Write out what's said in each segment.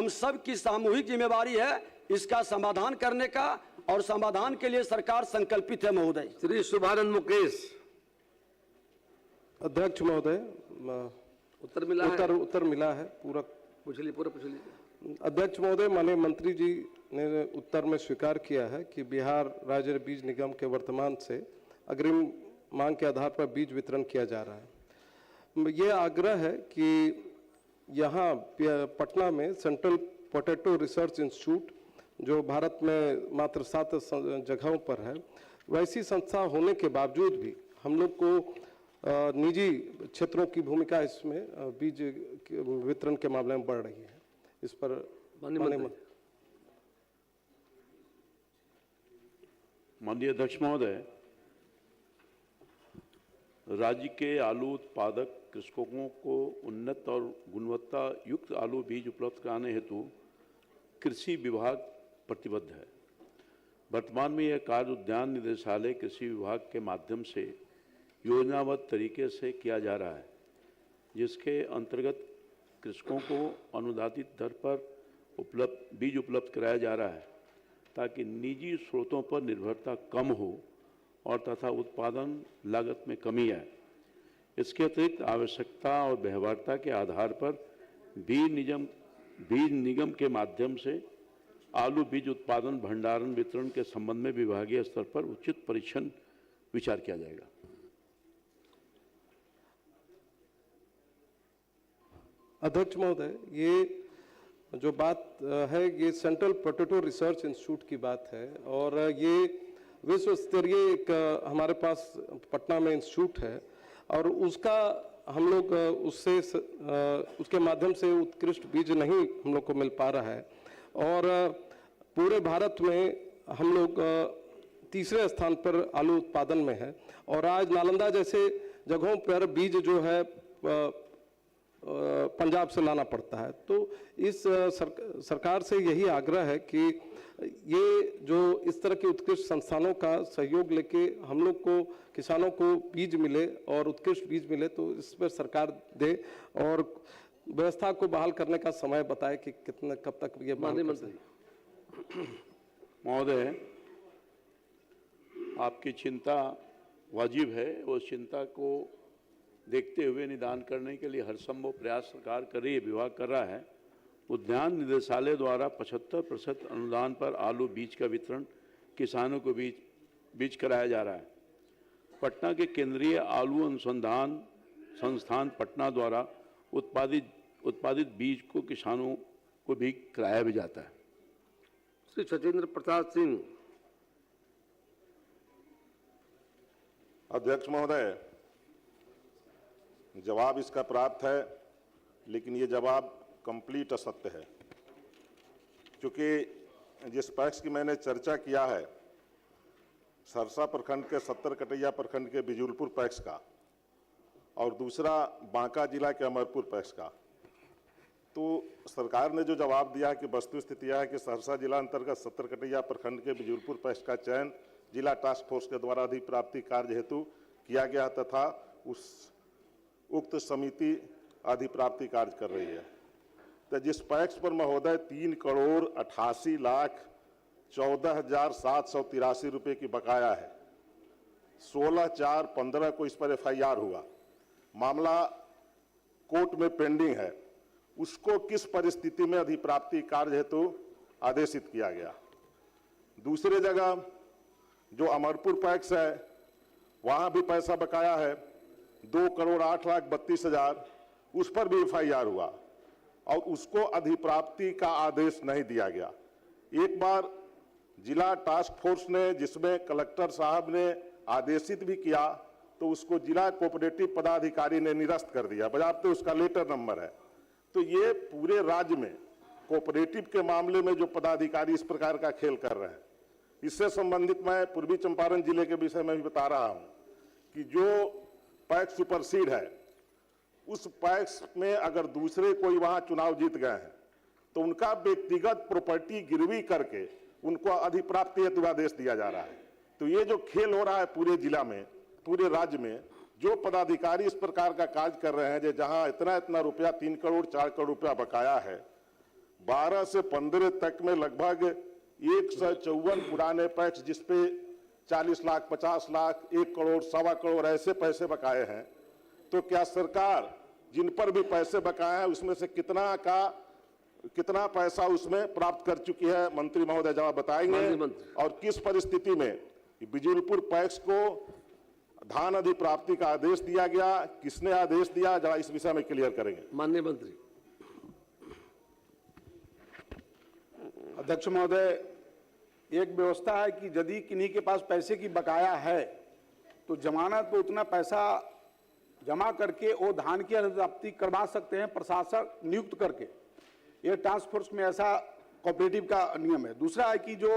हम सब की सामूहिक जिम्मेवारी है इसका समाधान करने का, और समाधान के लिए सरकार संकल्पित है महोदय। श्री शुभानंद मुकेश। अध्यक्ष महोदय, उत्तर मिला है पूरा पूछ लीजिए। अध्यक्ष महोदय, माननीय मंत्री जी ने उत्तर में स्वीकार किया है कि बिहार राज्य बीज निगम के वर्तमान से अग्रिम मांग के आधार पर बीज वितरण किया जा रहा है। ये आग्रह है कि यहाँ पटना में सेंट्रल पोटैटो रिसर्च इंस्टीट्यूट जो भारत में मात्र 7 जगहों पर है, वैसी संस्था होने के बावजूद भी हम लोग को निजी क्षेत्रों की भूमिका इसमें बीज वितरण के मामले में बढ़ रही है। इस पर माननीय अध्यक्ष महोदय, राज्य के आलू उत्पादक कृषकों को उन्नत और गुणवत्ता युक्त आलू बीज उपलब्ध कराने हेतु कृषि विभाग प्रतिबद्ध है। वर्तमान में यह कार्य उद्यान निदेशालय कृषि विभाग के माध्यम से योजनाबद्ध तरीके से किया जा रहा है, जिसके अंतर्गत कृषकों को अनुदानित दर पर बीज उपलब्ध कराया जा रहा है, ताकि निजी स्रोतों पर निर्भरता कम हो और तथा उत्पादन लागत में कमी आए। इसके अतिरिक्त आवश्यकता और व्यवहार्यता के आधार पर बीज निगम के माध्यम से आलू बीज उत्पादन भंडारण वितरण के संबंध में विभागीय स्तर पर उचित परीक्षण विचार किया जाएगा। अध्यक्ष महोदय, ये जो बात है ये सेंट्रल पोटैटो रिसर्च इंस्टीट्यूट की बात है, और ये विश्व स्तरीय एक हमारे पास पटना में इंस्टीट्यूट है, और उसका हम लोग उसके माध्यम से उत्कृष्ट बीज नहीं हम लोग को मिल पा रहा है, और पूरे भारत में हम लोग तीसरे स्थान पर आलू उत्पादन में है। और आज नालंदा जैसे जगहों पर बीज जो है पंजाब से लाना पड़ता है। तो इस सरकार से यही आग्रह है कि ये जो इस तरह के उत्कृष्ट संस्थानों का सहयोग लेके हम लोग को किसानों को बीज मिले और उत्कृष्ट बीज मिले, तो इस पर सरकार दे और व्यवस्था को बहाल करने का समय बताए कि कब तक ये महोदय, आपकी चिंता वाजिब है। उस चिंता को देखते हुए निदान करने के लिए हर संभव प्रयास सरकार कर रही है, विभाग कर रहा है। उद्यान निदेशालय द्वारा 75% अनुदान पर आलू बीज का वितरण किसानों को बीज कराया जा रहा है। पटना के केंद्रीय आलू अनुसंधान संस्थान पटना द्वारा उत्पादित बीज को किसानों को भी कराया भी जाता है। श्री सत्येंद्र प्रसाद सिंह। अध्यक्ष महोदय, जवाब इसका प्राप्त है, लेकिन ये जवाब कंप्लीट असत्य है, क्योंकि जिस पैक्स की मैंने चर्चा किया है सरसा प्रखंड के 70 कटैया प्रखंड के बिजुलपुर पैक्स का, और दूसरा बांका जिला के अमरपुर पैक्स का, तो सरकार ने जो जवाब दिया है कि वस्तु स्थिति यह है कि सहरसा जिला अंतर्गत 70 कटैया प्रखंड के बिजुलपुर पैक्स का चयन जिला टास्क फोर्स के द्वारा अधिप्राप्ति कार्य हेतु किया गया तथा उक्त समिति अधिप्राप्ति कार्य कर रही है। तो जिस पैक्स पर महोदय 3,88,14,783 रुपये की बकाया है, 16/4/15 को इस पर FIR हुआ, मामला कोर्ट में पेंडिंग है, उसको किस परिस्थिति में अधिप्राप्ति कार्य हेतु आदेशित किया गया। दूसरी जगह जो अमरपुर पैक्स है वहां भी पैसा बकाया है 2,08,32,000, उस पर भी FIR हुआ और उसको अधिप्राप्ति का आदेश नहीं दिया गया। एक बार जिला टास्क फोर्स ने, जिसमें कलेक्टर साहब ने आदेशित भी किया, तो उसको जिला कोऑपरेटिव पदाधिकारी ने निरस्त कर दिया, बजाते उसका लेटर नंबर है। तो ये पूरे राज्य में कोऑपरेटिव के मामले में जो पदाधिकारी इस प्रकार का खेल कर रहे हैं, इससे संबंधित मैं पूर्वी चंपारण जिले के विषय में भी बता रहा हूं कि जो पैक्स सुपरसीड है, उस पैक्स में अगर दूसरे कोई वहां चुनाव जीत गए हैं तो उनका व्यक्तिगत प्रॉपर्टी गिरवी करके उनको अधिप्राप्ति हेतु आदेश दिया जा रहा है। तो ये जो खेल हो रहा है पूरे जिला में, पूरे राज्य में, जो पदाधिकारी इस प्रकार का कार्य कर रहे हैं, जहां इतना रुपया 3 करोड़ 4 करोड़ रुपया बकाया है, 12 से 15 तक में लगभग 154 पुराने पैक्स जिसपे 40 लाख, 50 लाख, 1 करोड़, 1.25 करोड़ ऐसे पैसे बकाए हैं। तो क्या सरकार जिन पर भी पैसे बकाए हैं उसमें से कितना पैसा उसमें प्राप्त कर चुकी है? मंत्री महोदय जवाब बताएंगे। और किस परिस्थिति में बिजुलपुर पैक्स को धान अधिप्राप्ति का आदेश दिया गया, किसने आदेश दिया, जरा इस विषय में क्लियर करेंगे। माननीय मंत्री। अध्यक्ष महोदय, एक व्यवस्था है कि यदि किन्हीं के पास पैसे की बकाया है तो जमानत पे उतना पैसा जमा करके वो धान की अधिप्राप्ति करवा सकते हैं प्रशासक नियुक्त करके। ये टास्क फोर्स में ऐसा कोऑपरेटिव का नियम है। दूसरा है कि जो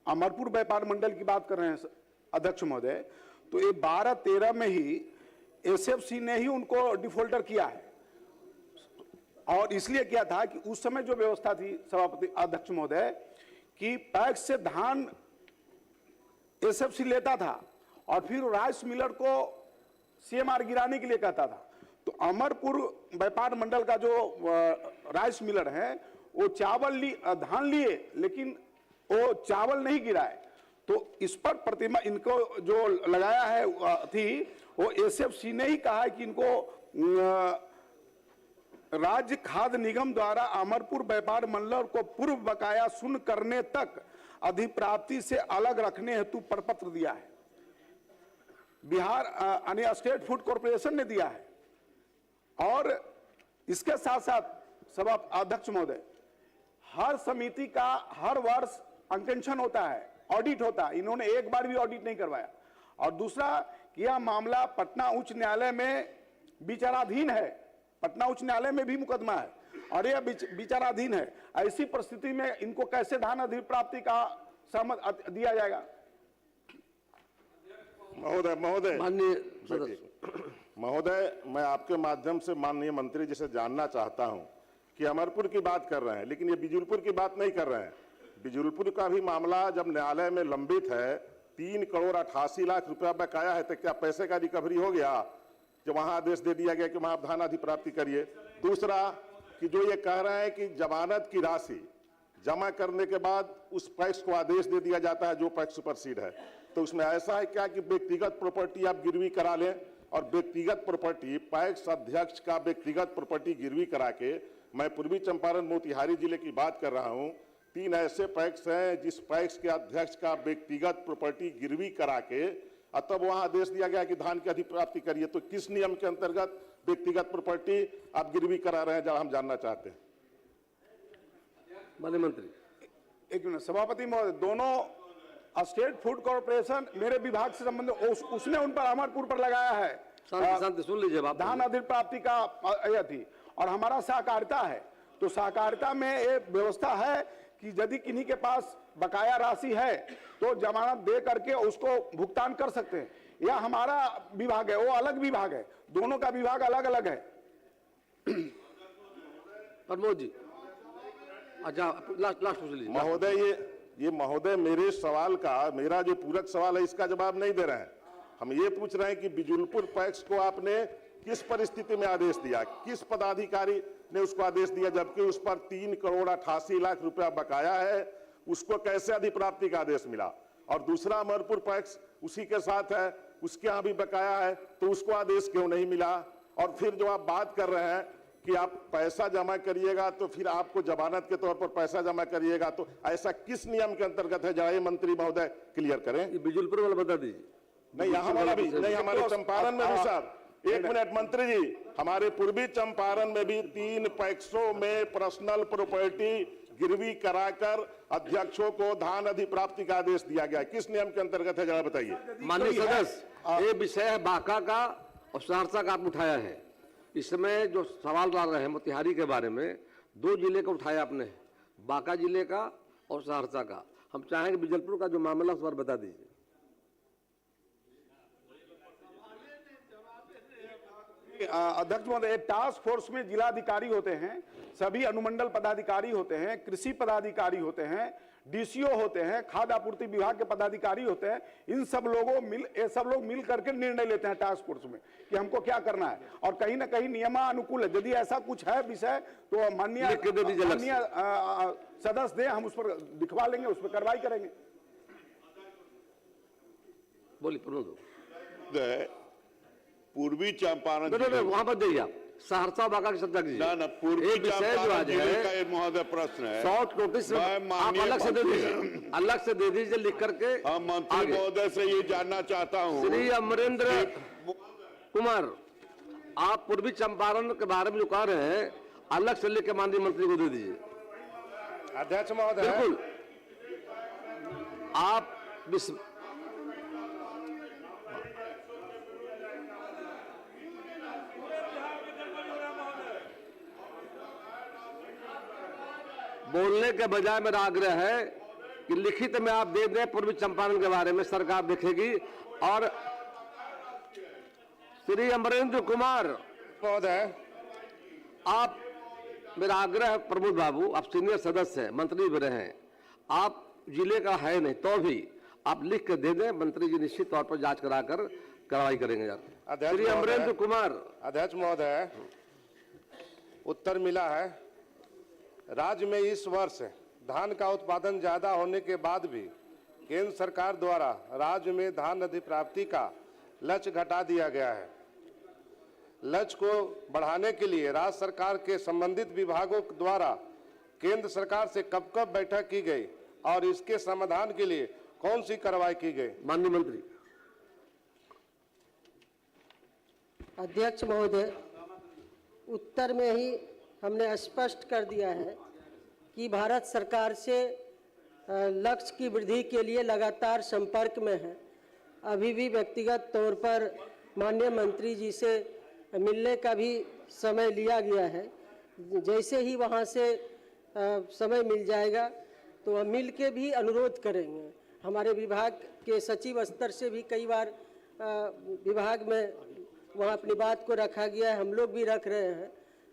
अमरपुर व्यापार मंडल की बात कर रहे हैं अध्यक्ष महोदय, तो ये 12-13 में ही एसएफसी ने ही उनको डिफॉल्टर किया है। और इसलिए किया था कि उस समय जो व्यवस्था थी सभापति अध्यक्ष महोदय कि पैक्स से धान एसएफसी लेता था और फिर राइस मिलर को सीएमआर गिराने के लिए कहता था। तो अमरपुर व्यापार मंडल का जो राइस मिलर है वो धान लिए लेकिन वो चावल नहीं गिराए। तो इस पर प्रतिमा इनको जो लगाया है थी वो एसएफसी ने ही कहा है कि इनको राज्य खाद्य निगम द्वारा अमरपुर व्यापार मंडल को पूर्व बकाया शून्य करने तक अधिप्राप्ति से अलग रखने हेतु प्रपत्र दिया है। बिहार यानी स्टेट फूड कॉर्पोरेशन ने दिया है। और इसके साथ साथ सभा अध्यक्ष महोदय, हर समिति का हर वर्ष अंकेक्षण होता है, ऑडिट होता है। इन्होंने एक बार भी ऑडिट नहीं करवाया। और दूसरा कि यह मामला पटना उच्च न्यायालय में विचाराधीन है। पटना उच्च न्यायालय में भी मुकदमा है और यह विचाराधीन है। ऐसी परिस्थिति में इनको कैसे धान अधिप्राप्ति का सहमत दिया जाएगा? महोदय, मैं आपके माध्यम से माननीय मंत्री जी से जानना चाहता हूं कि अमरपुर की बात कर रहे हैं लेकिन ये बिजुलपुर की बात नहीं कर रहे हैं। बिजुलपुर का भी मामला जब न्यायालय में लंबित है, 3 करोड़ 88 लाख रुपया बकाया है, तो क्या पैसे का रिकवरी हो गया जब वहां आदेश दे दिया गया कि वहां आप धान अधिप्राप्ति करिए? दूसरा कि जो ये कह रहे हैं कि जमानत की राशि जमा करने के बाद उस पैक्स को आदेश दे दिया जाता है जो पैक्स सुपरसीड है, तो उसमें ऐसा है क्या कि व्यक्तिगत प्रॉपर्टी आप गिरवी करा लें और व्यक्तिगत प्रॉपर्टी पैक्स अध्यक्ष का व्यक्तिगत प्रॉपर्टी गिरवी करा के, मैं पूर्वी चंपारण मोतिहारी जिले की बात कर रहा हूं, 3 ऐसे पैक्स हैं जिस पैक्स के अध्यक्ष का व्यक्तिगत प्रॉपर्टी गिरवी करा के तब वहां आदेश दिया गया कि धान की अधिप्राप्ति करिए। तो किस नियम के अंतर्गत व्यक्तिगत प्रॉपर्टी आप गिरवी करा रहे हैं, जरा हम जानना चाहते हैं। माननीय मंत्री। एक मिनट सभापति महोदय, दोनों स्टेट फूड कॉर्पोरेशन मेरे विभाग से संबंधित उसने उन पर अमरपुर पर लगाया है। शांति सुन लीजिए बात। धान अधिप्राप्ति का यह थी और हमारा सहकारिता है। तो सहकारिता में एक व्यवस्था है कि यदि किन्हीं के पास बकाया राशि है तो जमानत दे करके उसको भुगतान कर सकते हैं। यह हमारा विभाग है, वो अलग विभाग है, दोनों का विभाग अलग अलग है। प्रमोद जी, अच्छा लास्ट पूछ लीजिए। महोदय, ये महोदय मेरे सवाल का, मेरा जो पूरक सवाल है इसका जवाब नहीं दे रहे हैं। हम ये पूछ रहे हैं कि बिजुलपुर पैक्स को आपने किस परिस्थिति में आदेश दिया, किस पदाधिकारी ने उसको आदेश दिया, जबकि उस पर 3 करोड़ 88 लाख रुपया बकाया है, उसको कैसे अधिप्राप्ति का आदेश मिला? और दूसरा अमरपुर पैक्स उसी के साथ है, उसके यहाँ भी बकाया है, तो उसको आदेश क्यों नहीं मिला? और फिर जो आप बात कर रहे हैं कि आप पैसा जमा करिएगा तो फिर आपको जमानत के तौर पर पैसा जमा करिएगा, तो ऐसा किस नियम के अंतर्गत है, जरा ये मंत्री महोदय क्लियर करें। बिजुलपुर वाला बता दीजिए। नहीं, यहाँ वाला भी नहीं, हमारे चंपारण में भी साहब। एक मिनट मंत्री जी, हमारे पूर्वी चंपारण में भी 3 पैक्सों में पर्सनल प्रॉपर्टी गिरवी कराकर अध्यक्षों को धान अधिप्राप्ति का आदेश दिया गया। किस नियम के अंतर्गत है, जरा बताइए। माननीय सदस्य, ये विषय है बांका का और सहरसा का आप उठाया है। इसमें जो सवाल डाल रहे हैं मोतिहारी के बारे में, 2 जिले का उठाया आपने, बांका जिले का और सहरसा का। हम चाहेंगे बिजलपुर का जो मामला उस पर बता दीजिए। अध्यक्ष महोदय, टास्क फोर्स में जिलाधिकारी होते हैं, सभी अनुमंडल पदाधिकारी होते हैं, कृषि पदाधिकारी होते हैं, डीसीओ होते हैं, खाद्य आपूर्ति विभाग के पदाधिकारी होते हैं। इन सब ये सब लोग मिल करके निर्णय लेते हैं टास्क फोर्स में कि हमको क्या करना है, और कहीं ना कहीं नियमानुकूल है। यदि ऐसा कुछ है विषय तो माननीय सदस्य दे, हम उस पर दिखवा लेंगे, उस पर कार्रवाई करेंगे। बोलिए प्रमोद। पूर्वी चंपारण वहां पर देखिए आप सहरसा बांका की सत्ता कीजिए। ना पूर्वी चंपारण जिले का एक महोदय प्रश्न है, शॉर्ट नोटिस आप अलग से दे दीजिए, अलग से दे दीजिए लिख करके। हम मंत्री महोदय से ये जानना चाहता हूँ, श्री अमरेंद्र कुमार, आप पूर्वी चंपारण के बारे में जो कह रहे हैं अलग से लिख के माननीय मंत्री को दे दीजिए। अध्यक्ष महोदय, बिल्कुल आप बोलने के बजाय मेरा आग्रह है कि लिखित में आप दे दें पूर्वी चंपारण के बारे में, सरकार देखेगी। और श्री अमरेंद्र कुमार महोदय, आप, मेरा आग्रह है प्रमोद बाबू, आप सीनियर सदस्य हैं, मंत्री भी रहे हैं, आप जिले का है नहीं तो भी आप लिख के दे दें, मंत्री जी निश्चित तौर पर जांच कराकर कार्रवाई करेंगे। श्री अमरेंद्र कुमार। अध्यक्ष महोदय, उत्तर मिला है, राज्य में इस वर्ष धान का उत्पादन ज्यादा होने के बाद भी केंद्र सरकार द्वारा राज्य में धान अधिप्राप्ति का लक्ष्य घटा दिया गया है। लक्ष्य को बढ़ाने के लिए राज्य सरकार के संबंधित विभागों द्वारा केंद्र सरकार से कब कब बैठक की गई और इसके समाधान के लिए कौन सी कार्रवाई की गई? माननीय मंत्री। अध्यक्ष महोदय, उत्तर में ही हमने स्पष्ट कर दिया है कि भारत सरकार से लक्ष्य की वृद्धि के लिए लगातार संपर्क में है। अभी भी व्यक्तिगत तौर पर माननीय मंत्री जी से मिलने का भी समय लिया गया है। जैसे ही वहाँ से समय मिल जाएगा तो हम मिल के भी अनुरोध करेंगे। हमारे विभाग के सचिव स्तर से भी कई बार विभाग में वहाँ अपनी बात को रखा गया है, हम लोग भी रख रहे हैं,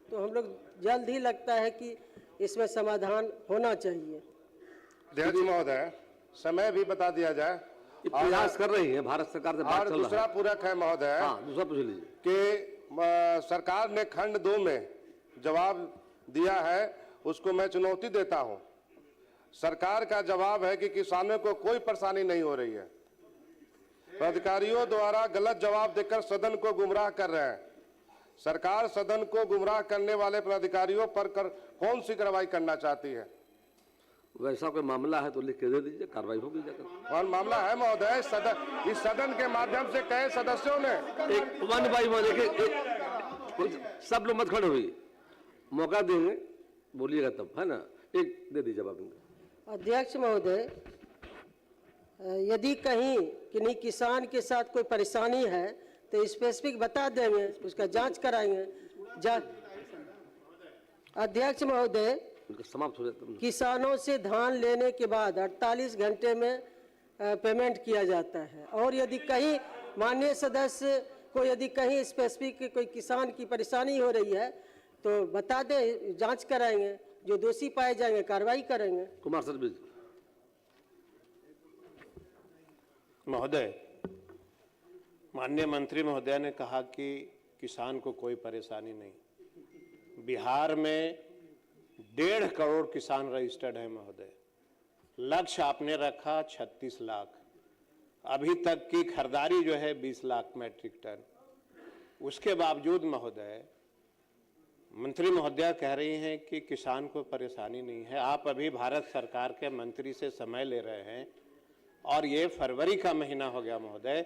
तो हम लोग जल्द ही लगता है कि इसमें समाधान होना चाहिए। अध्यक्ष महोदय, समय भी बता दिया जाए। प्रयास कर रही है भारत सरकार से बात चल रहा है। दूसरा पूरक है महोदय, दूसरा पूछ लीजिए कि सरकार ने खंड 2 में जवाब दिया है, उसको मैं चुनौती देता हूं। सरकार का जवाब है कि किसानों को कोई परेशानी नहीं हो रही है। अधिकारियों द्वारा गलत जवाब देकर सदन को गुमराह कर रहे हैं। सरकार सदन को गुमराह करने वाले पदाधिकारियों पर कौन सी कार्रवाई करना चाहती है? वैसा कोई मामला है तो लिख के दे दीजिए, कार्रवाई होगी जाकर। कौन मामला है महोदय? इस सदन के माध्यम से कई सदस्यों ने एक वन बाई वन, सब लोग मत खड़े हुई, मौका देंगे, बोलिएगा तब, है ना। एक दे दीजिए जवाब इनका। अध्यक्ष महोदय, यदि कहीं किन्हीं किसान के साथ कोई परेशानी है तो स्पेसिफिक बता देंगे, उसका जांच कराएंगे। अध्यक्ष महोदय, समाप्त हो जाता है। किसानों से धान लेने के बाद 48 घंटे में पेमेंट किया जाता है, और यदि कहीं माननीय सदस्य को यदि कहीं स्पेसिफिक कोई किसान की परेशानी हो रही है तो बता दें, जांच कराएंगे, जो दोषी पाए जाएंगे कार्रवाई करेंगे। कुमार सर्विस महोदय, माननीय मंत्री महोदय ने कहा कि किसान को कोई परेशानी नहीं। बिहार में 1.5 करोड़ किसान रजिस्टर्ड है महोदय। लक्ष्य आपने रखा 36 लाख, अभी तक की खरीदारी जो है 20 लाख मैट्रिक टन। उसके बावजूद महोदय, मंत्री महोदया कह रही हैं कि किसान को परेशानी नहीं है। आप अभी भारत सरकार के मंत्री से समय ले रहे हैं और ये फरवरी का महीना हो गया महोदय।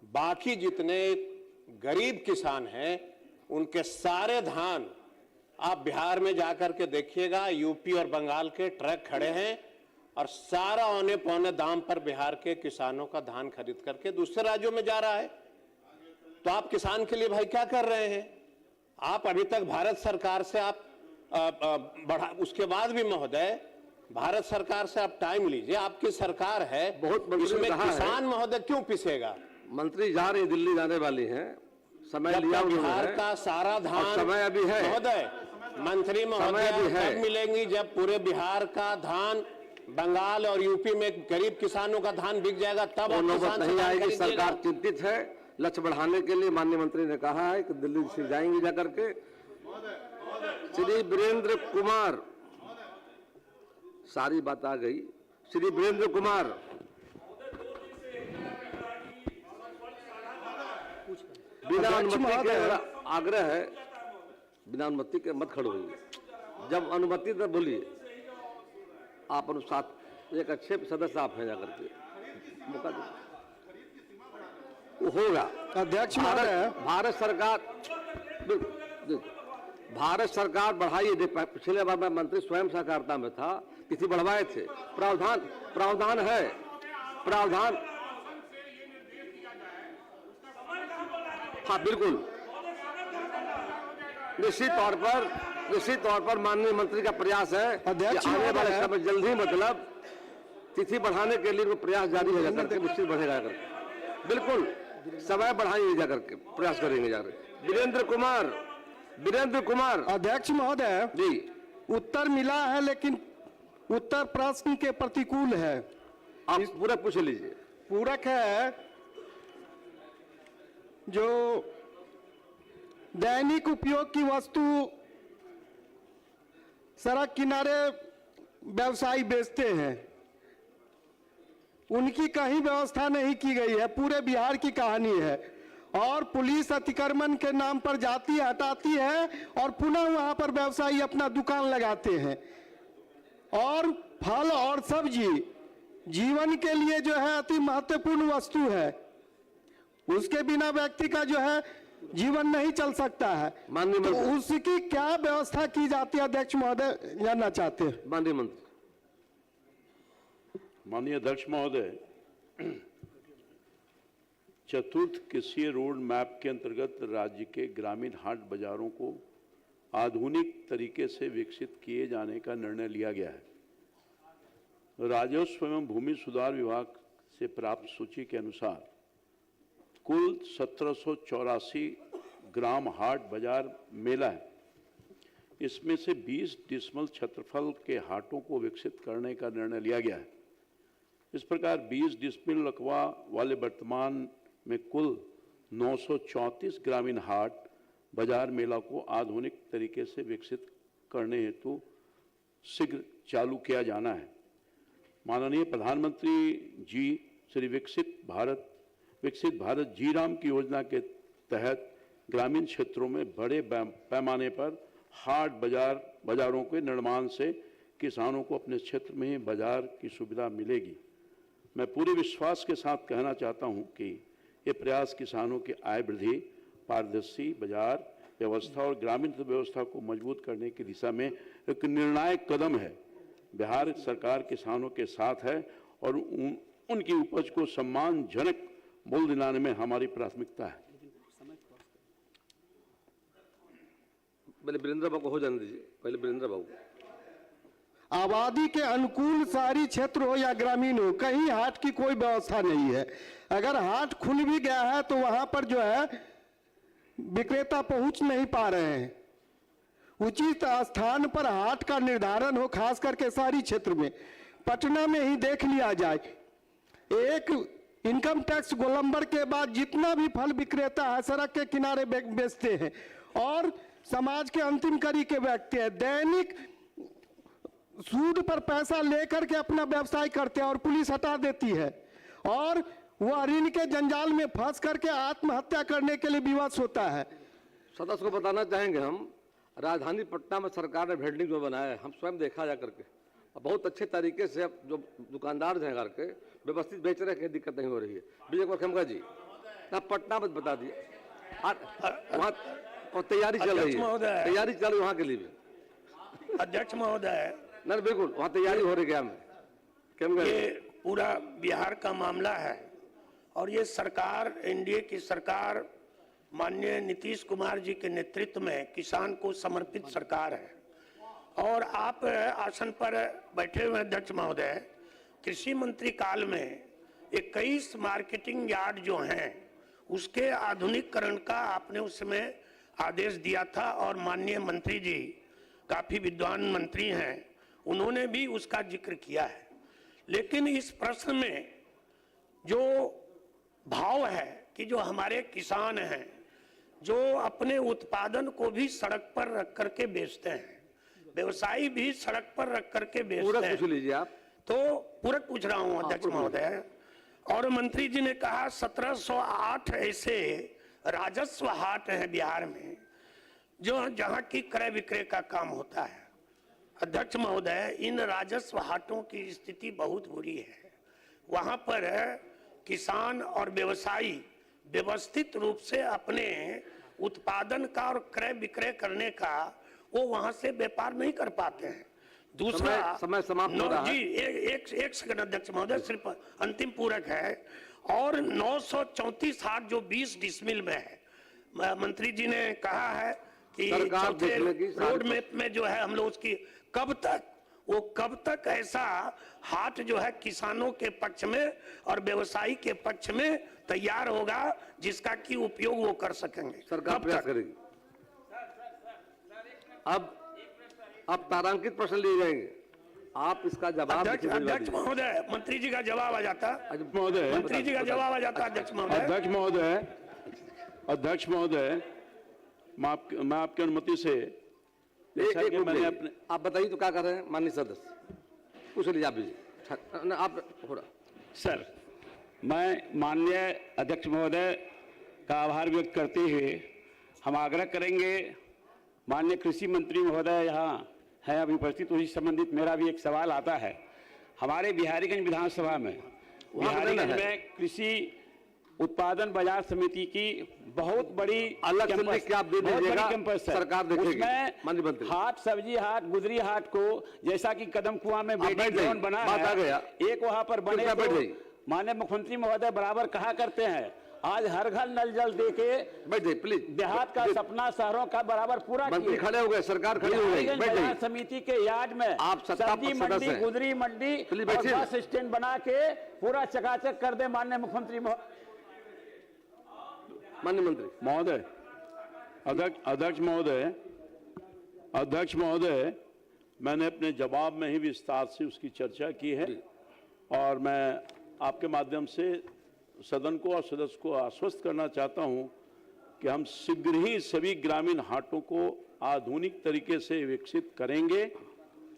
बाकी जितने गरीब किसान हैं उनके सारे धान आप बिहार में जाकर के देखिएगा, यूपी और बंगाल के ट्रक खड़े हैं और सारा औने पौने दाम पर बिहार के किसानों का धान खरीद करके दूसरे राज्यों में जा रहा है। तो आप किसान के लिए भाई क्या कर रहे हैं? आप अभी तक भारत सरकार से आप बढ़ा, उसके बाद भी महोदय भारत सरकार से आप टाइम लीजिए, आपकी सरकार है, बहुत इसमें किसान महोदय क्यों पिसेगा? मंत्री जा रही, दिल्ली जाने वाली हैं, समय लिया बिहार का सारा धान समय अभी है महोदय, मंत्री महोदय भी है। तब मिलेंगी जब पूरे बिहार का धान बंगाल और यूपी में गरीब किसानों का धान बिक जाएगा, तब वो आप नौबत किसान से नहीं धान आएगी। खरीदिएगा। सरकार चिंतित है। लक्ष्य बढ़ाने के लिए माननीय मंत्री ने कहा है कि दिल्ली से जाएंगे जाकर के। श्री वीरेंद्र कुमार, सारी बात आ गई। श्री वीरेंद्र कुमार, बिना अनुमति के आग्रह है, बिना अनुमति के मत खड़े होइए। जब अनुमति तब बोलिए। आप अनुसार एक अच्छे सदस्य आप हैं, जाकर के मौका दीजिए। वो होगा। अध्यक्ष भारत सरकार बढ़ाई दे। पिछले बार मैं मंत्री स्वयं सहकारिता में था, तिथि बढ़वाए थे। प्रावधान है, प्रावधान। हाँ बिल्कुल, निश्चित तौर पर माननीय मंत्री का प्रयास है कि आने वाले समय जल्द ही मतलब तिथि बढ़ाने के लिए प्रयास जारी है जाकर के, निश्चित बढ़ेगा जाकर। बिल्कुल समय बढ़ाएंगे जाकर के, प्रयास करेंगे जाकर। वीरेंद्र कुमार। अध्यक्ष महोदय जी, उत्तर मिला है, लेकिन उत्तर प्रश्न के प्रतिकूल है। आप पूरा पूछ लीजिए। पूरक है, जो दैनिक उपयोग की वस्तु सड़क किनारे व्यवसायी बेचते हैं, उनकी कहीं व्यवस्था नहीं की गई है। पूरे बिहार की कहानी है। और पुलिस अतिक्रमण के नाम पर जाती हटाती है और पुनः वहां पर व्यवसायी अपना दुकान लगाते हैं। और फल और सब्जी जीवन के लिए जो है अति महत्वपूर्ण वस्तु है। उसके बिना व्यक्ति का जो है जीवन नहीं चल सकता है। तो उसकी क्या व्यवस्था की जाती है अध्यक्ष महोदय, जानना चाहते हैं। माननीय मंत्री। माननीय अध्यक्ष महोदय, चतुर्थ कृषि रोड मैप के अंतर्गत राज्य के ग्रामीण हाट बाजारों को आधुनिक तरीके से विकसित किए जाने का निर्णय लिया गया है। राजस्व एवं भूमि सुधार विभाग से प्राप्त सूची के अनुसार कुल 1784 ग्राम हाट बाजार मेला है। इसमें से 20 डिसमल क्षेत्रफल के हाटों को विकसित करने का निर्णय लिया गया है। इस प्रकार 20 डिसमिल रकबा वाले वर्तमान में कुल 934 ग्रामीण हाट बाजार मेला को आधुनिक तरीके से विकसित करने हेतु शीघ्र चालू किया जाना है। माननीय प्रधानमंत्री जी श्री विकसित भारत जी राम की योजना के तहत ग्रामीण क्षेत्रों में बड़े पैमाने पर हाट बाजारों के निर्माण से किसानों को अपने क्षेत्र में ही बाजार की सुविधा मिलेगी। मैं पूरे विश्वास के साथ कहना चाहता हूं कि ये प्रयास किसानों की आय वृद्धि, पारदर्शी बाजार व्यवस्था और ग्रामीण व्यवस्था को मजबूत करने की दिशा में एक निर्णायक कदम है। बिहार सरकार किसानों के साथ है और उनकी उपज को सम्मानजनक मूल्य दिलाने में हमारी प्राथमिकता है। पहले वीरेंद्र बाबू को हो जाने दीजिए। पहले वीरेंद्र बाबू। आबादी के अनुकूल शहरी क्षेत्र हो या ग्रामीण हो, कहीं हाट की कोई व्यवस्था नहीं है। अगर हाट खुल भी गया है तो वहां पर जो है विक्रेता पहुंच नहीं पा रहे हैं। उचित स्थान पर हाट का निर्धारण हो, खास करके शहरी क्षेत्र में। पटना में ही देख लिया जाए, एक इनकम टैक्स गोलंबर के बाद जितना भी फल विक्रेता है सड़क के किनारे बेचते हैं और समाज के अंतिम कड़ी के व्यक्ति है, दैनिक सूद पर पैसा लेकर के अपना व्यवसाय करते हैं और पुलिस हटा देती है और वह ऋण के जंजाल में फंस करके आत्महत्या करने के लिए विवश होता है। सदस्य को बताना चाहेंगे हम, राजधानी पटना में सरकार ने वेंडिंग जोन बनाया है। हम स्वयं देखा जा करके बहुत अच्छे तरीके से अब जो दुकानदार हैं करके व्यवस्थित बेच रहे हैं, दिक्कत नहीं हो रही है। विजय कुमार खेमका जी, आप पटना में बता दिए, वहाँ तैयारी चल रही है, तैयारी चल रही है वहाँ के लिए भी। अध्यक्ष महोदय, नहीं बिल्कुल वहाँ तैयारी हो रही है। ये पूरा बिहार का मामला है और ये सरकार, एनडीए की सरकार माननीय नीतीश कुमार जी के नेतृत्व में किसान को समर्पित सरकार है। और आप आसन पर बैठे हुए अध्यक्ष महोदय, कृषि मंत्री काल में 21 मार्केटिंग यार्ड जो हैं उसके आधुनिकीकरण का आपने उस समय आदेश दिया था और माननीय मंत्री जी काफी विद्वान मंत्री हैं, उन्होंने भी उसका जिक्र किया है। लेकिन इस प्रश्न में जो भाव है कि जो हमारे किसान हैं, जो अपने उत्पादन को भी सड़क पर रख करके बेचते हैं, व्यवसायी भी सड़क पर रख करके बेचते हैं। पूछ लीजिए आप। तो पूरक पूछ रहा हूं अध्यक्ष महोदय। और मंत्री जी ने कहा 1708 ऐसे राजस्व हाट हैं बिहार में जो जहां की क्रय विक्रय का काम होता है। अध्यक्ष महोदय, इन राजस्व हाटों की स्थिति बहुत बुरी है। वहां पर किसान और व्यवसायी व्यवस्थित रूप से अपने उत्पादन का और क्रय विक्रय करने का वो वहां से व्यापार नहीं कर पाते हैं। दूसरा समय समाप्त हो रहा है। जी एक सेकंड अध्यक्ष महोदय, सिर्फ अंतिम पूरक है। और 934 हाट जो 20 डिसमिल में है, मंत्री जी ने कहा है कि चौथे रोड मैप में जो है हम लोग उसकी कब तक ऐसा हाट जो है किसानों के पक्ष में और व्यवसायी के पक्ष में तैयार होगा जिसका की उपयोग वो कर सकेंगे? सरकार प्रयास करेगी। अब तारांकित प्रश्न लिए जाएंगे, आप इसका जवाब। अध्यक्ष महोदय, मंत्री जी का जवाब आ जाता। महोदय, मंत्री जी का जवाब आ जाता। अध्यक्ष महोदय, अध्यक्ष महोदय, मैं आपकी अनुमति से मैंने अपने आप बताइए तो क्या कर रहे हैं माननीय सदस्य, पूछ लीजिए आप भी। आप थोड़ा सर, मैं माननीय अध्यक्ष महोदय का आभार व्यक्त करते हुए हम आग्रह करेंगे, माननीय कृषि मंत्री महोदय यहाँ है अभी उपस्थित, उसी संबंधित मेरा भी एक सवाल आता है। हमारे बिहारीगंज विधानसभा में कृषि उत्पादन बाजार समिति की बहुत बड़ी अलग से लिख के आप दे दीजिएगा, सरकार देखेगी। उसमें हाट, सब्जी हाट, गुदरी हाट को जैसा कि कदम कुआं में बेटी बना है, एक वहां पर बने। माननीय मुख्यमंत्री महोदय बराबर कहा करते हैं, आज हर घर नल जल देके बैठ जाइए प्लीज। देहात का सपना शहरों का बराबर पूरा मंत्री खड़े हो गए, सरकार खड़ी हो गई। बैठ जाइए। समिति के यार्ड में आप सब्जी मंडी, गुदरी मंडी, बस स्टैंड बना के पूरा चकाचक कर दे माननीय मुख्यमंत्री महोदय। अध्यक्ष महोदय, मैंने अपने जवाब में ही विस्तार से उसकी चर्चा की है और मैं आपके माध्यम से सदन को और सदस्य को आश्वस्त करना चाहता हूं कि हम शीघ्र ही सभी ग्रामीण हाटों को आधुनिक तरीके से विकसित करेंगे।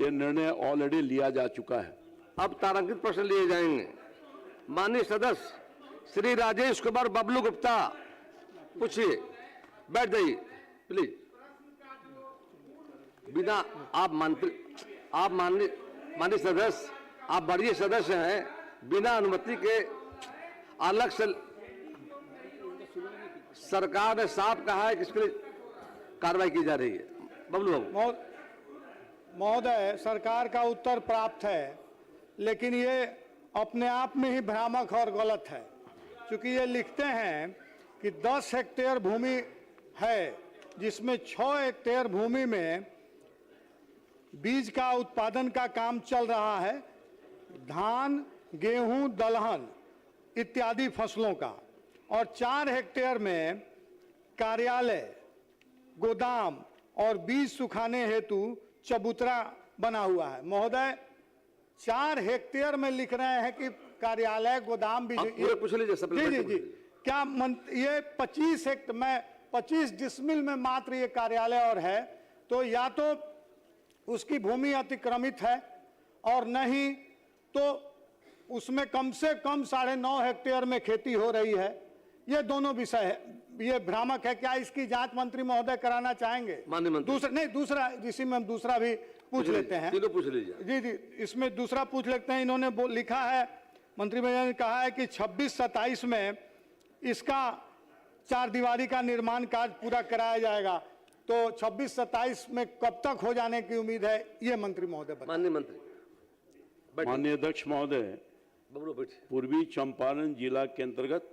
ये निर्णय ऑलरेडी लिया जा चुका है। अब तारांकित प्रश्न लिए जाएंगे। माननीय सदस्य श्री राजेश कुमार बबलू गुप्ता, पूछिए, बैठ जाइए प्लीज। बिना आप माननीय सदस्य, आप बड़े सदस्य हैं, बिना अनुमति के अलग से सरकार ने साफ कहा है कि इसके लिए कार्रवाई की जा रही है। बबलू बाबू। महोदय, सरकार का उत्तर प्राप्त है, लेकिन ये अपने आप में ही भ्रामक और गलत है, क्योंकि ये लिखते हैं कि 10 हेक्टेयर भूमि है जिसमें 6 हेक्टेयर भूमि में बीज का उत्पादन का काम चल रहा है, धान, गेहूं, दलहन इत्यादि फसलों का, और 4 हेक्टेयर में कार्यालय, गोदाम और बीज सुखाने हेतु चबूतरा बना हुआ है। महोदय, 4 हेक्टेयर में लिख रहे हैं कि कार्यालय, गोदाम, बीज। पूछ लीजिए। जी। क्या ये 25 हेक्टेयर में 25 डिसमिल में मात्र ये कार्यालय और है, तो या तो उसकी भूमि अतिक्रमित है और नहीं तो उसमें कम से कम 9.5 हेक्टेयर में खेती हो रही है। ये दोनों विषय है, ये भ्रामक है। क्या इसकी जांच मंत्री महोदय कराना चाहेंगे? दूसरा इसी में हम दूसरा भी पूछ लेते हैं। पूछ लीजिए। जी, इसमें दूसरा पूछ लेते हैं। इन्होंने लिखा है, मंत्री महोदय ने कहा है कि 26-27 में इसका 4 दीवारी का निर्माण कार्य पूरा कराया जाएगा, तो 26-27 में कब तक हो जाने की उम्मीद है, ये मंत्री महोदय बताएं। माननीय अध्यक्ष महोदय, पूर्वी चंपारण जिला के अंतर्गत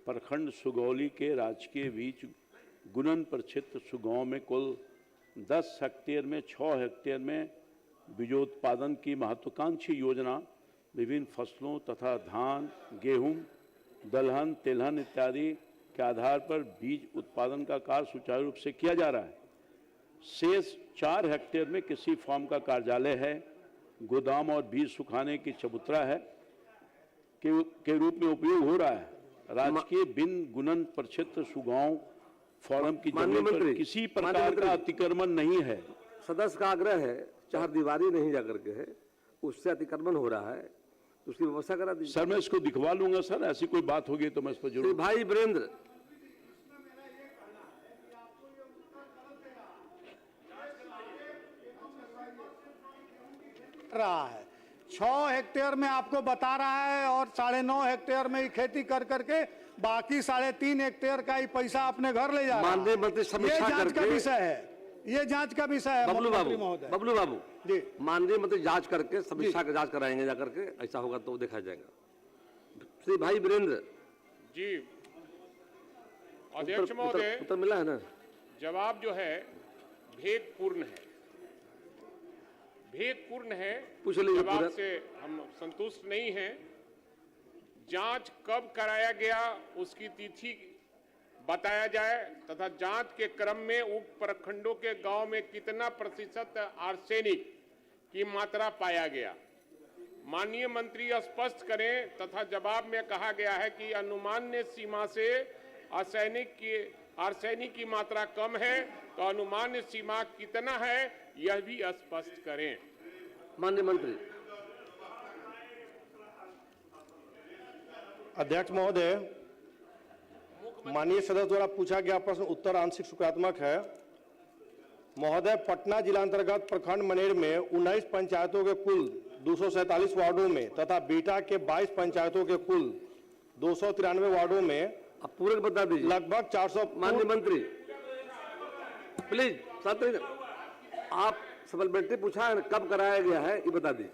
प्रखंड सुगौली के राजकीय बीच गुणन प्रक्षेत्र सुगांव में कुल 10 हेक्टेयर में 6 हेक्टेयर में बीजोत्पादन की महत्वाकांक्षी योजना विभिन्न फसलों तथा धान, गेहूं, दलहन, तिलहन इत्यादि के आधार पर बीज उत्पादन का कार्य सुचारू रूप से किया जा रहा है। शेष 4 हेक्टेयर में किसी फॉर्म का कार्यालय है, गोदाम और बीज सुखाने की चबूतरा है के रूप में उपयोग हो रहा है। राजकीय बिन गुणन प्रक्षेत्र सुगांव फोरम की जमीन पर किसी प्रकार का अतिक्रमण नहीं है। सदस्य का आग्रह है, 4 दीवारी नहीं जाकर के है, उससे अतिक्रमण हो रहा है, तो उसकी व्यवस्था करा दीजिए। सर मैं इसको दिखवा लूंगा सर, ऐसी कोई बात होगी तो मैं इस पर जरूर। भाई वीरेंद्र, रहा है 6 हेक्टेयर में आपको बता रहा है और 9.5 हेक्टेयर में ही खेती कर करके बाकी 3.5 हेक्टेयर का ही पैसा अपने घर ले जा रहा है। माननीय मंत्री समीक्षा ये जांच का विषय है, ये जांच का विषय है। बबलू बाबू जी, माननीय मंत्री जांच करके समीक्षा का जांच कराएंगे जाकर के, ऐसा होगा तो देखा जाएगा। श्री भाई वीरेंद्र जी, अध्यक्ष महोदय, उत्तर मिला है ना? जवाब जो है भेदपूर्ण है, भेदपूर्ण है। पूछ लीजिए, जवाब से हम संतुष्ट नहीं हैं। जांच कब कराया गया उसकी तिथि बताया जाए तथा जांच के क्रम में उक्त प्रखंडों के गांव में कितना प्रतिशत आर्सेनिक की मात्रा पाया गया। माननीय मंत्री स्पष्ट करें तथा जवाब में कहा गया है कि अनुमान्य सीमा से आर्सेनिक की मात्रा कम है, तो अनुमान्य सीमा कितना है यह भी स्पष्ट करें। माननीय मंत्री। अध्यक्ष महोदय, माननीय सदस्य द्वारा पूछा गया प्रश्न उत्तर आंशिक सकारात्मक है। महोदय, पटना जिला अंतर्गत प्रखंड मनेर में 19 पंचायतों के कुल 247 वार्डों में तथा बीटा के 22 पंचायतों के कुल 293 वार्डों में अब पूरक बता दीजिए लगभग 400। माननीय मंत्री प्लीज, छात्र आप सप्लीमेंट्री पूछा है, कब कराया गया है ये बता दीजिए।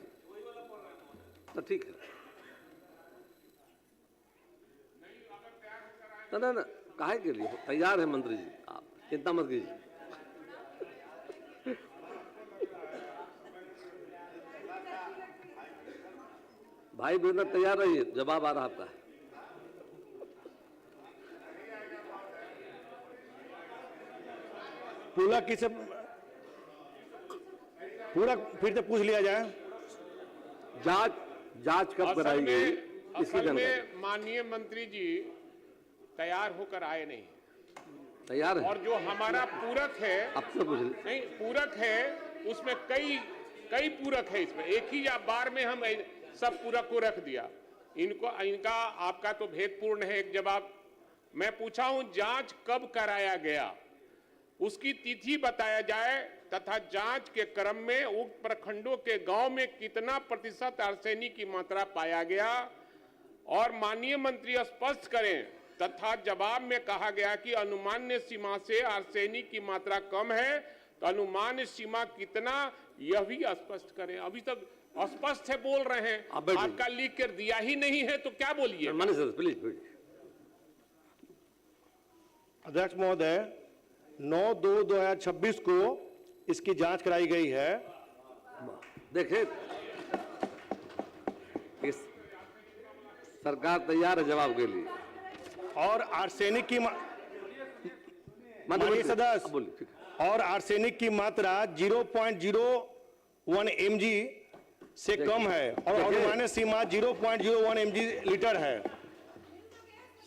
तो ठीक है ना, काहे के लिए तैयार है मंत्री जी, आप चिंता मत कीजिए। भाई वीरेंद्र तैयार रहिए, जवाब आ रहा आपका। पूरा किसे पूरा फिर से पूछ लिया जाए। जांच कब कराई गई इसकी जानकारी। माननीय मंत्री जी तैयार होकर आए नहीं, तैयार है। और जो हमारा पूरक है, आपसे पूछ नहीं पूरक है, उसमें कई पूरक है। इसमें एक ही बार में हम सब पूरक को रख दिया। इनका आपका तो भेदपूर्ण है एक जवाब। मैं पूछा हूं जांच कब कराया गया उसकी तिथि बताया जाए तथा जांच के क्रम में उक्त प्रखंडों के गांव में कितना प्रतिशत आर्सेनिक की मात्रा पाया गया, और माननीय मंत्री स्पष्ट करें तथा जवाब में कहा गया कि अनुमान्य सीमा से आर्सेनिक की मात्रा कम है, तो अनुमान्य सीमा कितना यह भी स्पष्ट करें। अभी तक अस्पष्ट है बोल रहे हैं, आपका लिख कर दिया ही नहीं है तो क्या बोलिए। प्लीज। अध्यक्ष महोदय, 9/2/2026 को इसकी जांच कराई गई है। देखिए सरकार तैयार है जवाब के लिए। और आर्सेनिक की माननीय सदस्य, और आर्सेनिक की मात्रा 0.01 mg से कम है और अनुमानित सीमा 0.01 mg लीटर है।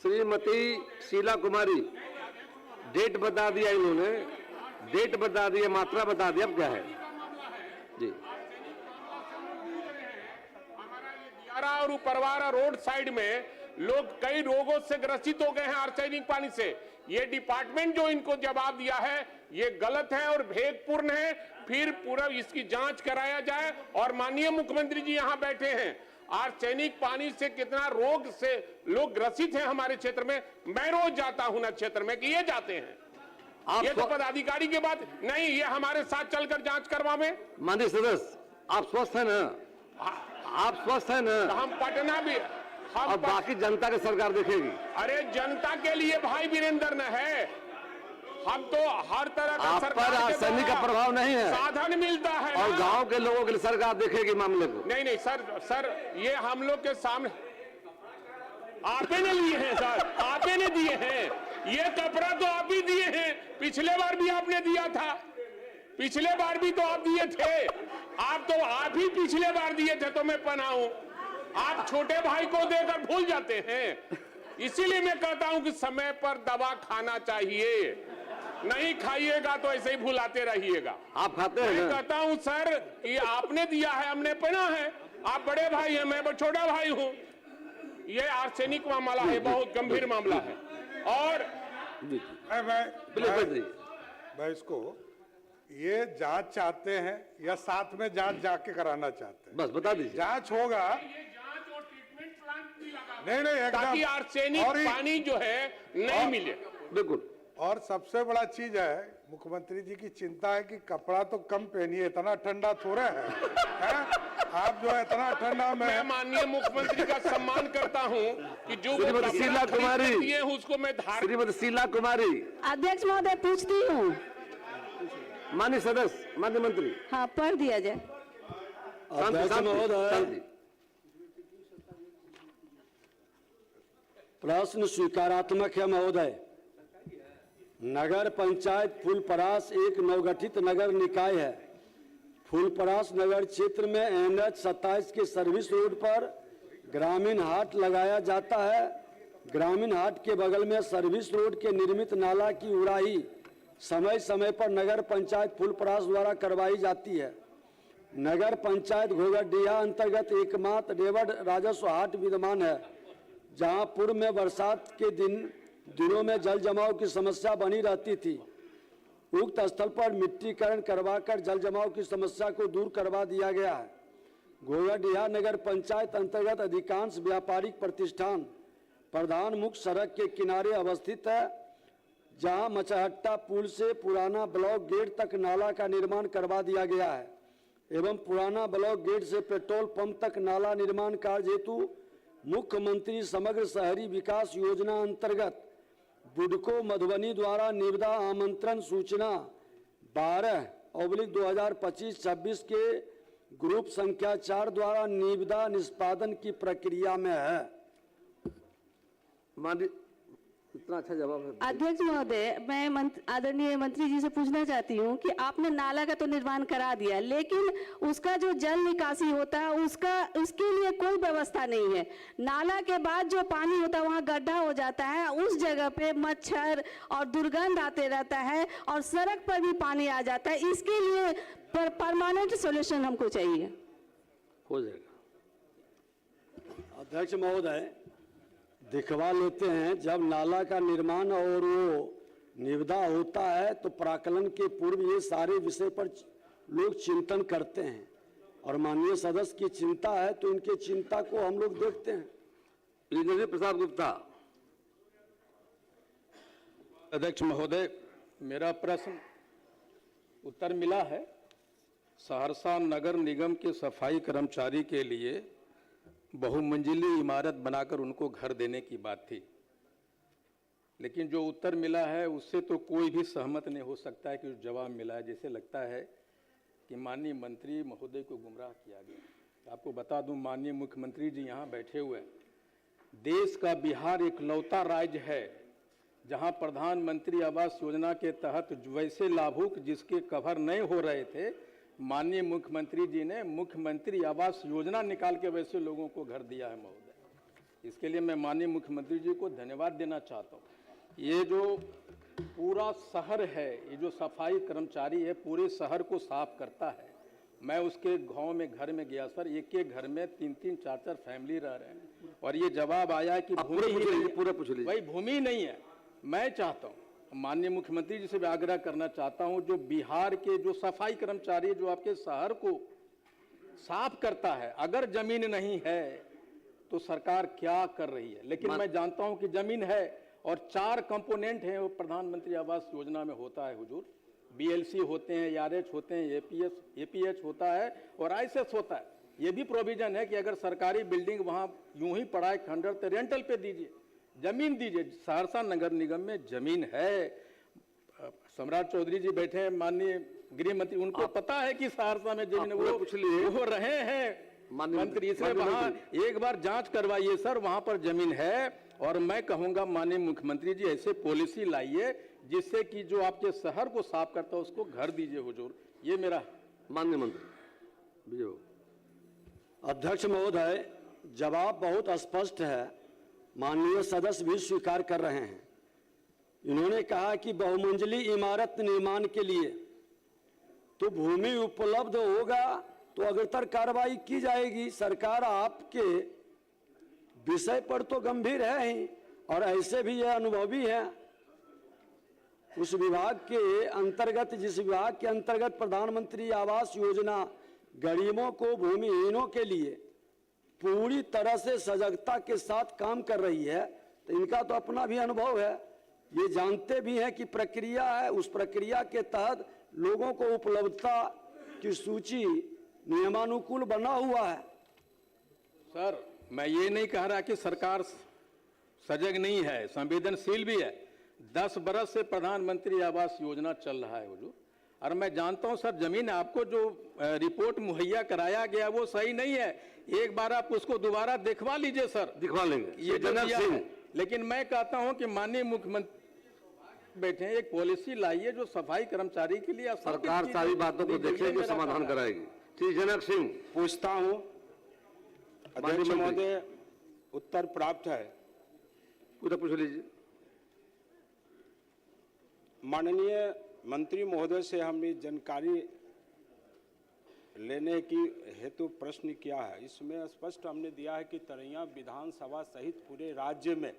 श्रीमती शीला कुमारी, डेट बता दिया इन्होंने, डेट बता दिया, मात्रा बता दिया, अब क्या है जी। और उपरवाड़ा रोड साइड में लोग कई रोगों से ग्रसित हो गए हैं आर्सेनिक पानी से। ये डिपार्टमेंट जो इनको जवाब दिया है ये गलत है और भेदपूर्ण है। फिर पूरा इसकी जांच कराया जाए। और माननीय मुख्यमंत्री जी यहाँ बैठे हैं, आर्सेनिक पानी से कितना रोग से लोग ग्रसित हैं हमारे क्षेत्र में। मैं रोज जाता हूं ना क्षेत्र में कि ये जाते हैं। ये तो पदाधिकारी की बात नहीं, ये हमारे साथ चलकर जांच करवावे। माननीय सदस्य, आप स्वस्थ है ना? आप स्वस्थ है ना? हम पटना भी अब बाकी जनता की सरकार देखेगी। अरे जनता के लिए भाई वीरेंद्र न है, हम तो हर तरह का सरकार पर आर्सेनिक का प्रभाव नहीं है, साधन मिलता है और गांव के लोगों के लिए सरकार देखेगी मामले को। नहीं सर ये हम लोग के सामने आपे ने लिए हैं सर, आपे ने दिए हैं। ये कपड़ा तो आप ही दिए हैं, पिछले बार भी आपने दिया था। पिछले बार भी तो आप दिए थे, आप ही पिछले बार दिए थे तो मैं पना हूं। आप छोटे भाई को देकर भूल जाते हैं। इसीलिए मैं कहता हूं कि समय पर दवा खाना चाहिए, नहीं खाइएगा तो ऐसे ही भुलाते रहिएगा। आप खाते हैं? मैं कहता हूं सर कि आपने दिया है, हमने पहना है। आप बड़े भाई हैं, मैं छोटा भाई हूं। ये आर्सेनिक मामला है, बहुत गंभीर मामला है। और मैं इसको ये जांच चाहते हैं या साथ में जांच जाके कराना चाहते हैं? बस बता दीजिए। जांच होगा नहीं ताकि आर्सेनिक पानी जो है नहीं मिले। बिल्कुल। और सबसे बड़ा चीज है, मुख्यमंत्री जी की चिंता है कि कपड़ा तो कम पहनिए, इतना ठंडा थोड़ा है? आप जो है इतना ठंडा में। मैं माननीय मुख्यमंत्री का सम्मान करता हूं कि जो श्रीमती शीला कुमारी है उसको मैं श्रीमती शीला कुमारी। अध्यक्ष महोदय पूछती हूँ। माननीय सदस्य, माननीय मंत्री। हाँ, पढ़ दिया जाए। अध्यक्ष महोदय, प्रश्न स्वीकारात्मक है महोदय। नगर पंचायत फूलपरास एक नवगठित नगर निकाय है। फूलपरास नगर क्षेत्र में NH 27 के सर्विस रोड पर ग्रामीण हाट लगाया जाता है। ग्रामीण हाट के बगल में सर्विस रोड के निर्मित नाला की उड़ाई समय समय पर नगर पंचायत फूलपरास द्वारा करवाई जाती है। नगर पंचायत घोघरडीहा अंतर्गत एकमात्र डेवड राजस्व हाट विद्यमान है, जहां पूर्व में बरसात के दिनों में जल जमाव की समस्या बनी रहती थी। उक्त स्थल पर मिट्टीकरण करवाकर जल जमाव की समस्या को दूर करवा दिया गया है। घोघरडीहा नगर पंचायत अंतर्गत अधिकांश व्यापारिक प्रतिष्ठान प्रधान मुख्य सड़क के किनारे अवस्थित है, जहां मचहट्टा पुल से पुराना ब्लॉक गेट तक नाला का निर्माण करवा दिया गया है एवं पुराना ब्लॉक गेट से पेट्रोल पंप तक नाला निर्माण कार्य हेतु मुख्यमंत्री समग्र शहरी विकास योजना अंतर्गत बुडको मधुबनी द्वारा निविदा आमंत्रण सूचना 12/2025-26 के ग्रुप संख्या 4 द्वारा निविदा निष्पादन की प्रक्रिया में है। इतना अच्छा जवाब है। अध्यक्ष महोदय, मैं आदरणीय मंत्री जी से पूछना चाहती हूँ कि आपने नाला का तो निर्माण करा दिया, लेकिन उसका जो जल निकासी होता है उसके लिए कोई व्यवस्था नहीं है। नाला के बाद जो पानी होता है वहाँ गड्ढा हो जाता है, उस जगह पे मच्छर और दुर्गंध आते रहता है और सड़क पर भी पानी आ जाता है। इसके लिए परमानेंट सॉल्यूशन हमको चाहिए। हो जाएगा। अध्यक्ष महोदय, दिखवा लेते हैं। जब नाला का निर्माण और वो निविदा होता है तो प्राकलन के पूर्व ये सारे विषय पर लोग चिंतन करते हैं और माननीय सदस्य की चिंता है तो इनके चिंता को हम लोग देखते हैं। इंद्रजीत प्रसाद गुप्ता। अध्यक्ष महोदय, मेरा प्रश्न उत्तर मिला है। सहरसा नगर निगम के सफाई कर्मचारी के लिए बहुमंजिली इमारत बनाकर उनको घर देने की बात थी, लेकिन जो उत्तर मिला है उससे तो कोई भी सहमत नहीं हो सकता है कि जो जवाब मिला है, जैसे लगता है कि माननीय मंत्री महोदय को गुमराह किया गया। आपको बता दूं, माननीय मुख्यमंत्री जी यहाँ बैठे हुए हैं। देश का बिहार इकलौता राज्य है जहाँ प्रधानमंत्री आवास योजना के तहत वैसे लाभुक जिसके कवर नहीं हो रहे थे, माननीय मुख्यमंत्री जी ने मुख्यमंत्री आवास योजना निकाल के वैसे लोगों को घर दिया है महोदय। इसके लिए मैं माननीय मुख्यमंत्री जी को धन्यवाद देना चाहता हूँ। ये जो पूरा शहर है, ये जो सफाई कर्मचारी है पूरे शहर को साफ करता है। मैं उसके गांव में घर में गया सर, एक एक घर में 3-3, 4-4 फैमिली रह रहे हैं और ये जवाब आया कि भाई भूमि नहीं है। मैं चाहता हूँ, माननीय मुख्यमंत्री जी से भी आग्रह करना चाहता हूं, जो बिहार के जो सफाई कर्मचारी जो आपके शहर को साफ करता है, अगर जमीन नहीं है तो सरकार क्या कर रही है। लेकिन मैं जानता हूं कि जमीन है और 4 कंपोनेंट हैं वो प्रधानमंत्री आवास योजना में होता है हुजूर। BLC होते हैं, ARH होते हैं, APH होता है और ISS होता है। ये भी प्रोविजन है कि अगर सरकारी बिल्डिंग वहां यूं ही पड़ा है खंडर तो रेंटल पे दीजिए, जमीन दीजिए। सहरसा नगर निगम में जमीन है। सम्राट चौधरी जी बैठे हैं, माननीय गृह मंत्री, उनको पता है कि सहरसा में जमीन वो रहे हैं मंत्री, इसलिए वहां एक बार जांच करवाइए सर, वहां पर जमीन है। और मैं कहूंगा माननीय मुख्यमंत्री जी ऐसे पॉलिसी लाइए जिससे कि जो आपके शहर को साफ करता है उसको घर दीजिए हुजूर। ये मेरा माननीय मंत्री विजय बाबू। अध्यक्ष महोदय, जवाब बहुत स्पष्ट है, माननीय सदस्य भी स्वीकार कर रहे हैं। इन्होंने कहा कि बहुमंजिली इमारत निर्माण के लिए तो भूमि उपलब्ध होगा तो अग्रतर कार्रवाई की जाएगी। सरकार आपके विषय पर तो गंभीर है ही, और ऐसे भी यह अनुभवी है। उस विभाग के अंतर्गत, जिस विभाग के अंतर्गत प्रधानमंत्री आवास योजना गरीबों को, भूमिहीनों के लिए पूरी तरह से सजगता के साथ काम कर रही है, तो इनका तो अपना भी अनुभव है। ये जानते भी हैं कि प्रक्रिया है, उस प्रक्रिया के तहत लोगों को उपलब्धता की सूची नियमानुकूल बना हुआ है। सर, मैं ये नहीं कह रहा कि सरकार सजग नहीं है, संवेदनशील भी है। 10 बरस से प्रधानमंत्री आवास योजना चल रहा है हुजूर, और मैं जानता हूं सर, जमीन आपको जो रिपोर्ट मुहैया कराया गया वो सही नहीं है। एक बार आप उसको दोबारा दिखवा लीजिए सर। दिखवा लेंगे ये जो दिया है। लेकिन मैं कहता हूं कि माननीय मुख्यमंत्री बैठे हैं, एक पॉलिसी लाइए जो सफाई कर्मचारी के लिए सरकार सारी बातों को देखेगी, समाधान कराएगी। श्री जनक सिंह पूछता हूं, अध्यक्ष महोदय उत्तर प्राप्त है। पूरा पूछ लीजिए। माननीय मंत्री महोदय से हमने जानकारी लेने की हेतु प्रश्न किया है। इसमें स्पष्ट हमने दिया है कि तरैया विधानसभा सहित पूरे राज्य में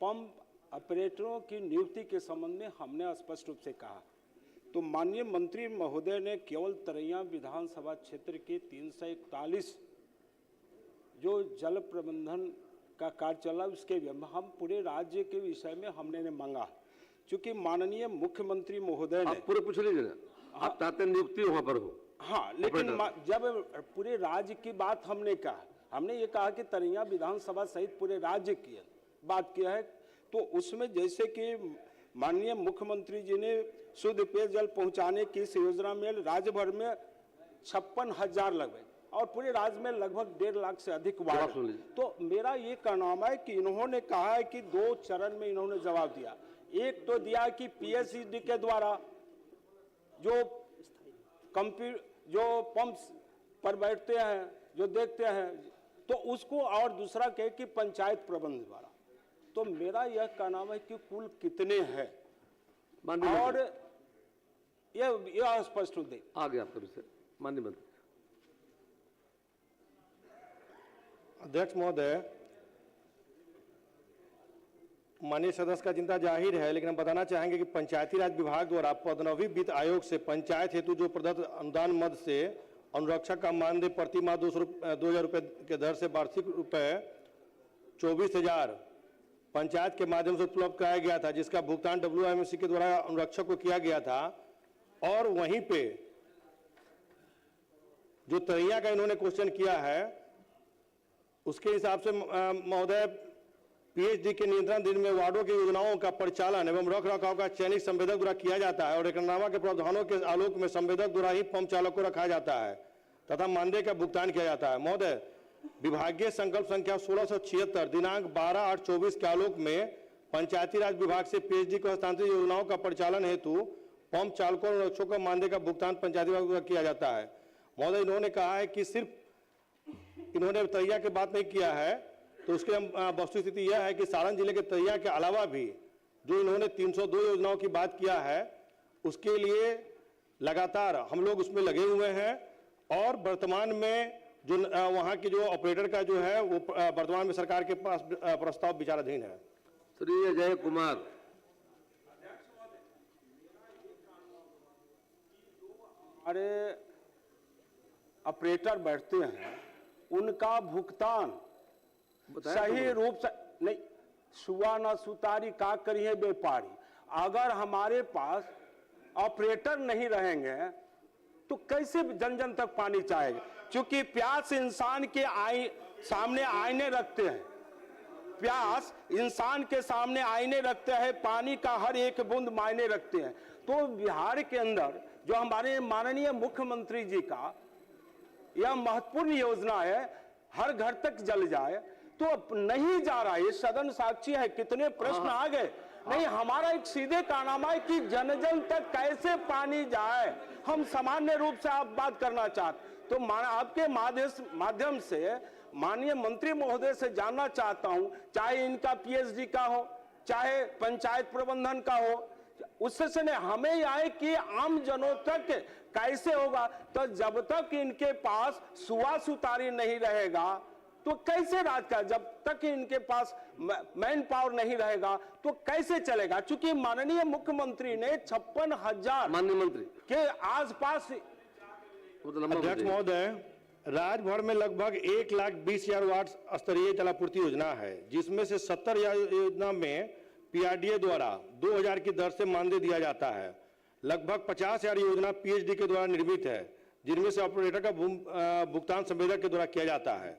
पंप ऑपरेटरों की नियुक्ति के संबंध में हमने स्पष्ट रूप से कहा। तो माननीय मंत्री महोदय ने केवल तरैया विधानसभा क्षेत्र के 341 जो जल प्रबंधन का कार्य चला, उसके हम पूरे राज्य के विषय में हमने मांगा, क्योंकि माननीय मुख्यमंत्री महोदय ने पूरे पूछ लीजिए ना, आप चाहते नियुक्ति वहां पर हो। हाँ, लेकिन जब पूरे राज्य की बात हमने कहा, हमने ये कहा कि तरैया विधानसभा सहित पूरे राज्य की बात किया है, तो उसमें जैसे कि माननीय मुख्यमंत्री जी ने शुद्ध पेयजल पहुंचाने की इस योजना में राज्य भर में 56,000 लगभग, और पूरे राज्य में लगभग 1.5 लाख से अधिक वार्ड। तो मेरा ये कहना है कि इन्होंने कहा है कि 2 चरण में इन्होंने जवाब दिया। एक तो दिया कि पीएचईडी के द्वारा जो पंप्स पर बैठते हैं, जो देखते हैं, तो उसको, और दूसरा कहे कि पंचायत प्रबंध द्वारा। तो मेरा यह कहना है कि कुल कितने हैं, और यह स्पष्ट हो दे। आगे आपका विषय माननीय मंत्री। अध्यक्ष महोदय, माननीय सदस्य का चिंता जाहिर है, लेकिन हम बताना चाहेंगे कि पंचायती राज विभाग द्वारा 15वीं वित्त आयोग से पंचायत हेतु जो प्रदत्त अनुदान मद से अनुरक्षक का मानदेय प्रति माह 2,000 रुपये के दर से वार्षिक रुपये 24,000 पंचायत के माध्यम से उपलब्ध कराया गया था, जिसका भुगतान WMC के द्वारा अनुरक्षक को किया गया था। और वहीं पे जो तरैया का इन्होंने क्वेश्चन किया है, उसके हिसाब से महोदय पीएचडी के नियंत्रण दिन में वार्डों की योजनाओं का परिचालन एवं रख रखाव का चयनित संवेदक द्वारा किया जाता है, और एकनामा के प्रावधानों के आलोक में संवेदक द्वारा ही पंप चालक को रखा जाता है तथा मानदेय का भुगतान किया जाता है। महोदय, विभागीय संकल्प संख्या 1676 दिनांक 12/8/24 के आलोक में पंचायती राज विभाग से पीएचडी को हस्तांतरित योजनाओं का परिचालन हेतु पंप चालकों और रक्षकों का मानदेय का भुगतान पंचायती विभाग द्वारा किया जाता है। महोदय, इन्होंने कहा है कि सिर्फ इन्होंने तरैया की बात नहीं किया है, तो उसके वस्तुस्थिति यह है कि सारण जिले के तरैया के अलावा भी जो इन्होंने 302 योजनाओं की बात किया है, उसके लिए लगातार हम लोग उसमें लगे हुए हैं, और वर्तमान में जो वहां की जो ऑपरेटर का जो है वो वर्तमान में सरकार के पास प्रस्ताव विचाराधीन है। श्री अजय कुमार। अरे ऑपरेटर बैठते हैं, उनका भुगतान सही रूप से नहीं, सुआ ना सुतारी का करिए व्यापारी। अगर हमारे पास ऑपरेटर नहीं रहेंगे तो कैसे जन जन तक पानी चाहेगा, क्योंकि प्यास इंसान के सामने आईने रखते हैं, प्यास इंसान के सामने आईने रखते हैं, पानी का हर एक बूंद मायने रखते हैं। तो बिहार के अंदर जो हमारे माननीय मुख्यमंत्री जी का यह महत्वपूर्ण योजना है, हर घर तक जल जाए, तो नहीं जा रहा है। ये सदन साक्षी है, कितने प्रश्न आ गए, नहीं, हमारा एक सीधे कारनामा है कि जन जन तक कैसे पानी जाए। हम सामान्य रूप से आप बात करना चाहते तो आपके माध्यम से माननीय मंत्री महोदय से जानना चाहता हूं, चाहे इनका पीएचडी का हो, चाहे पंचायत प्रबंधन का हो, उससे ने हमें यह है कि आम जनों तक कैसे होगा। तो जब तक इनके पास सुवा सुतारी नहीं रहेगा तो कैसे राज का, जब तक इनके पास मैन पावर नहीं रहेगा तो कैसे चलेगा। चूंकि माननीय मुख्यमंत्री ने 56,000 माननीय मंत्री के आसपास। अध्यक्ष महोदय, राज्य भर में लगभग 1,20,000 वाट स्तरीय जलापूर्ति योजना है, जिसमें से 70 योजना में पीआरडीए द्वारा 2,000 की दर से मानदेय दिया जाता है। लगभग 50,000 योजना पीएचडी के द्वारा निर्मित है, जिनमें से ऑपरेटर का भुगतान संवेदक के द्वारा किया जाता है।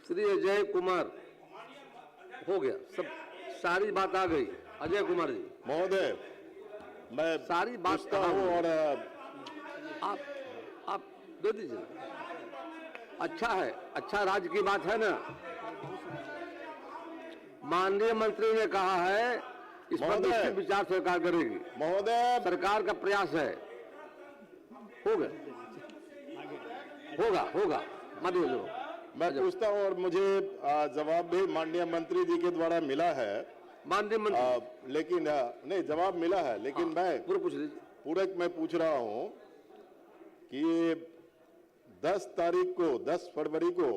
श्री अजय कुमार, हो गया सब, सारी बात आ गई। अजय कुमार जी। महोदय, मैं सारी बात पूछता हूं और आप दे दीजिए। अच्छा है, अच्छा राज्य की बात है ना। माननीय मंत्री ने कहा है इस पर निश्चित विचार सरकार करेगी। महोदय, सरकार का प्रयास है, होगा होगा मत बोलो। मैं पूछता हूं और मुझे जवाब भी माननीय मंत्री जी के द्वारा मिला है। माननीय मंत्री लेकिन नहीं, जवाब मिला है, लेकिन मैं पूरक मैं पूछ रहा हूं कि 10 फरवरी को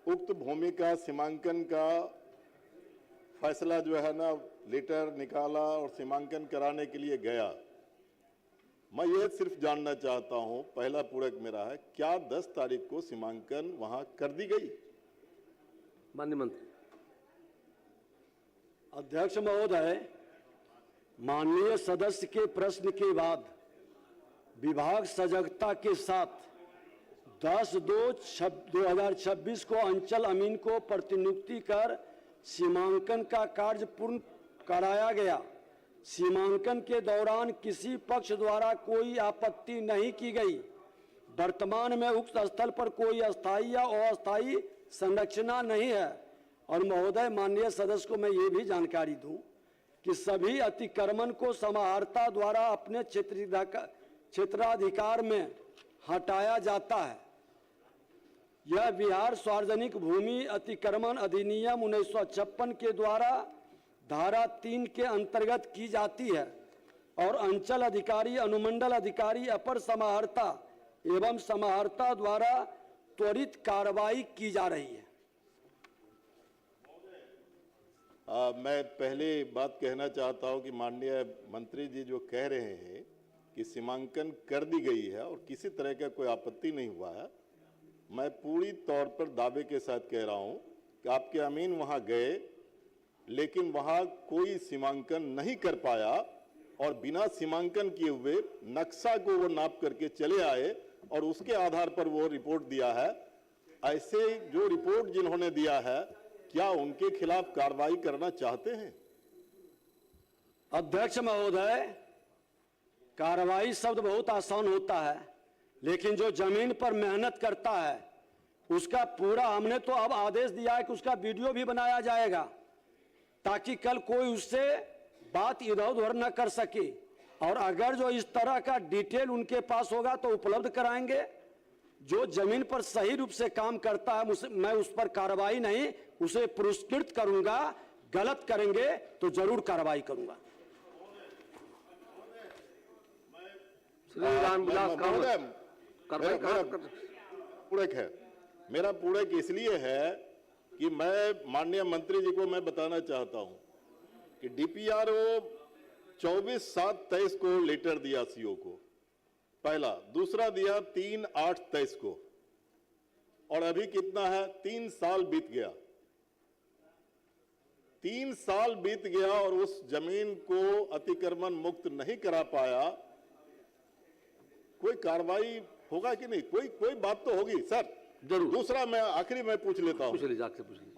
उक्त भूमि का सीमांकन का फैसला जो है ना, लेटर निकाला और सीमांकन कराने के लिए गया। मैं ये सिर्फ जानना चाहता हूं, पहला पूरक मेरा है, क्या 10 तारीख को सीमांकन वहां कर दी गई? माननीय मंत्री। अध्यक्ष महोदय, माननीय सदस्य के प्रश्न के बाद विभाग सजगता के साथ 10/2/2026 को अंचल अमीन को प्रतिनियुक्ति कर सीमांकन का कार्य पूर्ण कराया गया। सीमांकन के दौरान किसी पक्ष द्वारा कोई आपत्ति नहीं की गई। वर्तमान में उक्त स्थल पर कोई अस्थायी या अस्थायी संरचना नहीं है। और महोदय, माननीय सदस्य को मैं ये भी जानकारी दूं कि सभी अतिक्रमण को समाहर्ता द्वारा अपने क्षेत्राधिकार में हटाया जाता है। यह बिहार सार्वजनिक भूमि अतिक्रमण अधिनियम 1956 के द्वारा धारा 3 के अंतर्गत की जाती है और अंचल अधिकारी, अनुमंडल अधिकारी, अपर समाहर्ता एवं समाहर्ता द्वारा त्वरित कार्रवाई की जा रही है। मैं पहले बात कहना चाहता हूं कि माननीय मंत्री जी जो कह रहे हैं कि सीमांकन कर दी गई है और किसी तरह का कोई आपत्ति नहीं हुआ है, मैं पूरी तौर पर दावे के साथ कह रहा हूं कि आपके अमीन वहां गए, लेकिन वहां कोई सीमांकन नहीं कर पाया और बिना सीमांकन किए हुए नक्शा को वो नाप करके चले आए और उसके आधार पर वो रिपोर्ट दिया है। ऐसे जो रिपोर्ट जिन्होंने दिया है, क्या उनके खिलाफ कार्रवाई करना चाहते हैं? अध्यक्ष महोदय, कार्रवाई शब्द बहुत आसान होता है, लेकिन जो जमीन पर मेहनत करता है उसका पूरा, हमने तो अब आदेश दिया है कि उसका वीडियो भी बनाया जाएगा ताकि कल कोई उससे बात इधर उधर न कर सके। और अगर जो इस तरह का डिटेल उनके पास होगा तो उपलब्ध कराएंगे। जो जमीन पर सही रूप से काम करता है मैं उस पर कार्रवाई नहीं, उसे पुरस्कृत करूंगा। गलत करेंगे तो जरूर कार्रवाई करूंगा। श्री रामविलास पूरक है, मेरा पूरक इसलिए है कि मैं माननीय मंत्री जी को मैं बताना चाहता हूं कि डीपीआरओ 24/7/23 को लेटर दिया सीओ को, पहला। दूसरा दिया 3/8/23 को, और अभी कितना है, 3 साल बीत गया। 3 साल बीत गया और उस जमीन को अतिक्रमण मुक्त नहीं करा पाया। कोई कार्रवाई होगा कि नहीं? कोई बात तो होगी सर, जरूर। दूसरा मैं आखिरी में पूछ लेता हूं।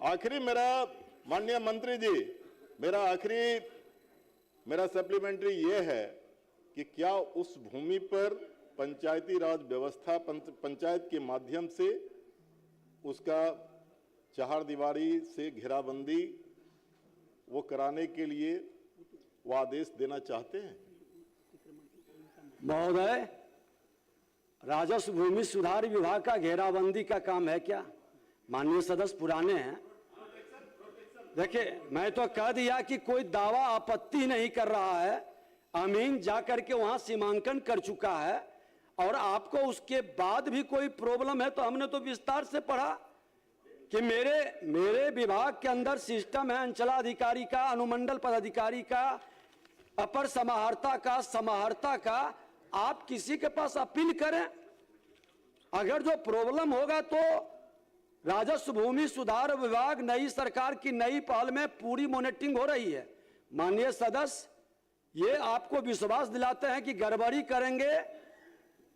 आखिरी मेरा माननीय मंत्री जी, मेरा सप्लीमेंट्री ये है कि क्या उस भूमि पर पंचायती राज व्यवस्था, पंचायत के माध्यम से उसका चहारदीवारी से घेराबंदी वो कराने के लिए वो आदेश देना चाहते हैं? महोदय, राजस्व भूमि सुधार विभाग का घेराबंदी का काम है क्या? माननीय सदस्य पुराने हैं। देखिए, मैं तो कह दिया कि कोई दावा आपत्ति नहीं कर रहा है। अमीन जाकर के वहां सीमांकन कर चुका है और आपको उसके बाद भी कोई प्रॉब्लम है तो हमने तो विस्तार से पढ़ा कि मेरे विभाग के अंदर सिस्टम है अंचलाधिकारी का, अनुमंडल पदाधिकारी का, अपर समाहर्ता का, समाहर्ता का। आप किसी के पास अपील करें, अगर जो प्रॉब्लम होगा तो राजस्व भूमि सुधार विभाग नई सरकार की नई पहल में पूरी मॉनिटरिंग हो रही है। माननीय सदस्य, ये आपको विश्वास दिलाते हैं कि गड़बड़ी करेंगे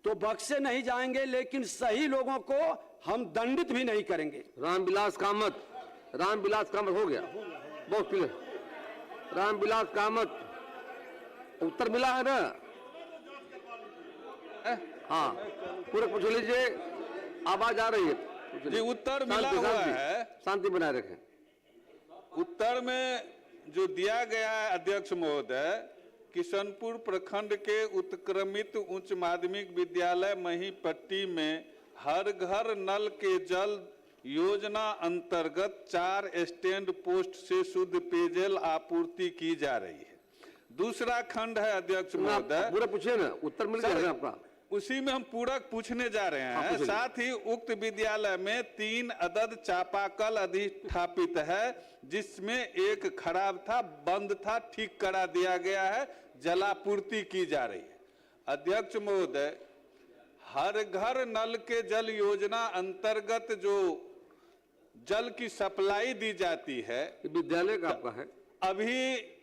तो बख्शे नहीं जाएंगे, लेकिन सही लोगों को हम दंडित भी नहीं करेंगे। रामविलास कामत हो गया, बहुत क्लियर। रामविलास कामत, उत्तर मिला है ना? हाँ, पूरे पूछ लीजिए, आवाज आ रही है जी। उत्तर मिला हुआ है, शांति बनाए रखें। उत्तर में जो दिया गया है अध्यक्ष महोदय, किशनपुर प्रखंड के उत्क्रमित उच्च माध्यमिक विद्यालय महीपट्टी में हर घर नल के जल योजना अंतर्गत 4 स्टैंड पोस्ट से शुद्ध पेयजल आपूर्ति की जा रही है। दूसरा खंड है अध्यक्ष महोदय, पूरा पूछिए ना, उत्तर मिल गया आपका। उसी में हम पूरक पूछने जा रहे हैं। साथ ही उक्त विद्यालय में 3 अदद चापाकल अधिष्ठापित है, जिसमें एक खराब था, बंद था, ठीक करा दिया गया है, जलापूर्ति की जा रही है। अध्यक्ष महोदय, हर घर नल के जल योजना अंतर्गत जो जल की सप्लाई दी जाती है, विद्यालय का आपका है, अभी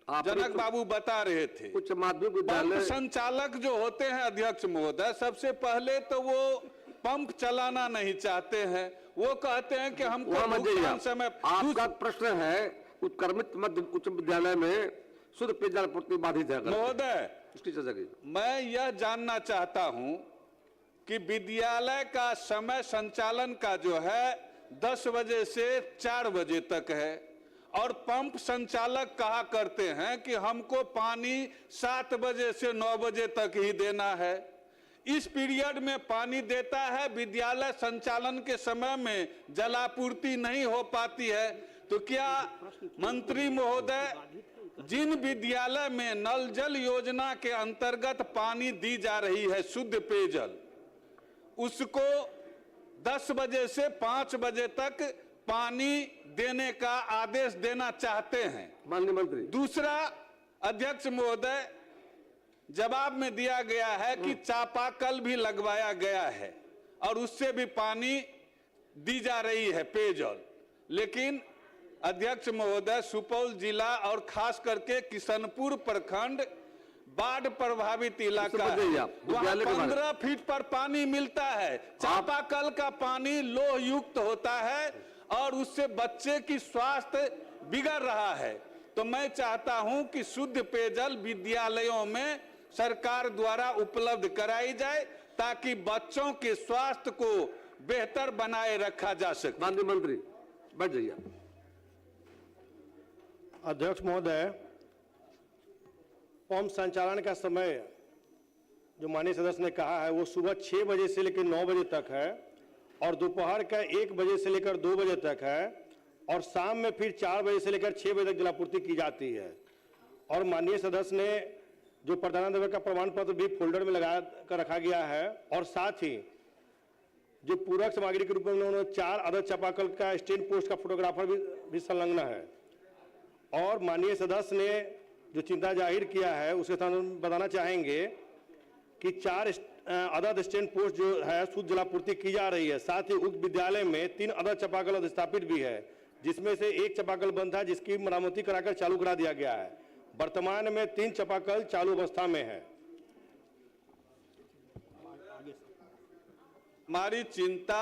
जनक बाबू बता रहे थे, उच्च माध्यमिक विद्यालय संचालक जो होते हैं अध्यक्ष महोदय, सबसे पहले तो वो पंप चलाना नहीं चाहते हैं। वो कहते हैं कि हमको भुगतान समय। आपका प्रश्न है, उत्क्रमित मध्य उच्च विद्यालय में शुद्ध पेयजल आपूर्ति बाधित है महोदय, उसकी चर्चा कीजिए। मैं यह जानना चाहता हूं कि विद्यालय का समय संचालन का जो है 10 बजे से 4 बजे तक है, और पंप संचालक कहा करते हैं कि हमको पानी 7 बजे से 9 बजे तक ही देना है। इस पीरियड में पानी देता है, विद्यालय संचालन के समय में जलापूर्ति नहीं हो पाती है। तो क्या मंत्री महोदय, जिन विद्यालय में नल जल योजना के अंतर्गत पानी दी जा रही है शुद्ध पेयजल, उसको 10 बजे से 5 बजे तक पानी देने का आदेश देना चाहते हैं माननीय मंत्री? दूसरा अध्यक्ष महोदय, जवाब में दिया गया है कि चापाकल भी लगवाया गया है और उससे भी पानी दी जा रही है पेयजल। लेकिन अध्यक्ष महोदय, सुपौल जिला और खास करके किशनपुर प्रखंड बाढ़ प्रभावित इलाका है, वहाँ 15 फीट पर पानी मिलता है। चापाकल का पानी लोह युक्त होता है और उससे बच्चे की स्वास्थ्य बिगड़ रहा है। तो मैं चाहता हूं कि शुद्ध पेयजल विद्यालयों में सरकार द्वारा उपलब्ध कराई जाए, ताकि बच्चों के स्वास्थ्य को बेहतर बनाए रखा जा सके। माननीय मंत्री बैठ जाइए। अध्यक्ष महोदय, पंप संचालन का समय जो माननीय सदस्य ने कहा है वो सुबह 6 बजे से लेकर 9 बजे तक है, और दोपहर का 1 बजे से लेकर 2 बजे तक है, और शाम में फिर 4 बजे से लेकर 6 बजे तक जलापूर्ति की जाती है। और माननीय सदस्य ने जो प्रधानाध्यापक का प्रमाण पत्र भी फोल्डर में लगा कर रखा गया है, और साथ ही जो पूरक सामग्री के रूप में उन्होंने 4 अदद चापाकल का स्टैंड पोस्ट का फोटोग्राफर भी संलग्न है। और माननीय सदस्य ने जो चिंता जाहिर किया है उसके साथ हम बताना चाहेंगे कि 4 अदद स्टैंड पोस्ट जो है शुद्ध जलापूर्ति की जा रही है। साथ ही उक्त विद्यालय में 3 अदद चापाकल स्थापित भी है, जिसमें से 1 चापाकल बंद था, जिसकी मरम्मती कराकर चालू करा दिया गया है। वर्तमान में 3 चापाकल चालू अवस्था में है। हमारी चिंता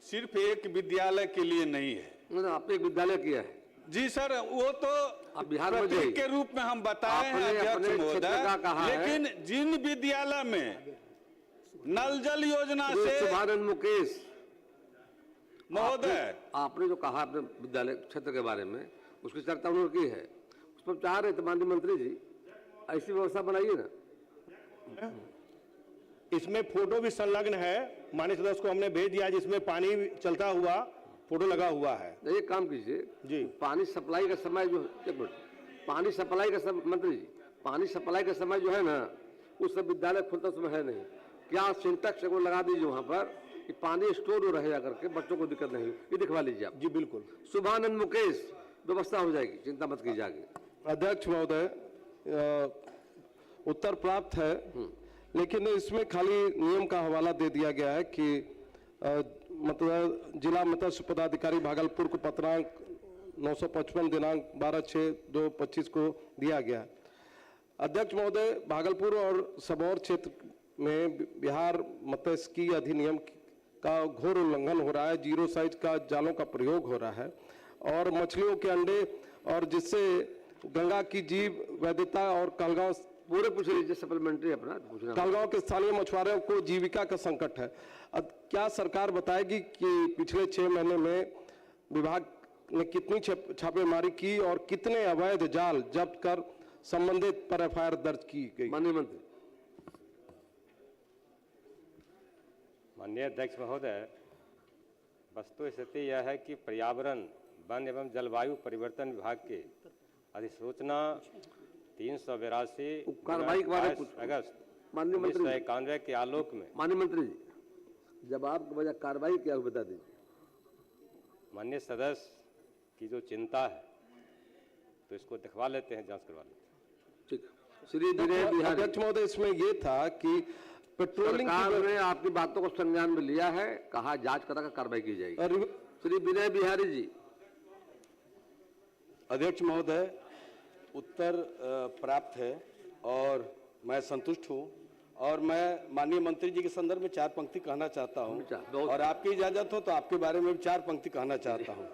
सिर्फ एक विद्यालय के लिए नहीं है। आपने एक विद्यालय किया है जी सर, वो तो बिहार में प्रतीक के रूप में हम बताए हैं अध्यक्ष महोदय, लेकिन जिन विद्यालय में नल जल योजना से मुकेश महोदय, आपने जो कहा अपने विद्यालय क्षेत्र के बारे में, उसकी चर्चा उन्होंने की है, उस पर चाह रहे थे माननीय मंत्री जी ऐसी व्यवस्था बनाइए ना। इसमें फोटो भी संलग्न है, माननीय सदस्य को हमने भेज दिया, जिसमें पानी चलता हुआ फोटो लगा हुआ है। एक काम कीजिए जी, पानी सप्लाई का समय जो, एक मिनट, पानी सप्लाई का समय, मंत्री जी पानी सप्लाई का समय जो है ना, उस सब विद्यालय खुलता समय है नहीं, क्या सिंटेक्स को लगा दीजिए वहां पर कि पानी स्टोर हो रहे करके बच्चों को दिक्कत नहीं, ये दिखवा लीजिए आप। जी बिल्कुल, शुभानंद मुकेश, व्यवस्था हो जाएगी, चिंता मत कीजिए आगे। अध्यक्ष महोदय, उत्तर प्राप्त है, लेकिन इसमें खाली नियम का हवाला दे दिया गया है कि मतलब जिला मत्स्य पदाधिकारी भागलपुर को पत्रांक 955 दिनांक 12/6/2025 को दिया गया है। अध्यक्ष महोदय, भागलपुर और सबौर क्षेत्र में बिहार मत्स्यिकी अधिनियम का घोर उल्लंघन हो रहा है। जीरो साइज का जालों का प्रयोग हो रहा है और मछलियों के अंडे, और जिससे गंगा की जीव वैविधता और कलगांव पूरे पूछ लीजिए, सप्लीमेंट्री अपना पूछना। कलगांव के स्थानीय मछुआरों को जीविका का संकट है। अब क्या सरकार बताएगी कि पिछले 6 महीने में विभाग ने कितनी छापेमारी की और कितने अवैध जाल जब्त कर संबंधित पर एफआईआर दर्ज की गई? माननीय मंत्री। माननीय अध्यक्ष महोदय, वस्तु स्थिति यह है कि पर्यावरण, वन एवं जलवायु परिवर्तन विभाग के अधिसूचना 382 कार्रवाई के बारे में अगस्त माननीय मंत्री 1991 के आलोक में। माननीय मंत्री जी, जब आपकी वजह कार्रवाई क्या बता दीजिए। माननीय सदस्य की जो चिंता है तो इसको दिखवा लेते हैं, जांच करवा लेते हैं। ठीक, श्री विनय बिहारी। अध्यक्ष महोदय, इसमें ये था कि पेट्रोलिंग सरकार ने आपकी बातों को संज्ञान में लिया है, कहा जांच करा कार्रवाई की जाएगी। श्री विनय बिहारी जी। अध्यक्ष महोदय, उत्तर प्राप्त है और मैं संतुष्ट हूं, और मैं माननीय मंत्री जी के संदर्भ में 4 पंक्ति कहना चाहता हूं, और आपकी इजाजत हो तो आपके बारे में 4 पंक्ति कहना चाहता हूं।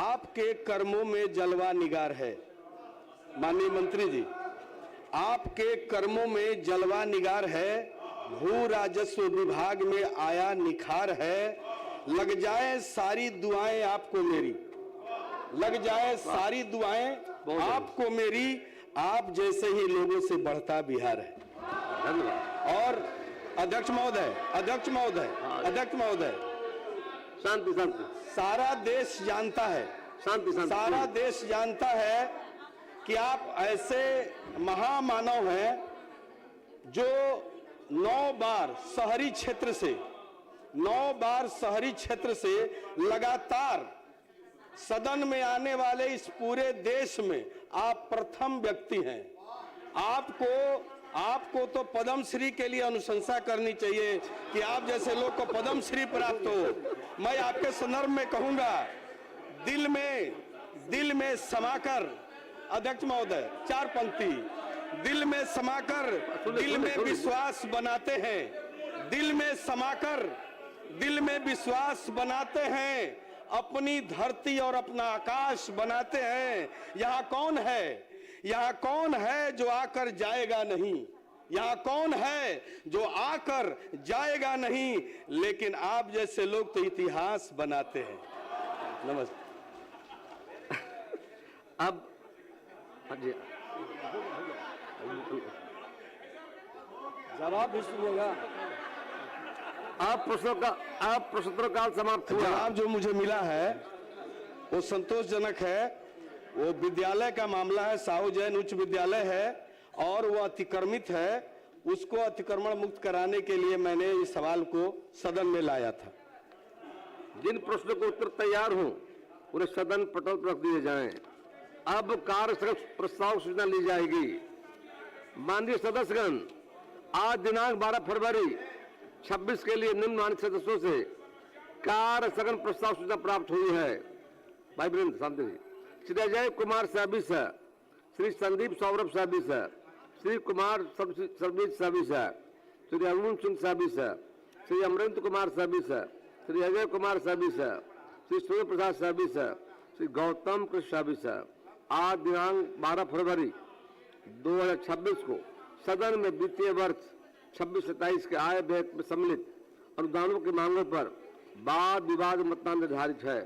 आपके कर्मों में जलवा निगार है माननीय मंत्री जी, आपके कर्मों में जलवा निगार है, भू राजस्व विभाग में आया निखार है, लग जाए सारी दुआएं आपको मेरी, लग जाए सारी दुआएं आपको मेरी, आप जैसे ही लोगों से बढ़ता बिहार है। धन्यवाद। और अध्यक्ष महोदय, अध्यक्ष महोदय, अध्यक्ष महोदय, शांति शांति, सारा देश जानता है, शांति शांति, सारा देश जानता है कि आप ऐसे महामानव हैं जो 9 बार शहरी क्षेत्र से, 9 बार शहरी क्षेत्र से लगातार सदन में आने वाले इस पूरे देश में आप प्रथम व्यक्ति हैं। आपको तो पद्म श्री के लिए अनुशंसा करनी चाहिए कि आप जैसे लोग को पद्म श्री प्राप्त हो। मैं आपके संदर्भ में कहूंगा, दिल में समाकर, अध्यक्ष महोदय 4 पंक्ति, दिल में समाकर दिल में विश्वास बनाते हैं, दिल में समाकर दिल में विश्वास बनाते हैं, अपनी धरती और अपना आकाश बनाते हैं। यहाँ कौन है, यहाँ कौन है जो आकर जाएगा नहीं, यहाँ कौन है जो आकर जाएगा नहीं, लेकिन आप जैसे लोग तो इतिहास बनाते हैं। नमस्ते। अब जवाब भी सुनिएगा। आप प्रश्नोत्तरकाल समाप्त हुआ। जवाब जो मुझे मिला है वो संतोषजनक है। वो विद्यालय का मामला है, साहू जैन उच्च विद्यालय है और वो अतिक्रमित है। उसको अतिक्रमण मुक्त कराने के लिए मैंने इस सवाल को सदन में लाया था। जिन प्रश्नों को उत्तर तैयार हो उन्हें सदन पटल पर रख दिए जाएं। अब कार्य प्रस्ताव सूचना ली जाएगी। माननीय सदस्यगण, आज दिनांक 12 फरवरी 26 के लिए निम्नलिखित सदस्यों से कार्य स्थगन प्रस्ताव सूचना प्राप्त हुई है। भाई वृंद शांति। श्री अजय कुमार सहबी सर, श्री संदीप सौरभ सहबी सर, श्री कुमार सरबीर सहबी सर, श्री अरुण सिंह सहबी सर, श्री अमरेंद्र कुमार सहबी सर, श्री अजय कुमार सहबी सर, श्री सूर्य प्रसाद सहबी सर, श्री गौतम कृष्ण सहबी सर आज दिनांक 12 फरवरी 2026 को सदन में वित्तीय वर्ष 26-27 के आय व्यय में सम्मिलित अनुदानों की मांगों पर वाद विवाद मतदान निर्धारित है।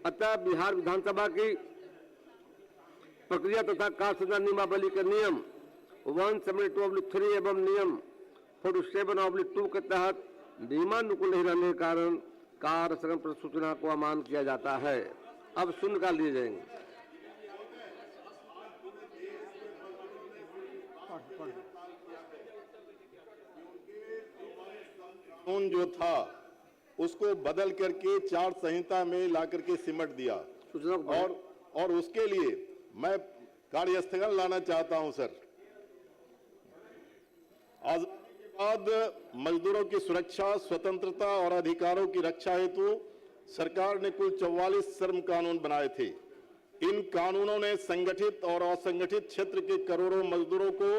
अतः बिहार विधानसभा की प्रक्रिया तथा कार्य संचालन नियमावली के नियम 172/3 एवं नियम 47/2 के तहत नियमानुकूल नहीं रहने के कारण कार्य स्थगन पर सूचना को अमान्य किया जाता है। अब शून्यकाल लिए जाएंगे। कानून जो था उसको बदल करके 4 संहिता में ला करके सिमट दिया और उसके लिए मैं कार्य स्थगन लाना चाहता हूं सर। आज बाद मजदूरों की सुरक्षा, स्वतंत्रता और अधिकारों की रक्षा हेतु सरकार ने कुल 44 श्रम कानून बनाए थे। इन कानूनों ने संगठित और असंगठित क्षेत्र के करोड़ों मजदूरों को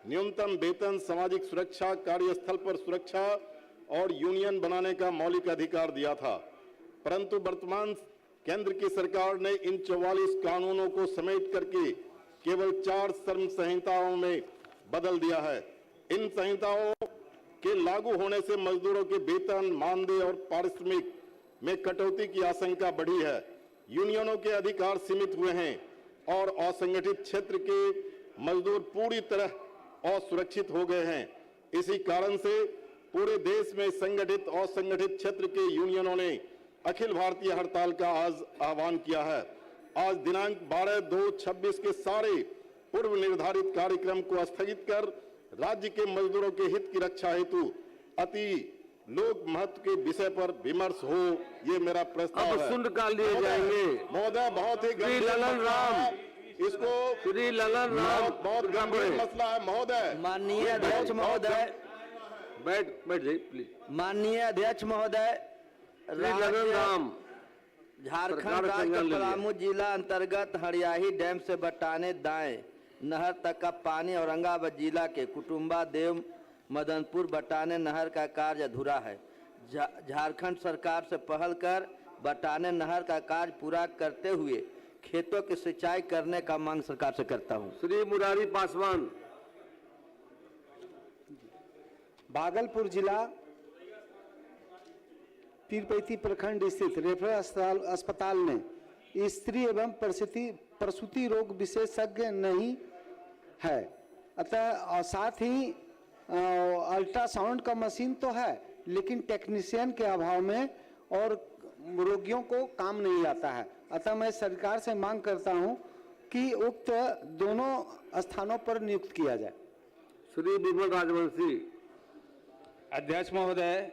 न्यूनतम वेतन, सामाजिक सुरक्षा, कार्यस्थल पर सुरक्षा और यूनियन बनाने का मौलिक अधिकार दिया था। परंतु वर्तमान केंद्र की सरकार ने इन 44 कानूनों को समेट करके केवल 4 श्रम संहिताओं में बदल दिया है। इन संहिताओं के लागू होने से मजदूरों के वेतन, मानदेय और पारिश्रमिक में कटौती की आशंका बढ़ी है। यूनियनों के अधिकार सीमित हुए हैं और असंगठित क्षेत्र के मजदूर पूरी तरह असुरक्षित हो गए हैं। इसी कारण से पूरे देश में संगठित और असंगठित क्षेत्र के यूनियनों ने अखिल भारतीय हड़ताल का आज आह्वान किया है। आज दिनांक 12/2/26 के सारे पूर्व निर्धारित कार्यक्रम को स्थगित कर राज्य के मजदूरों के हित की रक्षा हेतु अति लोक महत्व के विषय पर विमर्श हो, ये मेरा प्रस्ताव है। अब शून्यकाल लिए जाएंगे। महोदय बहुत ही गंभीर मसला है, इसको श्री ललन राम बहुत गंभीर मसला है महोदय। माननीय अध्यक्ष महोदय, बैठ जाइए प्लीज। माननीय अध्यक्ष महोदय, झारखंड राज्य के पलामू जिला अंतर्गत हरियाही डैम से बटाने दाएं नहर तक का पानी औरंगाबाद जिला के कुटुंबा देव मदनपुर बटाने नहर का कार्य अधूरा है। झारखंड सरकार से पहल कर बटाने नहर का कार्य पूरा करते हुए खेतों की सिंचाई करने का मांग सरकार से करता हूं। श्री मुरारी पासवान। भागलपुर जिला पीरपैती प्रखंड स्थित रेफरल अस्पताल में स्त्री एवं प्रसूति रोग विशेषज्ञ नहीं है, अतः साथ ही अल्ट्रासाउंड का मशीन तो है लेकिन टेक्नीशियन के अभाव में और रोगियों को काम नहीं आता है। अतः मैं सरकार से मांग करता हूं कि उक्त दोनों स्थानों पर नियुक्त किया जाए। श्री विमल राजवंशी। अध्यक्ष महोदय,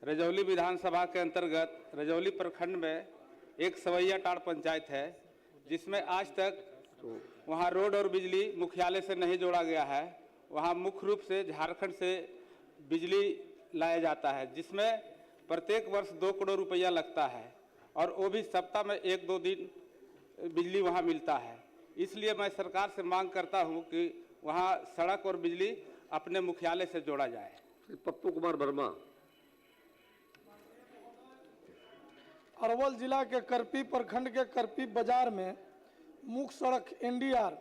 रजौली विधानसभा के अंतर्गत रजौली प्रखंड में एक सवैया टाड़ पंचायत है जिसमें आज तक वहां रोड और बिजली मुख्यालय से नहीं जोड़ा गया है। वहां मुख्य रूप से झारखंड से बिजली लाया जाता है जिसमें प्रत्येक वर्ष 2 करोड़ रुपया लगता है और वो भी सप्ताह में 1-2 दिन बिजली वहां मिलता है। इसलिए मैं सरकार से मांग करता हूं कि वहां सड़क और बिजली अपने मुख्यालय से जोड़ा जाए। पप्पू कुमार वर्मा। अरवल जिला के करपी प्रखंड के करपी बाजार में मुख्य सड़क NDR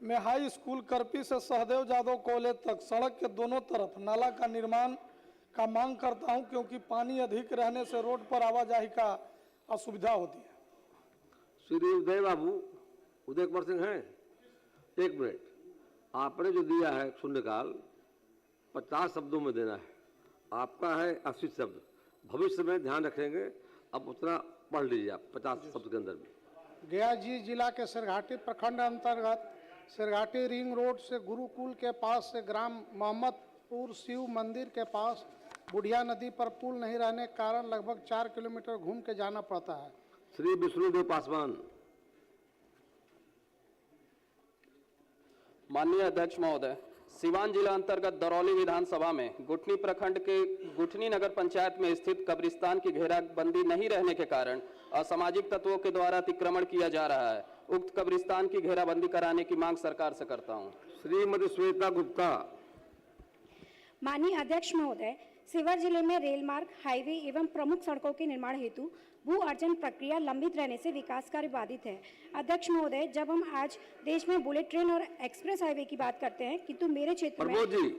में हाई स्कूल करपी से सहदेव यादव कॉलेज तक सड़क के दोनों तरफ नाला का निर्माण का मांग करता हूं क्योंकि पानी अधिक रहने से रोड पर आवाजाही का असुविधा होती है। श्री उदय बाबू, उदय कुमार सिंह हैं? 1 मिनट। आपने जो दिया है शून्यकाल 50 शब्दों में देना है, आपका है 80 शब्द। भविष्य में ध्यान रखेंगे, अब उतना पढ़ लीजिए आप 50 शब्द के अंदर में। गया जिला के सिरघाटी प्रखंड अंतर्गत सिरघाटी रिंग रोड से गुरुकुल के पास से ग्राम मोहम्मदपुर शिव मंदिर के पास बुढ़िया नदी पर पुल नहीं रहने के कारण लगभग 4 किलोमीटर घूम के जाना पड़ता है। श्री विष्णुदेव पासवान। माननीय अध्यक्ष महोदय, सीवान जिला अंतर्गत दरौली विधानसभा में गुठनी प्रखंड के गुठनी नगर पंचायत में स्थित कब्रिस्तान की घेराबंदी नहीं रहने के कारण असामाजिक तत्वों के द्वारा अतिक्रमण किया जा रहा है। उक्त कब्रिस्तान की घेराबंदी कराने की मांग सरकार से करता हूं। श्रीमती श्वेता गुप्ता। माननीय अध्यक्ष महोदय, शिवहर जिले में रेल मार्ग, हाईवे एवं प्रमुख सड़कों के निर्माण हेतु भू अर्जन प्रक्रिया लंबित रहने से विकास कार्य बाधित है। अध्यक्ष महोदय, जब हम आज देश में बुलेट ट्रेन और एक्सप्रेस हाईवे की बात करते हैं, किंतु मेरे क्षेत्र में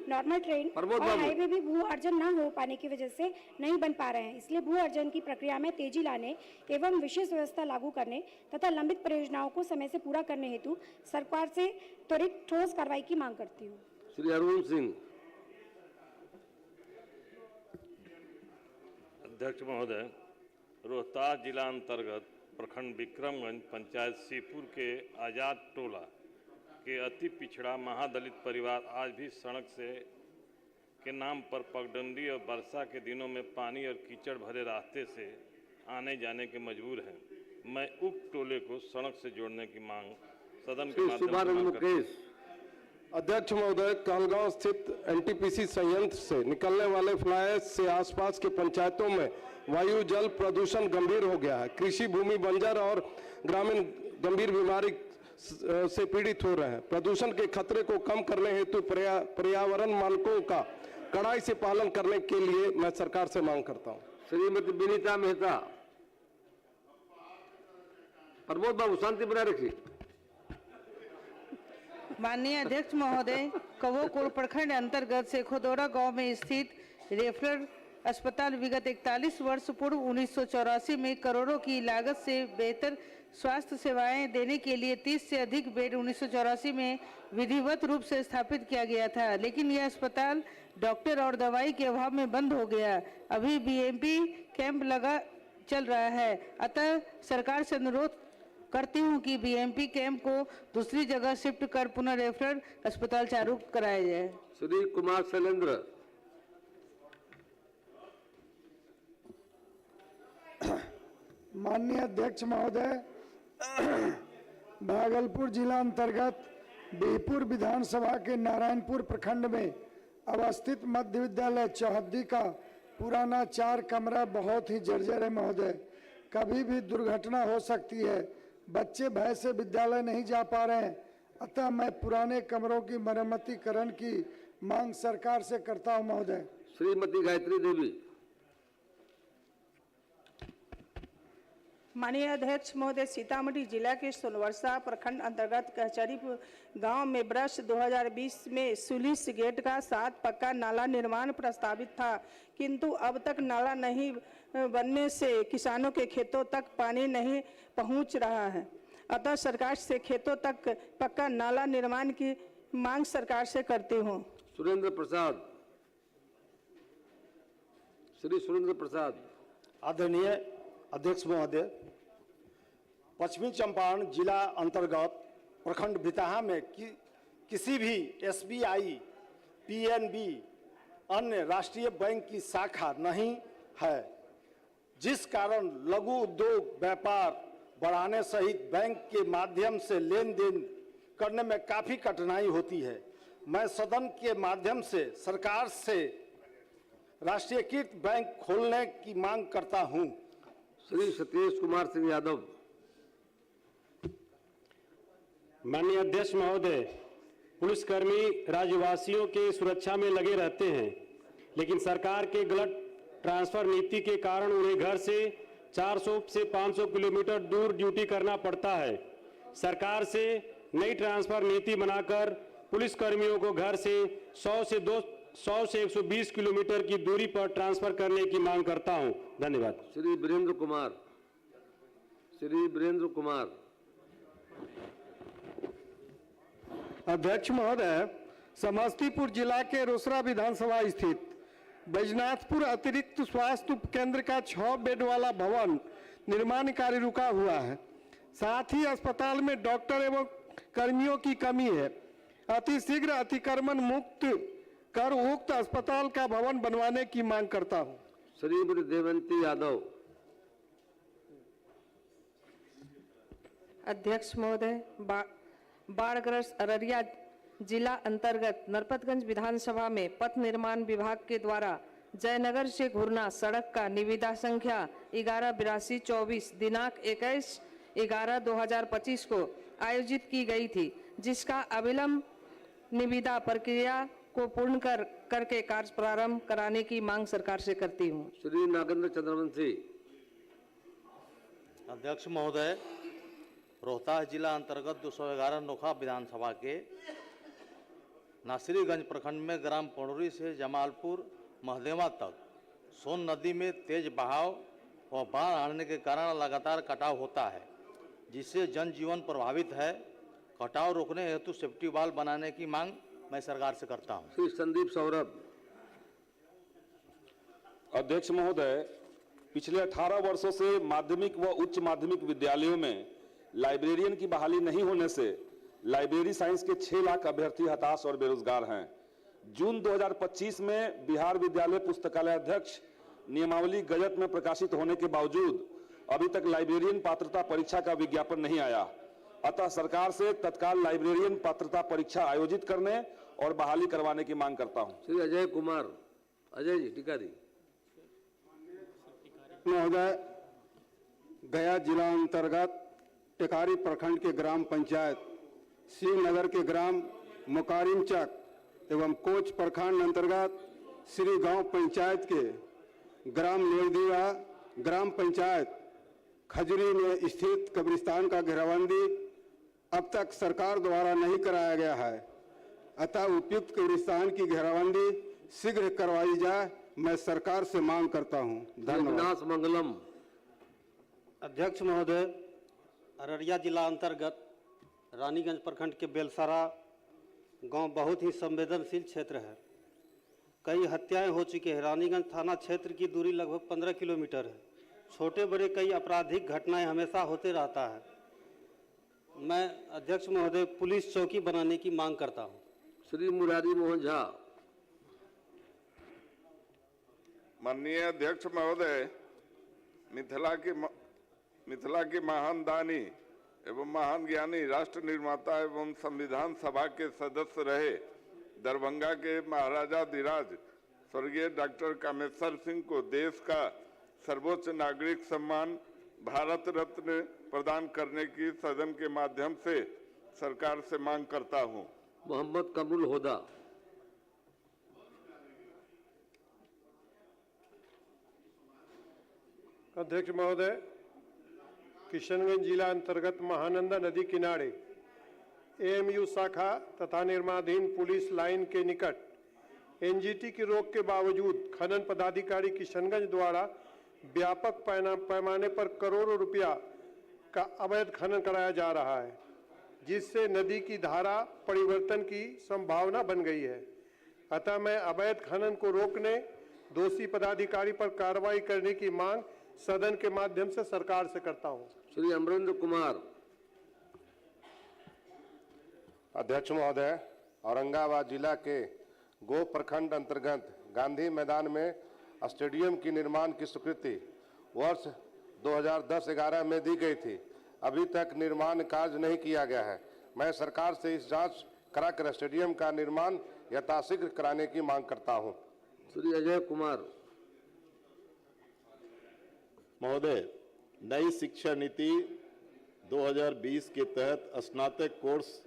नॉर्मल ट्रेन और हाईवे भी भू अर्जन न हो पाने की वजह से नहीं बन पा रहे हैं। इसलिए भू अर्जन की प्रक्रिया में तेजी लाने एवं विशेष व्यवस्था लागू करने तथा लंबित परियोजनाओं को समय से पूरा करने हेतु सरकार से त्वरित ठोस कार्रवाई की मांग करती हूँ। श्री अरुण सिंह। अध्यक्ष महोदय, रोहतास जिला अंतर्गत प्रखंड विक्रमगंज पंचायत सीपुर के आजाद टोला के अति पिछड़ा महादलित परिवार आज भी सड़क से के नाम पर पगडंडी और वर्षा के दिनों में पानी और कीचड़ भरे रास्ते से आने जाने के मजबूर हैं। मैं उक्त टोले को सड़क से जोड़ने की मांग सदन के माध्यम से अध्यक्ष महोदय, कालगांव स्थित एनटीपीसी संयंत्र से निकलने वाले फ्लाई ऐश से आसपास के पंचायतों में वायु जल प्रदूषण गंभीर हो गया है। कृषि भूमि बंजर और ग्रामीण गंभीर बीमारी से पीड़ित हो रहे हैं। प्रदूषण के खतरे को कम करने हेतु पर्यावरण मानकों का कड़ाई से पालन करने के लिए मैं सरकार से मांग करता हूँ। श्रीमती विनीता मेहता। प्रमोद बाबू, शांति बनाए रखिए। माननीय अध्यक्ष महोदय, कवोकोट प्रखंड अंतर्गत शेखोदौरा गांव में स्थित रेफरल अस्पताल विगत 41 वर्ष पूर्व 1984 में करोड़ों की लागत से बेहतर स्वास्थ्य सेवाएं देने के लिए 30 से अधिक बेड 1984 में विधिवत रूप से स्थापित किया गया था, लेकिन यह अस्पताल डॉक्टर और दवाई के अभाव में बंद हो गया। अभी बीएमपी कैंप लगा चल रहा है, अतः सरकार से अनुरोध करती हूं कि बीएमपी कैंप को दूसरी जगह शिफ्ट कर पुनः रेफरल अस्पताल चालू कराया जाए। श्री कुमार शैलेंद्र। माननीय अध्यक्ष महोदय, भागलपुर जिला अंतर्गत बिहपुर विधानसभा के नारायणपुर प्रखंड में अवस्थित मध्य विद्यालय चौहद्दी का पुराना 4 कमरा बहुत ही जर्जर है महोदय। कभी भी दुर्घटना हो सकती है। बच्चे भय से विद्यालय नहीं जा पा रहे हैं, अतः मैं पुराने कमरों की मरम्मतीकरण की मांग सरकार से करता हूं महोदय। श्रीमती गायत्री देवी। माननीय अध्यक्ष महोदय, सीतामढ़ी जिला के सोनवर्षा प्रखंड अंतर्गत कहचरी गांव में वर्ष 2020 में सुलिस गेट का 7 पक्का नाला निर्माण प्रस्तावित था, किंतु अब तक नाला नहीं बनने से किसानों के खेतों तक पानी नहीं पहुंच रहा है। अतः सरकार से खेतों तक पक्का नाला निर्माण की मांग सरकार से करती हूं। सुरेंद्र प्रसाद। श्री सुरेंद्र प्रसाद। आदरणीय अध्यक्ष महोदय, पश्चिमी चंपारण जिला अंतर्गत प्रखंड भिताहा में किसी भी एसबीआई, पीएनबी, अन्य राष्ट्रीय बैंक की शाखा नहीं है, जिस कारण लघु उद्योग व्यापार बढ़ाने सहित बैंक के माध्यम से लेन देन करने में काफ़ी कठिनाई होती है। मैं सदन के माध्यम से सरकार से राष्ट्रीयकृत बैंक खोलने की मांग करता हूं। श्री सतीश कुमार सिंह यादव। माननीय अध्यक्ष महोदय, पुलिसकर्मी राज्यवासियों के सुरक्षा में लगे रहते हैं, लेकिन सरकार के गलत ट्रांसफर नीति के कारण उन्हें घर से 400 से 500 किलोमीटर दूर ड्यूटी करना पड़ता है। सरकार से नई ट्रांसफर नीति बनाकर पुलिसकर्मियों को घर से 100 से 120 किलोमीटर की दूरी पर ट्रांसफर करने की मांग करता हूं। धन्यवाद। श्री वीरेंद्र कुमार। श्री वीरेंद्र कुमार। अध्यक्ष महोदय, समस्तीपुर जिला के रोसड़ा विधानसभा स्थित बैजनाथपुर अतिरिक्त स्वास्थ्य उप केंद्र का 6 बेड वाला भवन निर्माण कार्य रुका हुआ है। साथ ही अस्पताल में डॉक्टर एवं कर्मियों की कमी है। अतिशीघ्र अतिक्रमण मुक्त कर उक्त अस्पताल का भवन बनवाने की मांग करता हूं। श्रीमती देवंती यादव। अध्यक्ष महोदय, बाढ़ग्रस्त अररिया जिला अंतर्गत नरपतगंज विधानसभा में पथ निर्माण विभाग के द्वारा जयनगर से घुरना सड़क का निविदा संख्या 118224 दिनांक 21/11/2025 को आयोजित की गई थी, जिसका अविलंब निविदा प्रक्रिया को पूर्ण करके कार्य प्रारंभ कराने की मांग सरकार से करती हूँ। श्री नागेंद्र चंद्रवंशी। अध्यक्ष महोदय, रोहतास जिला अंतर्गत 211 नोखा विधानसभा के नासिरीगंज प्रखंड में ग्राम पंडोरी से जमालपुर महदेवा तक सोन नदी में तेज बहाव और बाढ़ आने के कारण लगातार कटाव होता है, जिससे जनजीवन प्रभावित है। कटाव रोकने हेतु सेफ्टी वाल बनाने की मांग मैं सरकार से करता हूं। श्री संदीप सौरभ। अध्यक्ष महोदय, पिछले 18 वर्षों से माध्यमिक व उच्च माध्यमिक विद्यालयों में लाइब्रेरियन की बहाली नहीं होने से लाइब्रेरी साइंस के 6 लाख अभ्यर्थी हताश और बेरोजगार हैं। जून 2025 में बिहार विद्यालय पुस्तकालय अध्यक्ष नियमावली गजट में प्रकाशित होने के बावजूद अभी तक लाइब्रेरियन पात्रता परीक्षा का विज्ञापन नहीं आया। अतः सरकार से तत्काल लाइब्रेरियन पात्रता परीक्षा आयोजित करने और बहाली करवाने की मांग करता हूं। श्री अजय कुमार। अजय जी टिकारी। महोदय, गया जिला अंतर्गत टिकारी प्रखंड के ग्राम पंचायत शिवनगर के ग्राम मुकारिमचक एवं कोच प्रखंड अंतर्गत श्री गांव पंचायत के ग्राम लेरदीवा ग्राम पंचायत खजरी में स्थित कब्रिस्तान का घेराबंदी अब तक सरकार द्वारा नहीं कराया गया है। अतः उपयुक्त कब्रिस्तान की घेराबंदी शीघ्र करवाई जाए, मैं सरकार से मांग करता हूं। धन्यवाद। मंगलम। अध्यक्ष महोदय, अररिया जिला अंतर्गत रानीगंज प्रखंड के बेलसरा गांव बहुत ही संवेदनशील क्षेत्र है। कई हत्याएं हो चुकी है। रानीगंज थाना क्षेत्र की दूरी लगभग 15 किलोमीटर है। छोटे बड़े कई आपराधिक घटनाएं हमेशा होते रहता है। मैं अध्यक्ष महोदय पुलिस चौकी बनाने की मांग करता हूं। श्री मुरारी मोहन झा। माननीय अध्यक्ष महोदय, मिथिला के महान दानी एवं महान ज्ञानी, राष्ट्र निर्माता एवं संविधान सभा के सदस्य रहे दरभंगा के महाराजा धीराज स्वर्गीय डॉक्टर कामेश्वर सिंह को देश का सर्वोच्च नागरिक सम्मान भारत रत्न प्रदान करने की सदन के माध्यम से सरकार से मांग करता हूं। मोहम्मद कमरुल होदा। अध्यक्ष महोदय, किशनगंज जिला अंतर्गत महानंदा नदी किनारे एएमयू शाखा तथा निर्माणाधीन पुलिस लाइन के निकट एनजीटी की रोक के बावजूद खनन पदाधिकारी किशनगंज द्वारा व्यापक पैमाने पर करोड़ों रुपया का अवैध खनन कराया जा रहा है, जिससे नदी की धारा परिवर्तन की संभावना बन गई है। अतः मैं अवैध खनन को रोकने, दोषी पदाधिकारी पर कार्रवाई करने की मांग सदन के माध्यम से सरकार से करता हूं। श्री अमरेंद्र कुमार। अध्यक्ष महोदय, औरंगाबाद जिला के गो प्रखंड अंतर्गत गांधी मैदान में स्टेडियम की निर्माण की स्वीकृति वर्ष 2010-11 में दी गई थी। अभी तक निर्माण कार्य नहीं किया गया है। मैं सरकार से इस जांच कराकर स्टेडियम का निर्माण यथाशीघ्र कराने की मांग करता हूं। श्री अजय कुमार। महोदय, नई शिक्षा नीति 2020 के तहत स्नातक कोर्स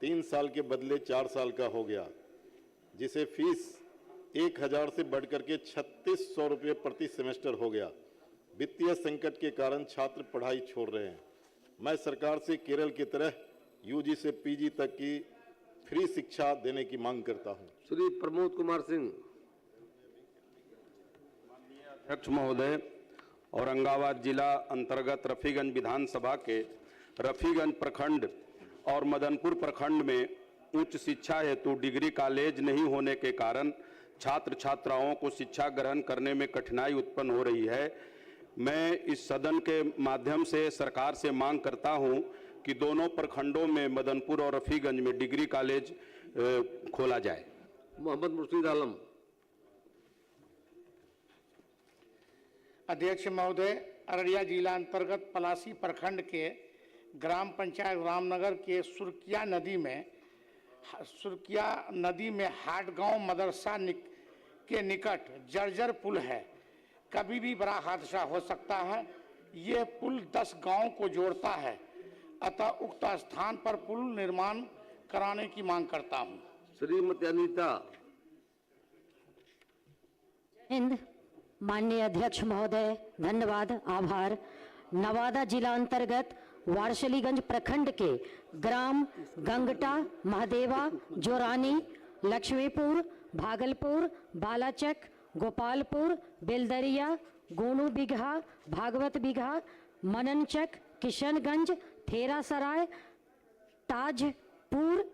3 साल के बदले 4 साल का हो गया, जिसे फीस 1000 से बढ़कर के 3600 रुपये प्रति सेमेस्टर हो गया। वित्तीय संकट के कारण छात्र पढ़ाई छोड़ रहे हैं। मैं सरकार से केरल की तरह यूजी से पीजी तक की फ्री शिक्षा देने की मांग करता हूं। श्री प्रमोद कुमार सिंह। अध्यक्ष महोदय, औरंगाबाद जिला अंतर्गत रफीगंज विधानसभा के रफीगंज प्रखंड और मदनपुर प्रखंड में उच्च शिक्षा हेतु डिग्री कॉलेज नहीं होने के कारण छात्र छात्राओं को शिक्षा ग्रहण करने में कठिनाई उत्पन्न हो रही है। मैं इस सदन के माध्यम से सरकार से मांग करता हूं कि दोनों प्रखंडों में मदनपुर और रफीगंज में डिग्री कॉलेज खोला जाए। मोहम्मद मुर्शीद आलम। अध्यक्ष महोदय, अररिया जिला अंतर्गत पलासी प्रखंड के ग्राम पंचायत रामनगर के सुरकिया नदी में हाटगांव मदरसा के निकट जर्जर पुल है। कभी भी बड़ा हादसा हो सकता है। ये पुल 10 गांव को जोड़ता है, अतः उक्त स्थान पर पुल निर्माण कराने की मांग करता हूं। श्रीमती अनीता। हिंद। माननीय अध्यक्ष महोदय, धन्यवाद, आभार। नवादा जिला अंतर्गत वारसलीगंज प्रखंड के ग्राम गंगटा, महादेवा, जोरानी, लक्ष्मीपुर, भागलपुर, बालाचक, गोपालपुर, बेलदरिया, गोनू बिघा, भागवत बिघा, मननचक, किशनगंज, थेरासराय, ताजपुर,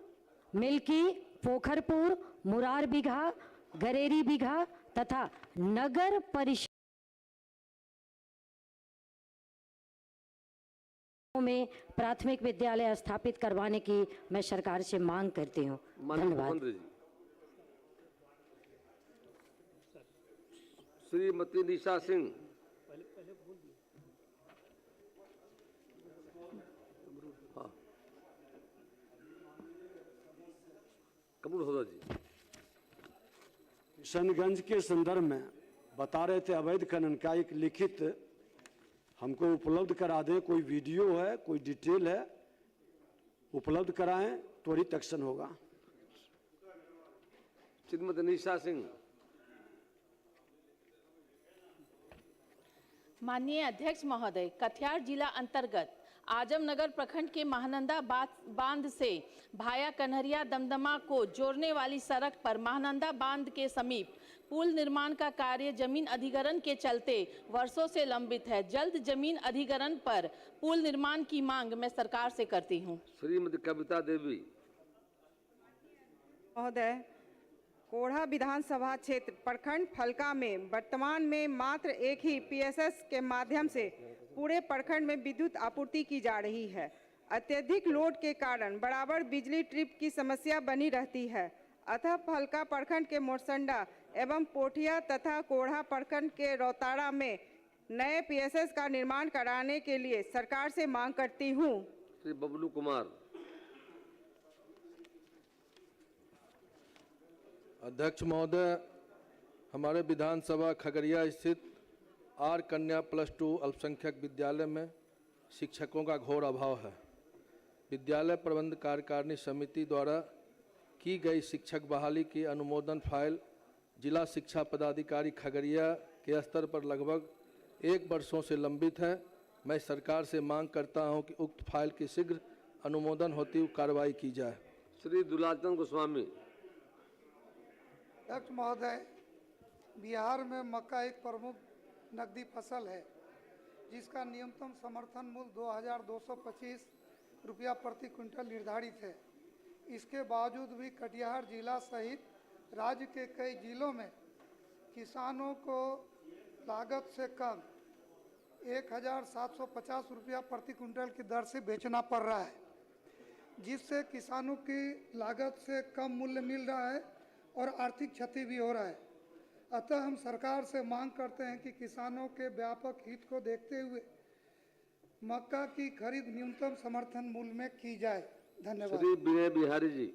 मिल्की, पोखरपुर, मुरार बिघा, गरेरी बिघा तथा नगर परिषद में प्राथमिक विद्यालय स्थापित करवाने की मैं सरकार से मांग करती हूँ। धन्यवाद। श्रीमती निशा सिंह। कमरुल होदा जी। किशनगंज के संदर्भ में बता रहे थे अवैध खनन का एक लिखित हमको उपलब्ध करा दें। कोई वीडियो है, कोई डिटेल है, उपलब्ध कराएं, त्वरित एक्शन होगा। श्रीमती निशा सिंह। माननीय अध्यक्ष महोदय, कटिहार जिला अंतर्गत आजमनगर प्रखंड के महानंदा बांध से भाया कन्हरिया दमदमा को जोड़ने वाली सड़क पर महानंदा बांध के समीप पुल निर्माण का कार्य जमीन अधिग्रहण के चलते वर्षों से लंबित है। जल्द जमीन अधिग्रहण पर पुल निर्माण की मांग मैं सरकार से करती हूं। श्रीमती कविता देवी। महोदय, कोढ़ा विधानसभा क्षेत्र प्रखंड फलका में वर्तमान में मात्र एक ही पीएसएस के माध्यम से पूरे प्रखंड में विद्युत आपूर्ति की जा रही है। अत्यधिक लोड के कारण बराबर बिजली ट्रिप की समस्या बनी रहती है। अतः फलका प्रखंड के मोरसंडा एवं पोठिया तथा कोढ़ा प्रखंड के रौताड़ा में नए पीएसएस का निर्माण कराने के लिए सरकार से मांग करती हूँ। श्री बबलू कुमार। अध्यक्ष महोदय, हमारे विधानसभा खगड़िया स्थित आर कन्या +2 अल्पसंख्यक विद्यालय में शिक्षकों का घोर अभाव है। विद्यालय प्रबंध कार्यकारिणी समिति द्वारा की गई शिक्षक बहाली की अनुमोदन फाइल जिला शिक्षा पदाधिकारी खगड़िया के स्तर पर लगभग 1 वर्षों से लंबित है। मैं सरकार से मांग करता हूं कि उक्त फाइल की शीघ्र अनुमोदन होती हुई कार्रवाई की जाए। श्री दुलाचंद गोस्वामी। अध्यक्ष महोदय, बिहार में मक्का एक प्रमुख नकदी फसल है जिसका न्यूनतम समर्थन मूल्य 2225 रुपया प्रति क्विंटल निर्धारित है। इसके बावजूद भी कटिहार जिला सहित राज्य के कई जिलों में किसानों को लागत से कम 1750 रुपया प्रति क्विंटल की दर से बेचना पड़ रहा है, जिससे किसानों की लागत से कम मूल्य मिल रहा है और आर्थिक क्षति भी हो रहा है। अतः हम सरकार से मांग करते हैं कि किसानों के व्यापक हित को देखते हुए मक्का की खरीद न्यूनतम समर्थन मूल्य में की जाए। धन्यवाद। श्री विनय बिहारी जी।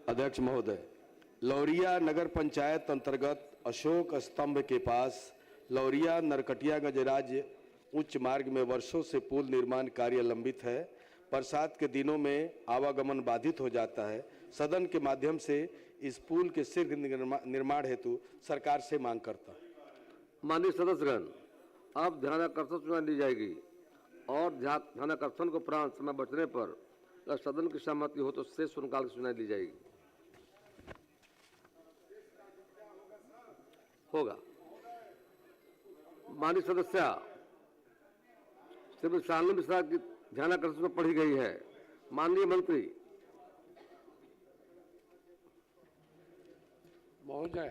अध्यक्ष महोदय, लौरिया नगर पंचायत अंतर्गत अशोक स्तंभ के पास लौरिया नरकटियागंज राज्य उच्च मार्ग में वर्षों से पुल निर्माण कार्य लंबित है। बरसात के दिनों में आवागमन बाधित हो जाता है। सदन के माध्यम से इस पुल के शीघ्र निर्माण हेतु सरकार से मांग करता हूं। माननीय सदस्यगण, अब ध्यानाकर्षण सुनाई दी जाएगी और ध्यानाकर्षण को उपरांत समय बचने पर अगर सदन की सहमति हो तो शेष सुनकाल की सुनाई दी जाएगी। होगा। माननीय सदस्य श्रीमती शालिनी मिश्रा की ध्यानाकर्षण में पढ़ी गई है। माननीय मंत्री। महोदय,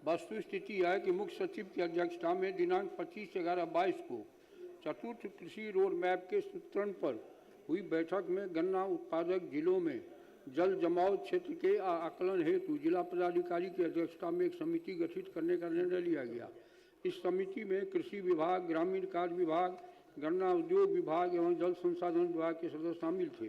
वस्तु स्थिति है कि मुख्य सचिव की अध्यक्षता में दिनांक 25/11/22 को चतुर्थ कृषि रोड मैप के सूत्रण पर हुई बैठक में गन्ना उत्पादक जिलों में जल जमाव क्षेत्र के आकलन हेतु जिला पदाधिकारी की अध्यक्षता में एक समिति गठित करने का निर्णय लिया गया। इस समिति में कृषि विभाग, ग्रामीण कार्य विभाग, गन्ना उद्योग विभाग एवं जल संसाधन विभाग के सदस्य शामिल थे।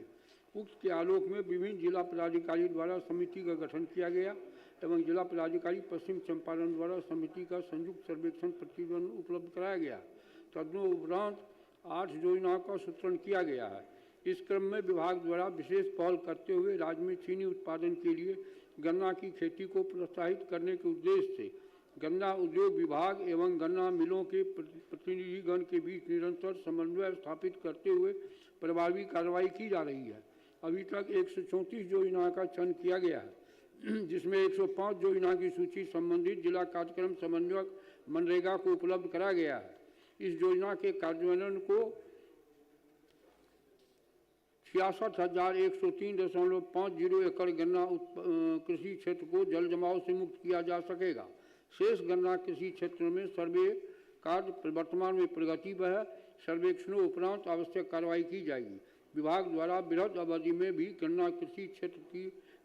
उक्त के आलोक में विभिन्न जिला पदाधिकारी द्वारा समिति का गठन किया गया एवं जिला पदाधिकारी पश्चिम चंपारण द्वारा समिति का संयुक्त सर्वेक्षण प्रतिवेदन उपलब्ध कराया गया। तदनुपरांत 8 योजनाओं का सूत्रण किया गया है। इस क्रम में विभाग द्वारा विशेष पहल करते हुए राज्य में चीनी उत्पादन के लिए गन्ना की खेती को प्रोत्साहित करने के उद्देश्य से गन्ना उद्योग विभाग एवं गन्ना मिलों के प्रतिनिधिगण के बीच निरंतर समन्वय स्थापित करते हुए प्रभावी कार्रवाई की जा रही है। अभी तक 134 योजनाओं का चयन किया गया है, जिसमें 105 योजना की सूची संबंधित जिला कार्यक्रम समन्वयक मनरेगा को उपलब्ध करा गया है। इस योजना के कार्यान्वयन को 66,103.50 एकड़ गन्ना कृषि क्षेत्र को जल जमाव से मुक्त किया जा सकेगा। शेष गन्ना कृषि क्षेत्र में सर्वे कार्य वर्तमान में प्रगति पर है। सर्वेक्षणों उपरांत आवश्यक कार्रवाई की जाएगी। विभाग द्वारा बृहद अवधि में भी गन्ना कृषि क्षेत्र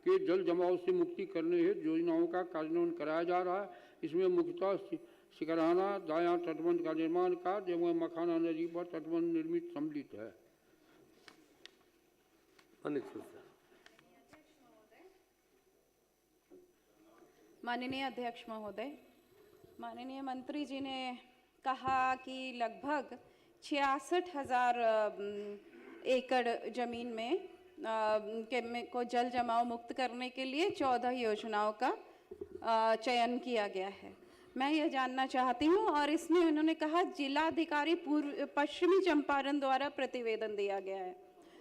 के जल जमाव से मुक्ति करने हेतु योजनाओं का कार्यान्वयन कराया जा रहा है। इसमें मुख्यतः सिकराना दायां तटबंध का निर्माण कार्य एवं मखाना नदी पर तटबंध निर्मित सम्मिलित है। माननीय अध्यक्ष महोदय, माननीय मंत्री जी ने कहा कि लगभग 66,000 एकड़ जमीन में को जल जमाव मुक्त करने के लिए 14 योजनाओं का चयन किया गया है। मैं यह जानना चाहती हूँ, और इसमें उन्होंने कहा जिलाधिकारी पश्चिमी चंपारण द्वारा प्रतिवेदन दिया गया है,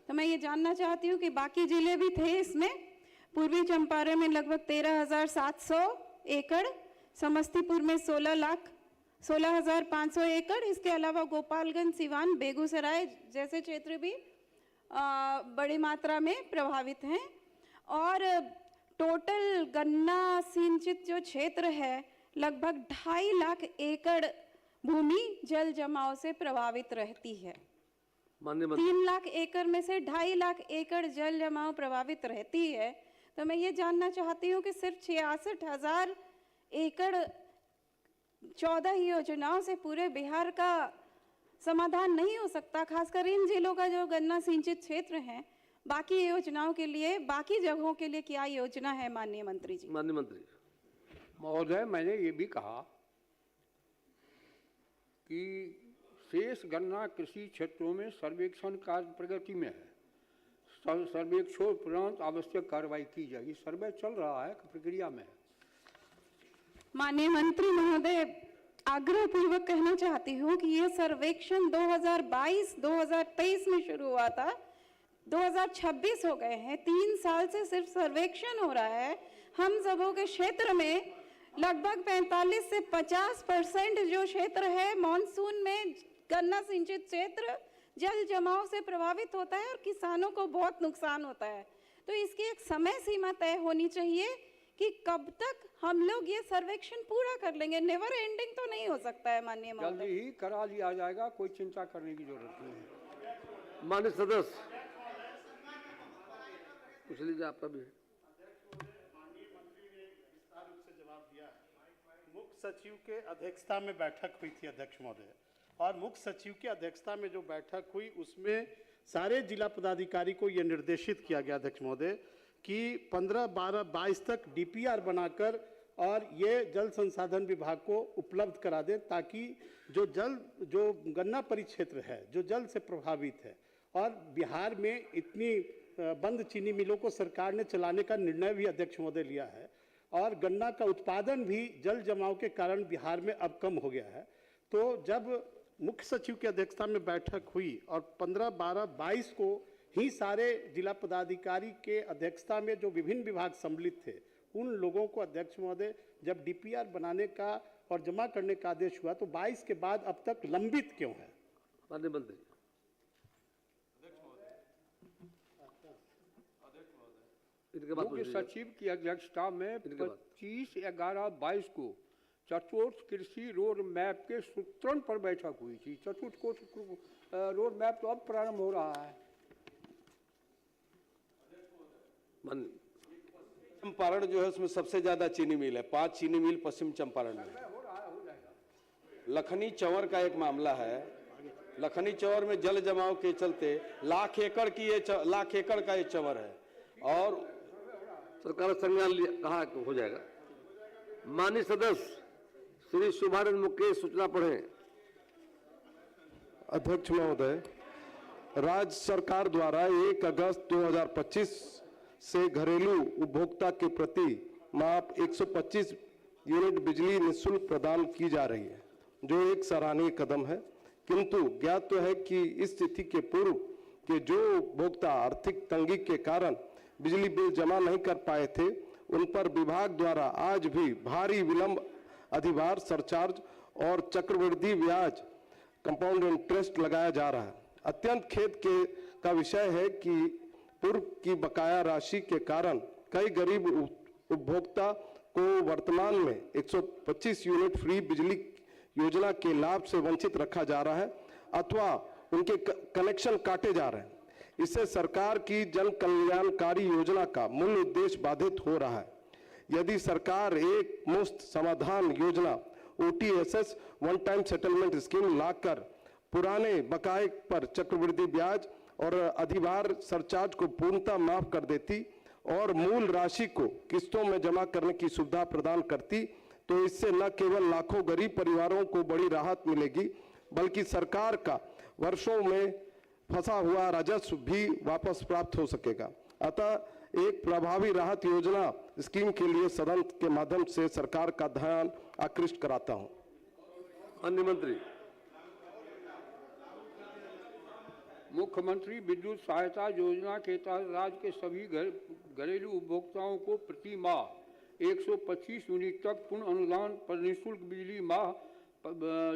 तो मैं ये जानना चाहती हूँ कि बाकी जिले भी थे इसमें। पूर्वी चंपारण में लगभग 13,700 एकड़, समस्तीपुर में 16,500 एकड़, इसके अलावा गोपालगंज, सिवान, बेगूसराय जैसे क्षेत्र भी बड़ी मात्रा में प्रभावित हैं। और टोटल गन्ना सिंचित जो क्षेत्र है लगभग 2.5 लाख एकड़ भूमि जल जमाव से प्रभावित रहती है। 3 लाख एकड़ में से 2.5 लाख एकड़ जल जमाव प्रभावित रहती है, तो मैं ये जानना चाहती हूँ कि सिर्फ 66,000 एकड़ 14 योजनाओं से पूरे बिहार का समाधान नहीं हो सकता। खासकर इन जिलों का जो गन्ना सिंचित क्षेत्र है, बाकी योजनाओं के लिए, बाकी जगहों के लिए क्या योजना है माननीय मंत्री जी? माननीय मंत्री महोदय, मैंने ये भी कहा कि शेष गन्ना कृषि क्षेत्रों में सर्वेक्षण कार्य प्रगति में है। सर्वेक्षण उपरांत आवश्यक कार्रवाई की जाएगी। सर्वे चल रहा है, प्रक्रिया में है। माननीय मंत्री महोदय, आग्रह पूर्वक कहना चाहती हूँ कि ये सर्वेक्षण 2022-2023 में शुरू हुआ था, 2026 हो गए हैं। 3 साल से सिर्फ सर्वेक्षण हो रहा है। हम सबों के क्षेत्र में लगभग 45 से 50% जो क्षेत्र है मॉनसून में गन्ना सिंचित क्षेत्र जल जमाव से प्रभावित होता है और किसानों को बहुत नुकसान होता है। तो इसकी एक समय सीमा तय होनी चाहिए कि कब तक हम लोग ये सर्वेक्षण पूरा कर लेंगे। नेवर एंडिंग तो नहीं हो सकता है माननीय महोदय। जल्दी ही करा लिया जाएगा, कोई चिंता करने की जरूरत नहीं है। माननीय सदस्य पूछ लीजिए, आपका भी है। मुख्य सचिव के अध्यक्षता में बैठक हुई थी अध्यक्ष महोदय, और मुख्य सचिव की अध्यक्षता में जो बैठक हुई उसमें सारे जिला पदाधिकारी को यह निर्देशित किया गया अध्यक्ष महोदय कि 15, 12, 22 तक डीपीआर बनाकर और ये जल संसाधन विभाग को उपलब्ध करा दें, ताकि जो गन्ना परिक्षेत्र है जो जल से प्रभावित है, और बिहार में इतनी बंद चीनी मिलों को सरकार ने चलाने का निर्णय भी अध्यक्ष महोदय लिया है, और गन्ना का उत्पादन भी जल जमाव के कारण बिहार में अब कम हो गया है। तो जब मुख्य सचिव की अध्यक्षता में बैठक हुई और 15, 12, 22 को ही सारे जिला पदाधिकारी के अध्यक्षता में जो विभिन्न विभाग सम्मिलित थे, उन लोगों को अध्यक्ष महोदय जब डीपीआर बनाने का और जमा करने का आदेश हुआ, तो 22 के बाद अब तक लंबित क्यों है? माननीय मंत्री। मुख्य सचिव की अध्यक्षता में 25/11/22 को चतुर्थ कृषि रोड मैप के सूत्रण पर बैठक हुई थी। चतुर्थ को रोड मैप तो अब प्रारंभ हो रहा है। चंपारण जो है उसमें सबसे ज्यादा चीनी मिल है, 5 चीनी मिल पश्चिम चंपारण में। लखनी चंवर का एक मामला है। लखनी चंवर में जल जमाव के चलते लाख एकड़ का ये चंवर है, और सरकार संज्ञान कहा हो जाएगा। माननीय सदस्य श्री शुभानंद मुकेश सूचना पढ़ें। अध्यक्ष महोदय, राज्य सरकार द्वारा 1 अगस्त 2025 से घरेलू उपभोक्ता के प्रति माह 125 यूनिट बिजली निःशुल्क प्रदान की जा रही है, जो एक सराहनीय कदम है। किंतु ज्ञात तो है कि इस तिथि के पूर्व के जो उपभोक्ता आर्थिक तंगी के कारण बिजली बिल जमा नहीं कर पाए थे, उन पर विभाग द्वारा आज भी भारी विलंब अधिभार, सरचार्ज और चक्रवृद्धि ब्याज, कंपाउंड इंटरेस्ट लगाया जा रहा है। अत्यंत खेद का विषय है कि पूर्व की बकाया राशि के कारण कई गरीब उपभोक्ता को वर्तमान में 125 यूनिट फ्री बिजली योजना के लाभ से वंचित रखा जा रहा है अथवा उनके कनेक्शन काटे जा रहे हैं। इससे सरकार की जन कल्याणकारी योजना का मूल उद्देश्य बाधित हो रहा है। यदि सरकार एक मुफ्त समाधान योजना OTSS one time settlement scheme लाकर पुराने बकाये पर चक्रवृद्धि ब्याज और अधिभार सरचार्ज को पूर्णतः माफ कर देती और मूल राशि को किस्तों में जमा करने की सुविधा प्रदान करती, तो इससे न केवल लाखों गरीब परिवारों को बड़ी राहत मिलेगी, बल्कि सरकार का वर्षों में फंसा हुआ राजस्व भी वापस प्राप्त हो सकेगा। अतः एक प्रभावी राहत योजना स्कीम के लिए सदन के माध्यम से सरकार का ध्यान आकृष्ट कराता हूं। अन्य मंत्री। मुख्यमंत्री विद्युत सहायता योजना के तहत राज्य के सभी घरेलू उपभोक्ताओं को प्रति माह 125 यूनिट तक पूर्ण अनुदान पर निःशुल्क बिजली माह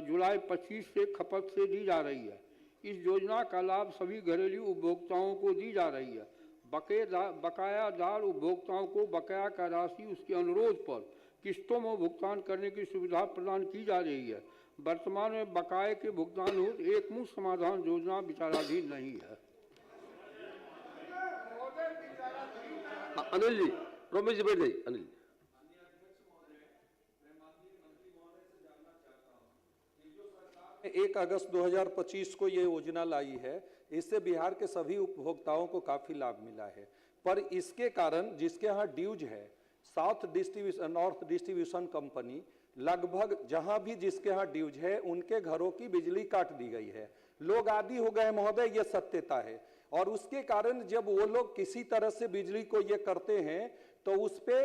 जुलाई 25 से खपत से दी जा रही है। इस योजना का लाभ सभी घरेलू उपभोक्ताओं को दी जा रही है। बकायादार उपभोक्ताओं को बकाया का राशि उसके अनुरोध पर किस्तों में भुगतान करने की सुविधा प्रदान की जा रही है। वर्तमान में बकाये के भुगतान हो एक मुफ्त समाधान योजना विचाराधीन नहीं है। अनिल जी, रमेश जी बैठ जाइए। अनिल जी। 1 अगस्त 2025 को ये योजना लाई है, इससे बिहार के सभी उपभोक्ताओं को काफी लाभ मिला है। पर इसके कारण जिसके यहाँ ड्यूज है, नॉर्थ डिस्ट्रीब्यूशन कंपनी, लगभग जहां भी जिसके यहाँ ड्यूज है उनके घरों की बिजली काट दी गई है। लोग आदी हो गए महोदय, ये सत्यता है। और उसके कारण जब वो लोग किसी तरह से बिजली को ये करते हैं तो उस पे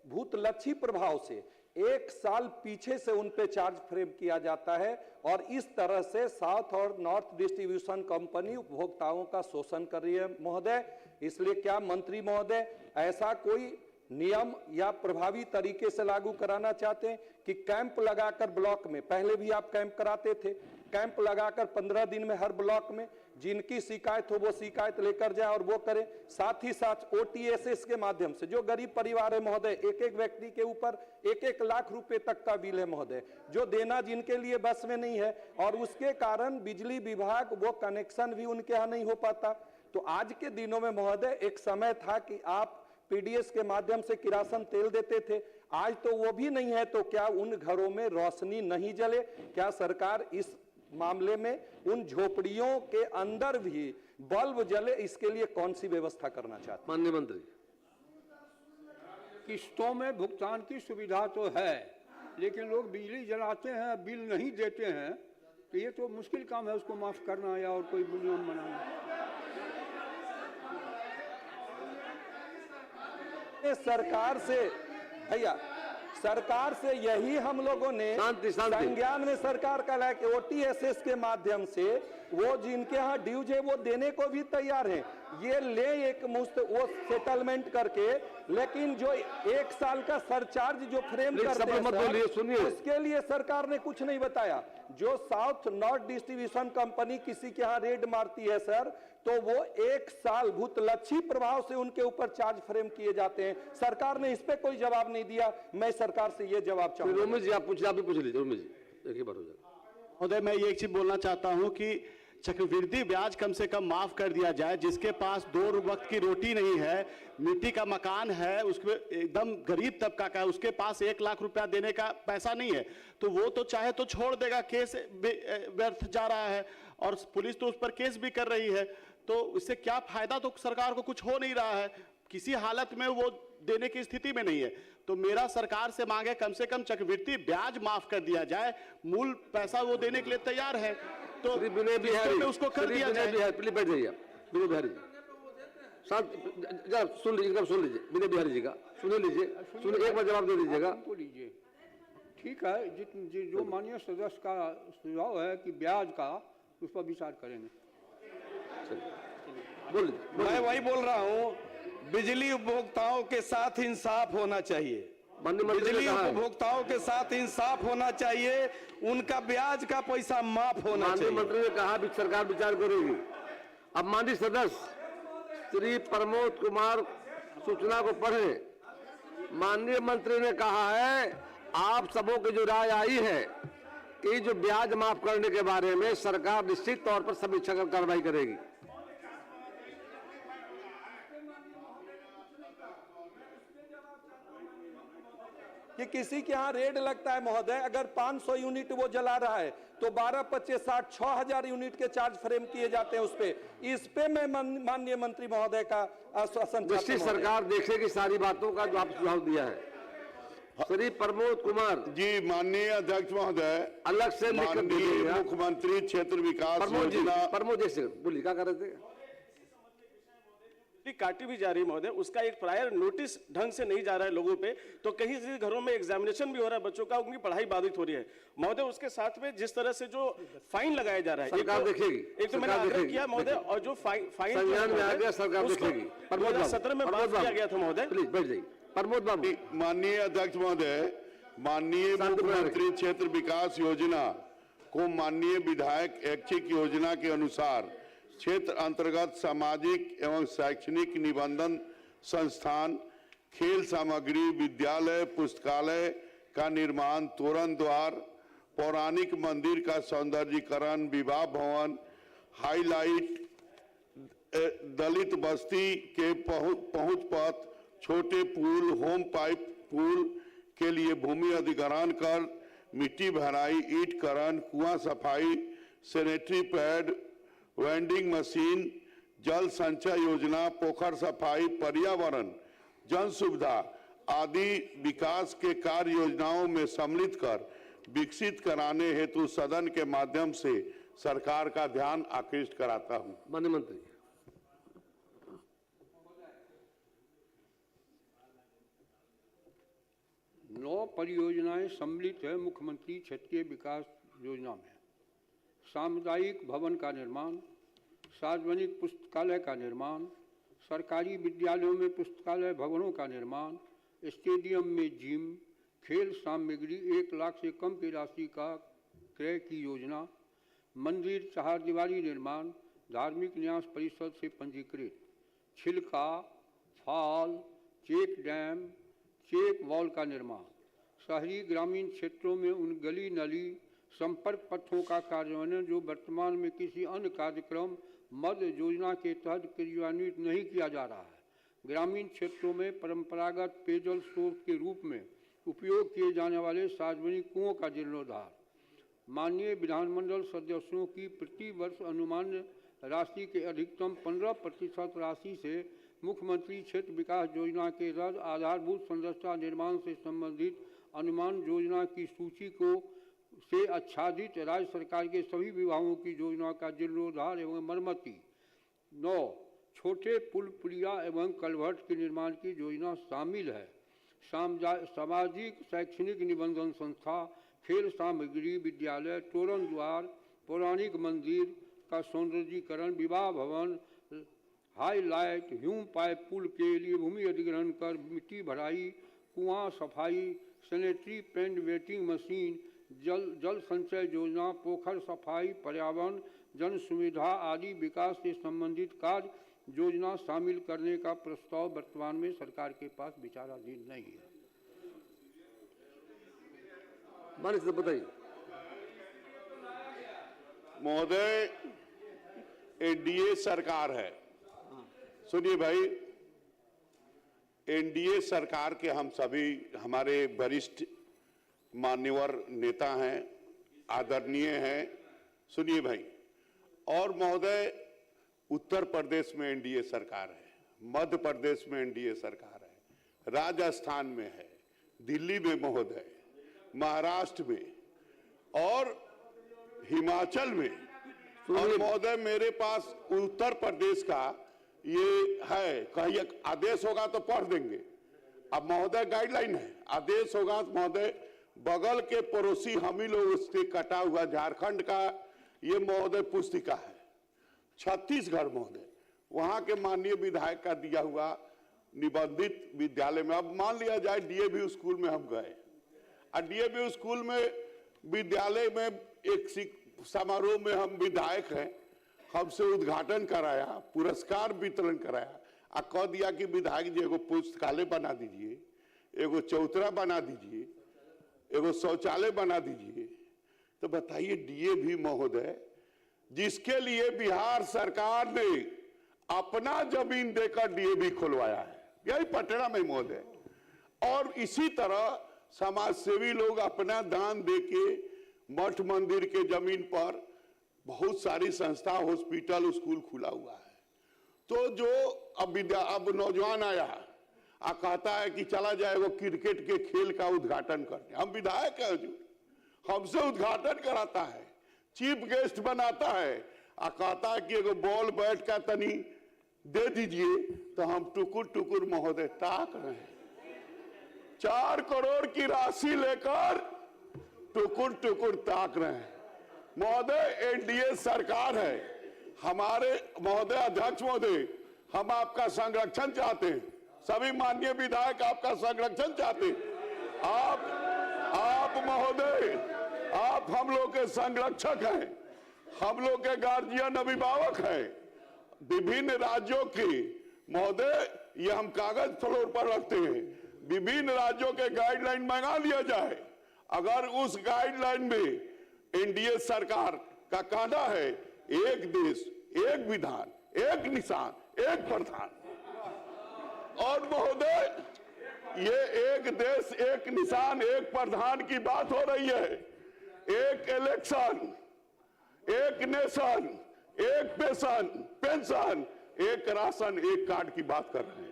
भूतलक्षी प्रभाव से 1 साल पीछे से उन पे चार्ज फ्रेम किया जाता है और इस तरह से साउथ और नॉर्थ डिस्ट्रीब्यूशन कंपनी उपभोक्ताओं का शोषण कर रही है महोदय। इसलिए क्या मंत्री महोदय ऐसा कोई नियम या प्रभावी तरीके से लागू कराना चाहते हैं कि कैंप लगाकर ब्लॉक में, पहले भी आप कैंप कराते थे, कैंप लगाकर 15 दिन में हर ब्लॉक में जिनकी शिकायत हो वो शिकायत लेकर जाए और वो करें। साथ ही साथ OTSS के माध्यम से जो गरीब परिवार है महोदय, एक एक व्यक्ति के ऊपर 1-1 लाख रुपए तक का बिल है महोदय, जो देना जिनके लिए बस में नहीं है और उसके कारण बिजली विभाग वो कनेक्शन भी उनके यहाँ नहीं हो पाता। तो आज के दिनों में महोदय एक समय था कि आप PDS के माध्यम से किरासन तेल देते थे, आज तो वो भी नहीं है। तो क्या उन घरों में रोशनी नहीं जले? क्या सरकार इस मामले में उन झोपड़ियों के अंदर भी बल्ब जले, इसके लिए कौन सी व्यवस्था करना चाहते? माननीय मंत्री। किस्तों में भुगतान की सुविधा तो है, लेकिन लोग बिजली जलाते हैं, बिल नहीं देते हैं, तो ये तो मुश्किल काम है उसको माफ करना या और कोई नियम बनाना। सरकार से भैया, सरकार से यही हम लोगों ने संज्ञान में सरकार का लाया कि OTSS के माध्यम से वो जिनके यहाँ ड्यूज है वो देने को भी तैयार हैं। ये ले एक मुफ्त वो सेटलमेंट करके, लेकिन जो 1 साल का सरचार्ज जो फ्रेम करते हैं उसके लिए सरकार ने कुछ नहीं बताया। जो साउथ नॉर्थ डिस्ट्रीब्यूशन कंपनी किसी के यहाँ रेड मारती है सर, तो वो 1 साल भूतलक्षी प्रभाव से उनके ऊपर चार्ज फ्रेम किए जाते हैं। सरकार ने इस पे कोई जवाब नहीं दिया। मैं सरकार से ये जवाब चाहूंगा। रोमेश जी आप पूछ लीजिए। रोमेश जी एक ही बात हो जाए। महोदय मैं ये एक चीज बोलना चाहता हूँ कि चक्रवृद्धि ब्याज कम से कम माफ कर दिया जाए। जिसके पास 2 वक्त की रोटी नहीं है, मिट्टी का मकान है, उसके एकदम गरीब तबका का है, उसके पास 1 लाख रुपया देने का पैसा नहीं है, तो वो तो चाहे तो छोड़ देगा, केस व्यर्थ जा रहा है और पुलिस तो उस पर केस भी कर रही है, तो इससे क्या फायदा? तो सरकार को कुछ हो नहीं रहा है, किसी हालत में वो देने की स्थिति में नहीं है। तो मेरा सरकार से मांग है कम से कम चक्रवृद्धि ब्याज माफ कर दिया जाए, मूल पैसा वो देने के लिए तैयार है। तो श्री विनय बिहारी में उसको कर श्री दिया विनय जाए। बिहारी, प्लीज बैठ जाइए आप। विनय बिहारी जी शांत, जरा सुन लीजिएगा, सुन लीजिए विनय बिहारी जी का, सुन लीजिए, सुन एक बार जवाब दे दीजिएगा। तो लीजिए, ठीक है, जो माननीय सदस्य का सुझाव है कि ब्याज का, उस पर विचार करेंगे। मैं वही बोल रहा हूँ, बिजली उपभोक्ताओं के साथ इंसाफ होना चाहिए, बिजली उपभोक्ताओं के साथ इंसाफ होना चाहिए, उनका ब्याज का पैसा माफ होना माननीय चाहिए। मंत्री ने कहा भी सरकार विचार करेगी। अब माननीय सदस्य श्री प्रमोद कुमार सूचना को पढ़े। माननीय मंत्री ने कहा है, आप सबों की जो राय आई है कि जो ब्याज माफ करने के बारे में सरकार निश्चित तौर पर समीक्षा कर कार्रवाई करेगी। कि किसी के यहाँ रेड लगता है महोदय, अगर 500 यूनिट वो जला रहा है तो 12, 25, 60, 6000 यूनिट के चार्ज फ्रेम किए जाते हैं उस पे मैं माननीय मंत्री महोदय का आश्वासन निश्चित सरकार देखेगी सारी बातों का जो आप सुझाव दिया है। श्री प्रमोद कुमार जी, माननीय अध्यक्ष महोदय, अलग से माननीय मुख्यमंत्री क्षेत्र विकास योजना। प्रमोद जी बोलिए, क्या कर रहे थे? काटी भी जा रही महोदय, उसका एक प्रायर नोटिस ढंग से नहीं जा रहा है लोगों पे, तो कहीं से घरों में एग्जामिनेशन भी हो रहा है बच्चों का, उनकी पढ़ाई बाधित हो रही है महोदय। उसके साथ में जिस तरह से जो फाइन लगाया जा रहा है, सरकार देखेगी, एक तो मैंने आग्रह किया महोदय, और जो फाइन संज्ञान में आ गया, सरकार देखेगी। 2017 में बात किया गया था महोदय। प्लीज बैठ जाइए। प्रमोद बाबू। माननीय अध्यक्ष महोदय, माननीय मुख्यमंत्री क्षेत्र विकास योजना को माननीय विधायक ऐच्छिक योजना के अनुसार क्षेत्र अंतर्गत सामाजिक एवं शैक्षणिक निबंधन संस्थान, खेल सामग्री, विद्यालय, पुस्तकालय का निर्माण, तोरण द्वार, पौराणिक मंदिर का सौंदर्यीकरण, विवाह भवन, हाईलाइट, दलित बस्ती के पहुंच पथ, छोटे पुल, होम पाइप पुल के लिए भूमि अधिग्रहण कर मिट्टी भराई, ईंटकरण, कुआं सफाई, सैनिटरी पैड, वेंडिंग मशीन, जल संचय योजना, पोखर सफाई, पर्यावरण, जन सुविधा आदि विकास के कार्य योजनाओं में सम्मिलित कर विकसित कराने हेतु सदन के माध्यम से सरकार का ध्यान आकृष्ट कराता हूं। माननीय मंत्री। 9 परियोजनाएं सम्मिलित है मुख्यमंत्री क्षेत्रीय विकास योजना में। सामुदायिक भवन का निर्माण, सार्वजनिक पुस्तकालय का निर्माण, सरकारी विद्यालयों में पुस्तकालय भवनों का निर्माण, स्टेडियम में जिम, खेल सामग्री 1 लाख से कम की राशि का क्रय की योजना, मंदिर चारदीवारी निर्माण, धार्मिक न्यास परिषद से पंजीकृत, छिलका, फाल, चेक डैम, चेक वॉल का निर्माण, शहरी ग्रामीण क्षेत्रों में उन गली नली संपर्क पथों का कार्यान्वयन जो वर्तमान में किसी अन्य कार्यक्रम मद योजना के तहत क्रियान्वित नहीं किया जा रहा है। ग्रामीण क्षेत्रों में परंपरागत पेयजल स्रोत के रूप में उपयोग किए जाने वाले सार्वजनिक कुओं का जीर्णोद्धार, माननीय विधानमंडल सदस्यों की प्रति वर्ष अनुमान राशि के अधिकतम 15% राशि से मुख्यमंत्री क्षेत्र विकास योजना के तहत आधारभूत संरचना निर्माण से संबंधित अनुमान योजना की सूची को से आच्छादित राज्य सरकार के सभी विभागों की योजना का जीर्णोद्धार एवं मरम्मति। 9 छोटे पुल पुलिया एवं कलवर्ट के निर्माण की योजना शामिल है। सामाजिक शैक्षणिक निबंधन संस्था, खेल सामग्री, विद्यालय, तोरण द्वार, पौराणिक मंदिर का सौंदर्यीकरण, विवाह भवन, हाईलाइट, ह्यूम पाइप पुल के लिए भूमि अधिग्रहण कर मिट्टी भराई, कुआं सफाई, सैनिटरी पैड वेटिंग मशीन, जल संचय योजना, पोखर सफाई, पर्यावरण, जन सुविधा आदि विकास से संबंधित कार्य योजना शामिल करने का प्रस्ताव वर्तमान में सरकार के पास विचाराधीन नहीं है। बताइए महोदय, एनडीए सरकार है। सुनिए भाई, एनडीए सरकार के हम सभी, हमारे वरिष्ठ मान्यवर नेता हैं, आदरणीय हैं। सुनिए भाई, और महोदय, उत्तर प्रदेश में एनडीए सरकार है, मध्य प्रदेश में एनडीए सरकार है, राजस्थान में है, दिल्ली में महोदय, महाराष्ट्र में और हिमाचल में और महोदय मेरे पास उत्तर प्रदेश का ये है, कहीं आदेश होगा तो पढ़ देंगे। अब महोदय गाइडलाइन है, आदेश होगा तो महोदय बगल के पड़ोसी हम ही लोग उससे कटा हुआ झारखंड का ये महोदय पुस्तिका है, छत्तीसगढ़ महोदय वहां के माननीय विधायक का दिया हुआ निबंधित विद्यालय में। अब मान लिया जाए डीएवी स्कूल में हम गए और डीएवी स्कूल में विद्यालय में एक समारोह में हम विधायक हैं, हमसे उद्घाटन कराया, पुरस्कार वितरण कराया और कह दिया कि विधायक जी एगो पुस्तकालय बना दीजिए, एगो चौतरा बना दीजिए, एगो शौचालय बना दीजिए। तो बताइए डीएवी महोदय जिसके लिए बिहार सरकार ने अपना जमीन देकर डीएवी खुलवाया है, यही पटना में महोदय। और इसी तरह समाज सेवी लोग अपना दान देके मठ मंदिर के जमीन पर बहुत सारी संस्था, हॉस्पिटल, स्कूल खुला हुआ है। तो जो अब नौजवान आया आ कहता है कि चला जाए वो क्रिकेट के खेल का उद्घाटन करने, हम विधायक है हजूर, हमसे उद्घाटन कराता है, चीफ गेस्ट बनाता है आ कहता है कि एगो बॉल बैट का तनी दे दीजिए, तो हम टुकुर टुकुर महोदय ताक रहे हैं। 4 करोड़ की राशि लेकर टुकुर टुकुर ताक रहे हैं। महोदय एनडीए सरकार है, हमारे महोदय अध्यक्ष महोदय हम आपका संरक्षण चाहते हैं, सभी माननीय विधायक आपका संरक्षण चाहते हैं। आप महोदय आप हम लोग के संरक्षक हैं, हम लोग के गार्जियन अभिभावक हैं। विभिन्न राज्यों के महोदय ये हम कागज फ्लोर पर रखते हैं, विभिन्न राज्यों के गाइडलाइन मंगा लिया जाए। अगर उस गाइडलाइन में एनडीए सरकार का कहना है एक देश एक विधान एक निशान एक प्रधान, और महोदय ये एक देश एक निशान एक प्रधान की बात हो रही है, एक इलेक्शन एक नेशन एक पेंशन एक राशन एक कार्ड की बात कर रहे हैं।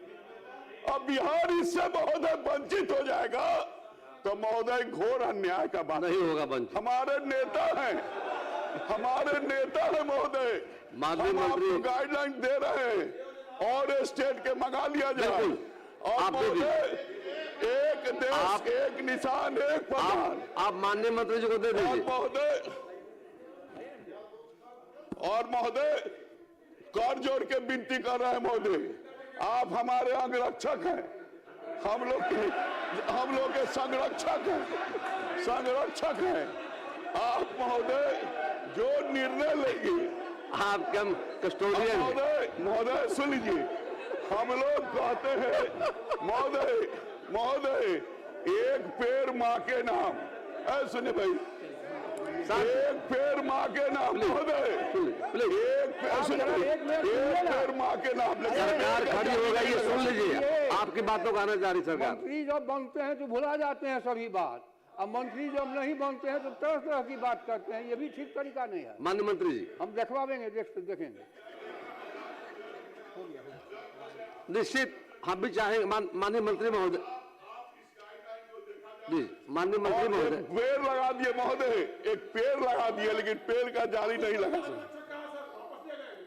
अब बिहार इससे महोदय वंचित हो जाएगा तो महोदय घोर अन्याय का बात नहीं होगा। वंचित हमारे नेता हैं महोदय, माननीय मंत्री गाइडलाइन दे रहे हैं और स्टेट के मंगा लिया जाए। और महोदय एक देश एक निशान एक प्रधान आप माननीय मंत्री जी को दे दीजिए। और महोदय कर जोड़ के विनती कर रहे हैं महोदय, आप हमारे अंगरक्षक हैं, हम लोग के संरक्षक हैं। आप महोदय जो निर्णय लेंगे, आप कम कस्टोडियन महोदय सुन लीजिए, हम लोग कहते हैं महोदय एक पेड़ माँ के नाम, सुनिए भाई, एक पेड़ माँ के नाम महोदय, एक पेड़ माँ के नाम। सरकार खड़ी हो गई है, सुन लीजिए, आपकी बातों का आना जारी सरकार। मंत्री जब बनते हैं तो भुला जाते हैं सभी बात, अब मंत्री जब नहीं बनते हैं तो तरह तरह की बात करते हैं, ये भी ठीक तरीका नहीं है। माननीय मंत्री जी हम देखवाएंगे, देखेंगे निश्चित हम भी चाहेंगे। माननीय मंत्री महोदय जी, माननीय मंत्री महोदय पेड़ लगा दिए महोदय, एक पेड़ लगा दिए लेकिन पेड़ का जाली नहीं लगा,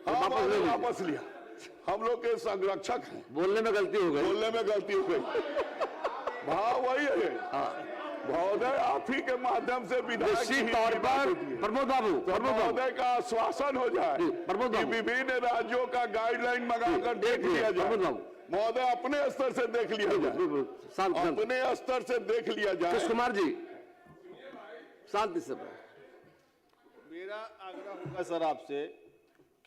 वापस लिया। हम लोग के संरक्षक हैं, बोलने में गलती हो गई, भाव वही है महोदय, आप ही के माध्यम से निश्चित तौर पर प्रमोद बाबू महोदय का आश्वासन हो जाए कि विभिन्न राज्यों का गाइडलाइन मंगाकर देख लिया जाए। महोदय अपने स्तर से देख लिया जाए, अपने स्तर से देख लिया जाए। कृष्ण कुमार जी शांति से। मेरा आग्रह होगा सर आपसे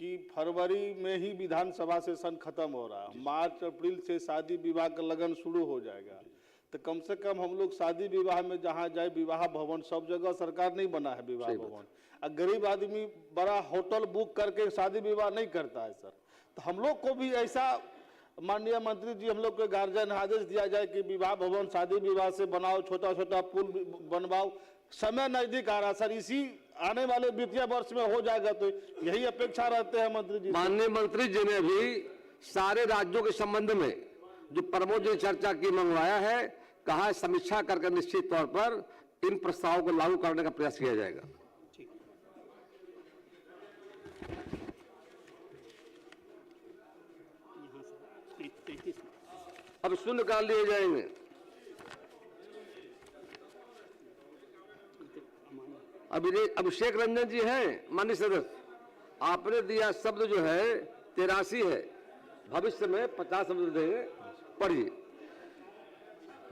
कि फरवरी में ही विधानसभा सेशन खत्म हो रहा है, मार्च अप्रैल से शादी विवाह का लगन शुरू हो जाएगा, तो कम से कम हम लोग शादी विवाह में जहाँ जाए, विवाह भवन सब जगह सरकार नहीं बना है विवाह भवन, और गरीब आदमी बड़ा होटल बुक करके शादी विवाह नहीं करता है सर। तो हम लोग को भी ऐसा माननीय मंत्री जी हम लोग के गार्जियन आदेश दिया जाए कि विवाह भवन शादी विवाह से बनाओ, छोटा छोटा पुल बनवाओ। समय नजदीक आ रहा सर, इसी आने वाले वित्तीय वर्ष में हो जाएगा, तो यही अपेक्षा रहते हैं मंत्री जी। माननीय मंत्री जी ने भी सारे राज्यों के संबंध में जो प्रमोद जी ने चर्चा की मंगवाया है, कहा समीक्षा करके निश्चित तौर पर इन प्रस्तावों को लागू करने का प्रयास किया जाएगा। अब शून्यकाल लिए जाएंगे। अभिषेक रंजन जी हैं माननीय सदस्य, आपने दिया शब्द जो है 83 है, भविष्य में 50 शब्द देंगे, पढ़िए।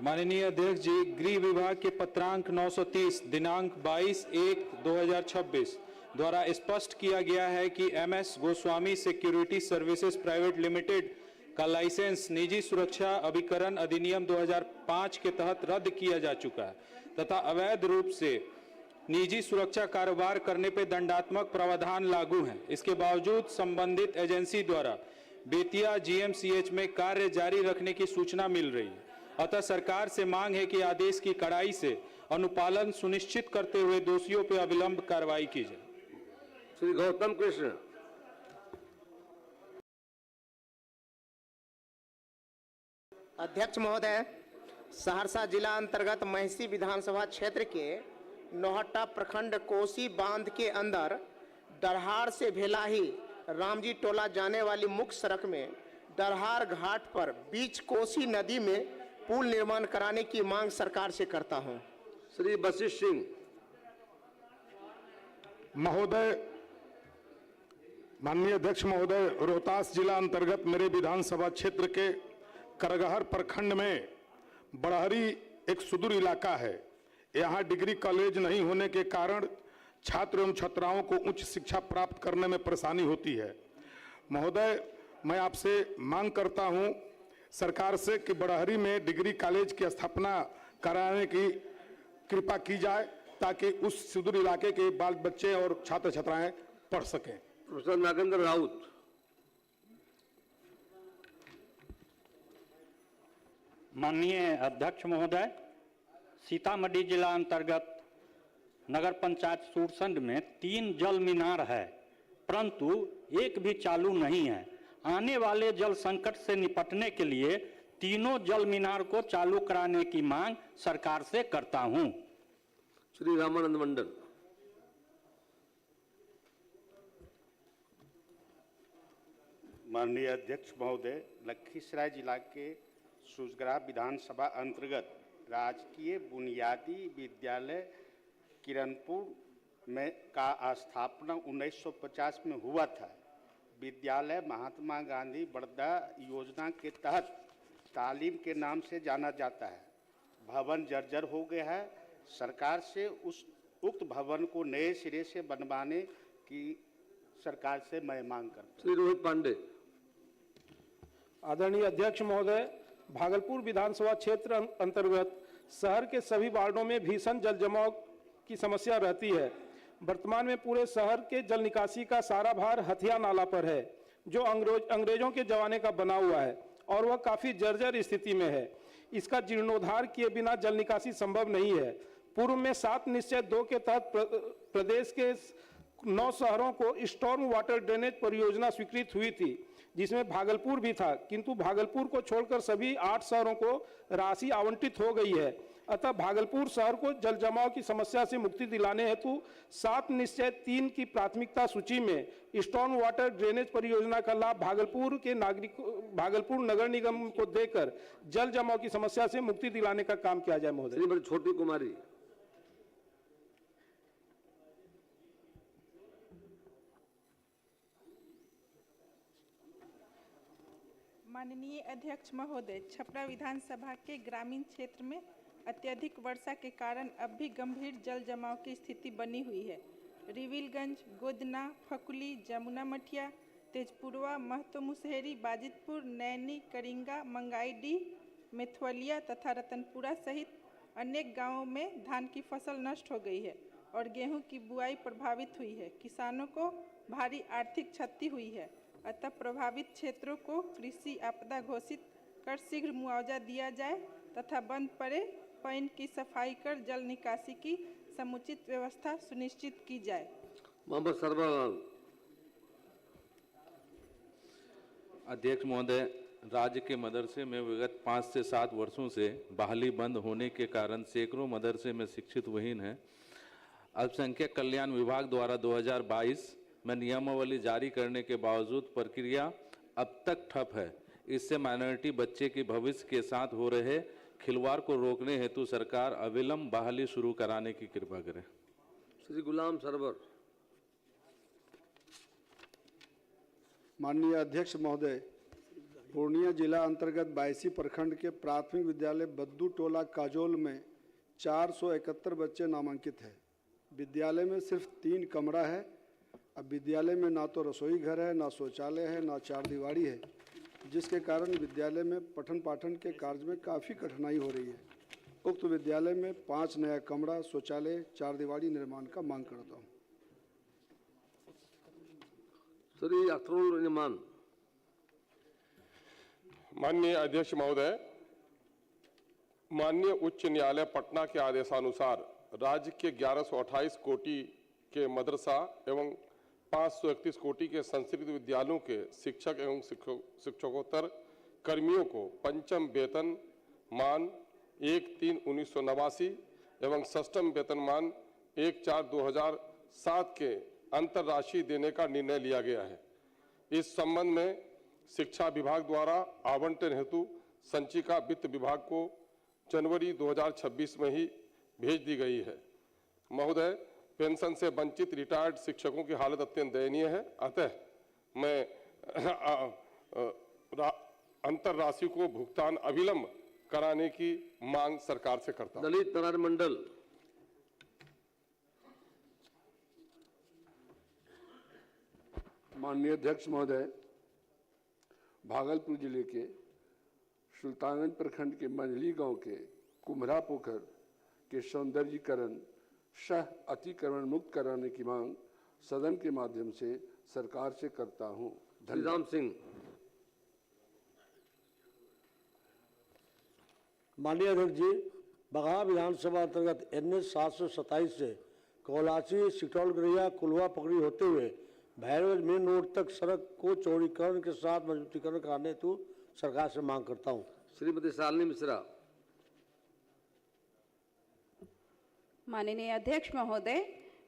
माननीय अध्यक्ष जी, गृह विभाग के पत्रांक 930 दिनांक 22/1/2026 द्वारा स्पष्ट किया गया है कि MS Goswami security services private limited का लाइसेंस निजी सुरक्षा अभिकरण अधिनियम 2005 के तहत रद्द किया जा चुका है तथा अवैध रूप से निजी सुरक्षा कारोबार करने पर दंडात्मक प्रावधान लागू हैं। इसके बावजूद संबंधित एजेंसी द्वारा बेतिया GMCH में कार्य जारी रखने की सूचना मिल रही है। अतः सरकार से मांग है कि आदेश की कड़ाई से अनुपालन सुनिश्चित करते हुए दोषियों पर अविलंब कार्रवाई की जाए। श्री गौतम कृष्ण। अध्यक्ष महोदय, सहरसा जिला अंतर्गत महिषी विधानसभा क्षेत्र के नौहट्टा प्रखंड कोसी बांध के अंदर डरहार से भेलाही रामजी टोला जाने वाली मुख्य सड़क में डरहार घाट पर बीच कोसी नदी में पुल निर्माण कराने की मांग सरकार से करता हूं। श्री वशिष्ठ सिंह। महोदय, माननीय अध्यक्ष महोदय, रोहतास जिला अंतर्गत मेरे विधानसभा क्षेत्र के करगहर प्रखंड में बड़हरी एक सुदूर इलाका है। यहाँ डिग्री कॉलेज नहीं होने के कारण छात्र एवं छात्राओं को उच्च शिक्षा प्राप्त करने में परेशानी होती है। महोदय, मैं आपसे मांग करता हूँ सरकार से कि बड़हरी में डिग्री कॉलेज की स्थापना कराने की कृपा की जाए ताकि उस सुदूर इलाके के बाल बच्चे और छात्र छात्राएं पढ़ सकें। प्रोफेसर नागेंद्र राउत। माननीय अध्यक्ष महोदय, सीतामढ़ी जिला अंतर्गत नगर पंचायत सूरसंड में 3 जल मीनार है, परंतु एक भी चालू नहीं है। आने वाले जल संकट से निपटने के लिए तीनों जल मीनार को चालू कराने की मांग सरकार से करता हूं। श्री रामानंद मंडल। माननीय अध्यक्ष महोदय, लखीसराय जिला के सूजगरा विधानसभा अंतर्गत राजकीय बुनियादी विद्यालय किरणपुर में का स्थापना 1950 में हुआ था। विद्यालय महात्मा गांधी बड़दा योजना के तहत तालीम के नाम से जाना जाता है। भवन जर्जर हो गया है। सरकार से उक्त भवन को नए सिरे से बनवाने की सरकार से मैं मांग करता हूं। श्री रोहित पांडे। आदरणीय अध्यक्ष महोदय, भागलपुर विधानसभा क्षेत्र अंतर्गत शहर के सभी वार्डों में भीषण जल जमाव की समस्या रहती है। वर्तमान में पूरे शहर के जल निकासी का सारा भार हथिया नाला पर है, जो अंग्रेजों के जमाने का बना हुआ है और वह काफी जर्जर स्थिति में है। इसका जीर्णोद्धार किए बिना जल निकासी संभव नहीं है। पूर्व में 7 निश्चय 2 के तहत प्रदेश के 9 शहरों को स्टॉर्म वाटर ड्रेनेज परियोजना स्वीकृत हुई थी, जिसमें भागलपुर भी था, किंतु भागलपुर को छोड़कर सभी 8 शहरों को राशि आवंटित हो गई है। अतः भागलपुर शहर को जल जमाव की समस्या से मुक्ति दिलाने हेतु 7 निश्चय 3 की प्राथमिकता सूची में स्टॉर्म वाटर ड्रेनेज परियोजना का लाभ भागलपुर नगर निगम को देकर जल जमाव की समस्या से मुक्ति दिलाने का काम किया जाए। महोदय। छोटी कुमारी। माननीय अध्यक्ष महोदय, छपरा विधानसभा के ग्रामीण क्षेत्र में अत्यधिक वर्षा के कारण अब भी गंभीर जल जमाव की स्थिति बनी हुई है। रिविलगंज, गोदना, फकुली, जमुना मठिया, तेजपुरवा, महतो मुसहरी, बाजितपुर, नैनी, करिंगा, मंगाईडीह, मेथवलिया तथा रतनपुरा सहित अनेक गांवों में धान की फसल नष्ट हो गई है और गेहूं की बुआई प्रभावित हुई है। किसानों को भारी आर्थिक क्षति हुई है। अतः प्रभावित क्षेत्रों को कृषि आपदा घोषित कर शीघ्र मुआवजा दिया जाए तथा बंद पड़े पॉइंट की सफाई कर जल निकासी की समुचित व्यवस्था सुनिश्चित की जाए। मोहम्मद सरवराज। अध्यक्ष महोदय, राज्य के मदरसे में विगत 5 से 7 वर्षों से बहाली बंद होने के कारण सैकड़ों मदरसे में शिक्षित विहीन हैं। अल्पसंख्यक कल्याण विभाग द्वारा 2022 में नियमावली जारी करने के बावजूद प्रक्रिया अब तक ठप है। इससे माइनॉरिटी बच्चे के भविष्य के साथ हो रहे खिलवाड़ को रोकने हेतु सरकार अविलंब बहाली शुरू कराने की कृपा करे। श्री गुलाम सरवर। माननीय अध्यक्ष महोदय, पूर्णिया जिला अंतर्गत बायसी प्रखंड के प्राथमिक विद्यालय बद्दू टोला काजोल में 471 बच्चे नामांकित हैं। विद्यालय में सिर्फ 3 कमरा है। अब विद्यालय में ना तो रसोई घर है, ना शौचालय है, ना चारदीवारी है, जिसके कारण विद्यालय में पठन पाठन के कार्य में काफ़ी कठिनाई हो रही है। उक्त विद्यालय में 5 नया कमरा, शौचालय, चारदीवारी निर्माण का मांग करता हूँ। श्री अख्तरुल रहमान। माननीय अध्यक्ष महोदय, माननीय उच्च न्यायालय पटना के आदेशानुसार राज्य के 1128 कोटि के मदरसा एवं 531 कोटि के संस्कृत विद्यालयों के शिक्षक एवं शिक्षकोत्तर कर्मियों को पंचम वेतन मान 1/3/1989 एवं षष्ठम वेतनमान 1/4/2007 के अंतरराशि देने का निर्णय लिया गया है। इस संबंध में शिक्षा विभाग द्वारा आवंटन हेतु संचिका वित्त विभाग को जनवरी 2026 में ही भेज दी गई है। महोदय, पेंशन से वंचित रिटायर्ड शिक्षकों की हालत अत्यंत दयनीय है, अतः मैं अंतर राशि को भुगतान अविलंब कराने की मांग सरकार से करता हूं। दलित नारायण मंडल। माननीय अध्यक्ष महोदय, भागलपुर जिले के सुल्तानगंज प्रखंड के मंझली गांव के कुम्हरा पोखर के सौंदर्यीकरण सह अतिक्रमण मुक्त कराने की मांग सदन के माध्यम से सरकार से करता हूं। धनराम सिंह। माननीय अध्यक्ष जी, बगहा विधानसभा अंतर्गत NH 727 से कोलाची सिटौल गड़िया कुलवा पकड़ी होते हुए भैरव मेन रोड तक सड़क को चौड़ीकरण के साथ मजबूतीकरण कराने हेतु सरकार से मांग करता हूं। श्रीमती शालिनी मिश्रा। माननीय अध्यक्ष महोदय,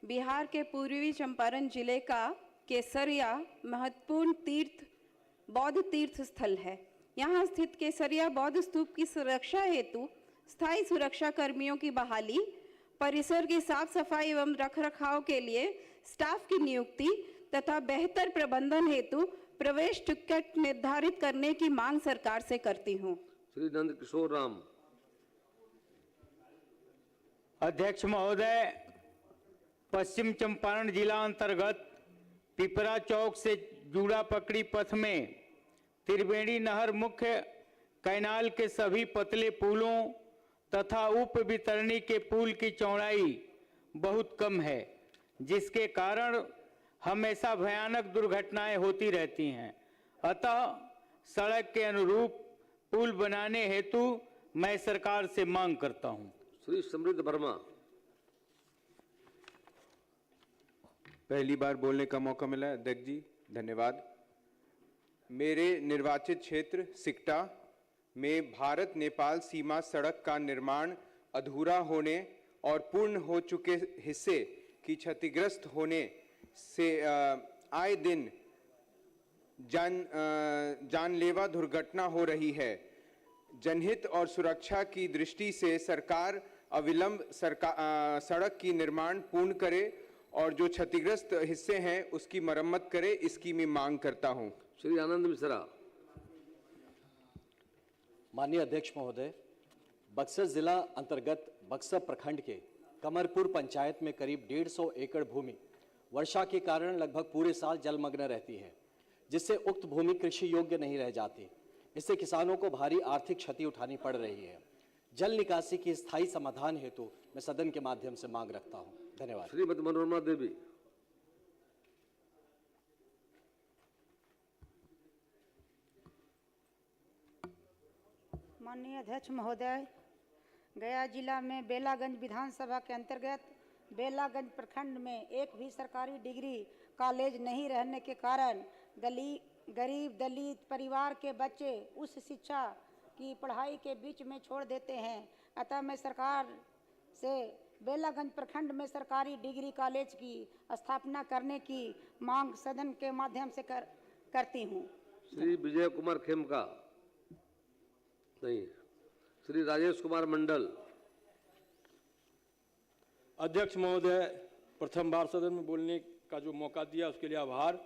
बिहार के पूर्वी चंपारण जिले का केसरिया महत्वपूर्ण बौद्ध तीर्थ स्थल है। यहाँ स्थित केसरिया बौद्ध स्तूप की सुरक्षा हेतु स्थायी सुरक्षा कर्मियों की बहाली, परिसर की साफ सफाई एवं रखरखाव के लिए स्टाफ की नियुक्ति तथा बेहतर प्रबंधन हेतु प्रवेश टिकट निर्धारित करने की मांग सरकार से करती हूँ। श्री नंद किशोर राम। अध्यक्ष महोदय, पश्चिम चंपारण जिला अंतर्गत पिपरा चौक से जूड़ा पकड़ी पथ में त्रिवेणी नहर मुख्य कैनाल के सभी पतले पुलों तथा उप वितरणी के पुल की चौड़ाई बहुत कम है, जिसके कारण हमेशा भयानक दुर्घटनाएं होती रहती हैं। अतः सड़क के अनुरूप पुल बनाने हेतु मैं सरकार से मांग करता हूं। श्री समृद्ध वर्मा। पहली बार बोलने का मौका मिला है, अध्यक्ष जी धन्यवाद। मेरे निर्वाचित क्षेत्र सिकटा में भारत नेपाल सीमा सड़क का निर्माण अधूरा होने और पूर्ण हो चुके हिस्से की क्षतिग्रस्त होने से आए दिन जानलेवा दुर्घटना हो रही है। जनहित और सुरक्षा की दृष्टि से सरकार अविलंब सड़क की निर्माण पूर्ण करे और जो क्षतिग्रस्त हिस्से हैं उसकी मरम्मत करे, इसकी मैं मांग करता हूं। श्री आनंद मिश्रा। माननीय अध्यक्ष महोदय, बक्सर जिला अंतर्गत बक्सर प्रखंड के कमरपुर पंचायत में करीब 150 एकड़ भूमि वर्षा के कारण लगभग पूरे साल जलमग्न रहती है, जिससे उक्त भूमि कृषि योग्य नहीं रह जाती। इससे किसानों को भारी आर्थिक क्षति उठानी पड़ रही है। जल निकासी की स्थायी समाधान हेतु मैं सदन के माध्यम से मांग रखता हूं। धन्यवाद। श्रीमती मनोरमा देवी। माननीय अध्यक्ष महोदय, गया जिला में बेलागंज विधानसभा के अंतर्गत बेलागंज प्रखंड में एक भी सरकारी डिग्री कॉलेज नहीं रहने के कारण गरीब दलित परिवार के बच्चे उस शिक्षा की पढ़ाई के बीच में छोड़ देते हैं। अतः मैं सरकार से बेलागंज प्रखंड में सरकारी डिग्री कॉलेज की स्थापना करने की मांग सदन के माध्यम से करती हूँ। श्री विजय कुमार खेमका। नहीं। श्री राजेश कुमार मंडल। अध्यक्ष महोदय, प्रथम बार सदन में बोलने का जो मौका दिया उसके लिए आभार।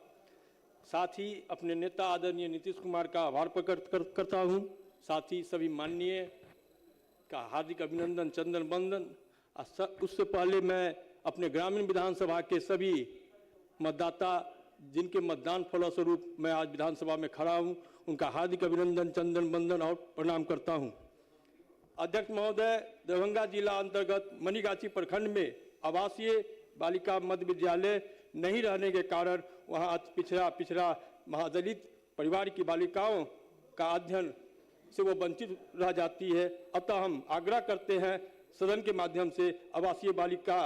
साथ ही अपने नेता आदरणीय नीतीश कुमार का आभार प्रकट करता हूं। साथ ही सभी माननीय का हार्दिक अभिनंदन, चंदन बंदन। उससे पहले मैं अपने ग्रामीण विधानसभा के सभी मतदाता जिनके मतदान फलस्वरूप मैं आज विधानसभा में खड़ा हूं, उनका हार्दिक अभिनंदन, चंदन बंदन और प्रणाम करता हूं। अध्यक्ष महोदय, दरभंगा जिला अंतर्गत मनीगाछी प्रखंड में आवासीय बालिका मध्य विद्यालय नहीं रहने के कारण वहां पिछड़ा महादलित परिवार की बालिकाओं का अध्ययन से वो वंचित रह जाती है। अतः हम आग्रह करते हैं सदन के माध्यम से आवासीय बालिका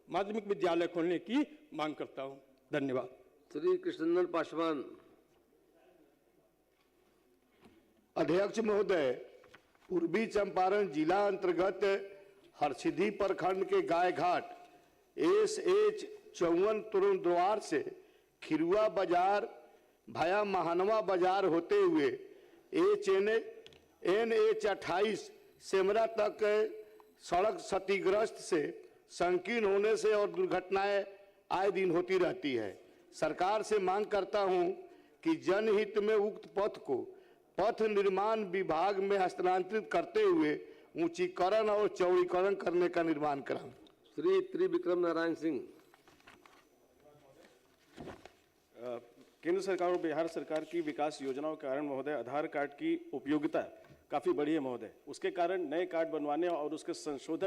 माध्यमिक विद्यालय खोलने की मांग करता हूं। धन्यवाद। श्री कृष्णनंदन पासवान। अध्यक्ष महोदय, पूर्वी चंपारण जिला अंतर्गत हरसिद्धि प्रखंड के गायघाट SH 54 तुरंत द्वार से खिरुआ बाजार भाया महानवा बाजार होते हुए NH 28 सेमरा तक सड़क क्षतिग्रस्त से संकीर्ण होने से और दुर्घटनाएं आए दिन होती रहती है। सरकार से मांग करता हूं कि जनहित में उक्त पथ को पथ निर्माण विभाग में हस्तांतरित करते हुए ऊंचीकरण और चौड़ीकरण करने का निर्माण कराएं। श्री त्रिविक्रम नारायण सिंह। केंद्र सरकार और बिहार सरकार की विकास योजनाओं के कारण महोदय आधार कार्ड की उपयोगिता काफ़ी बढ़ी है महोदय। उसके कारण नए कार्ड बनवाने और उसके संशोधन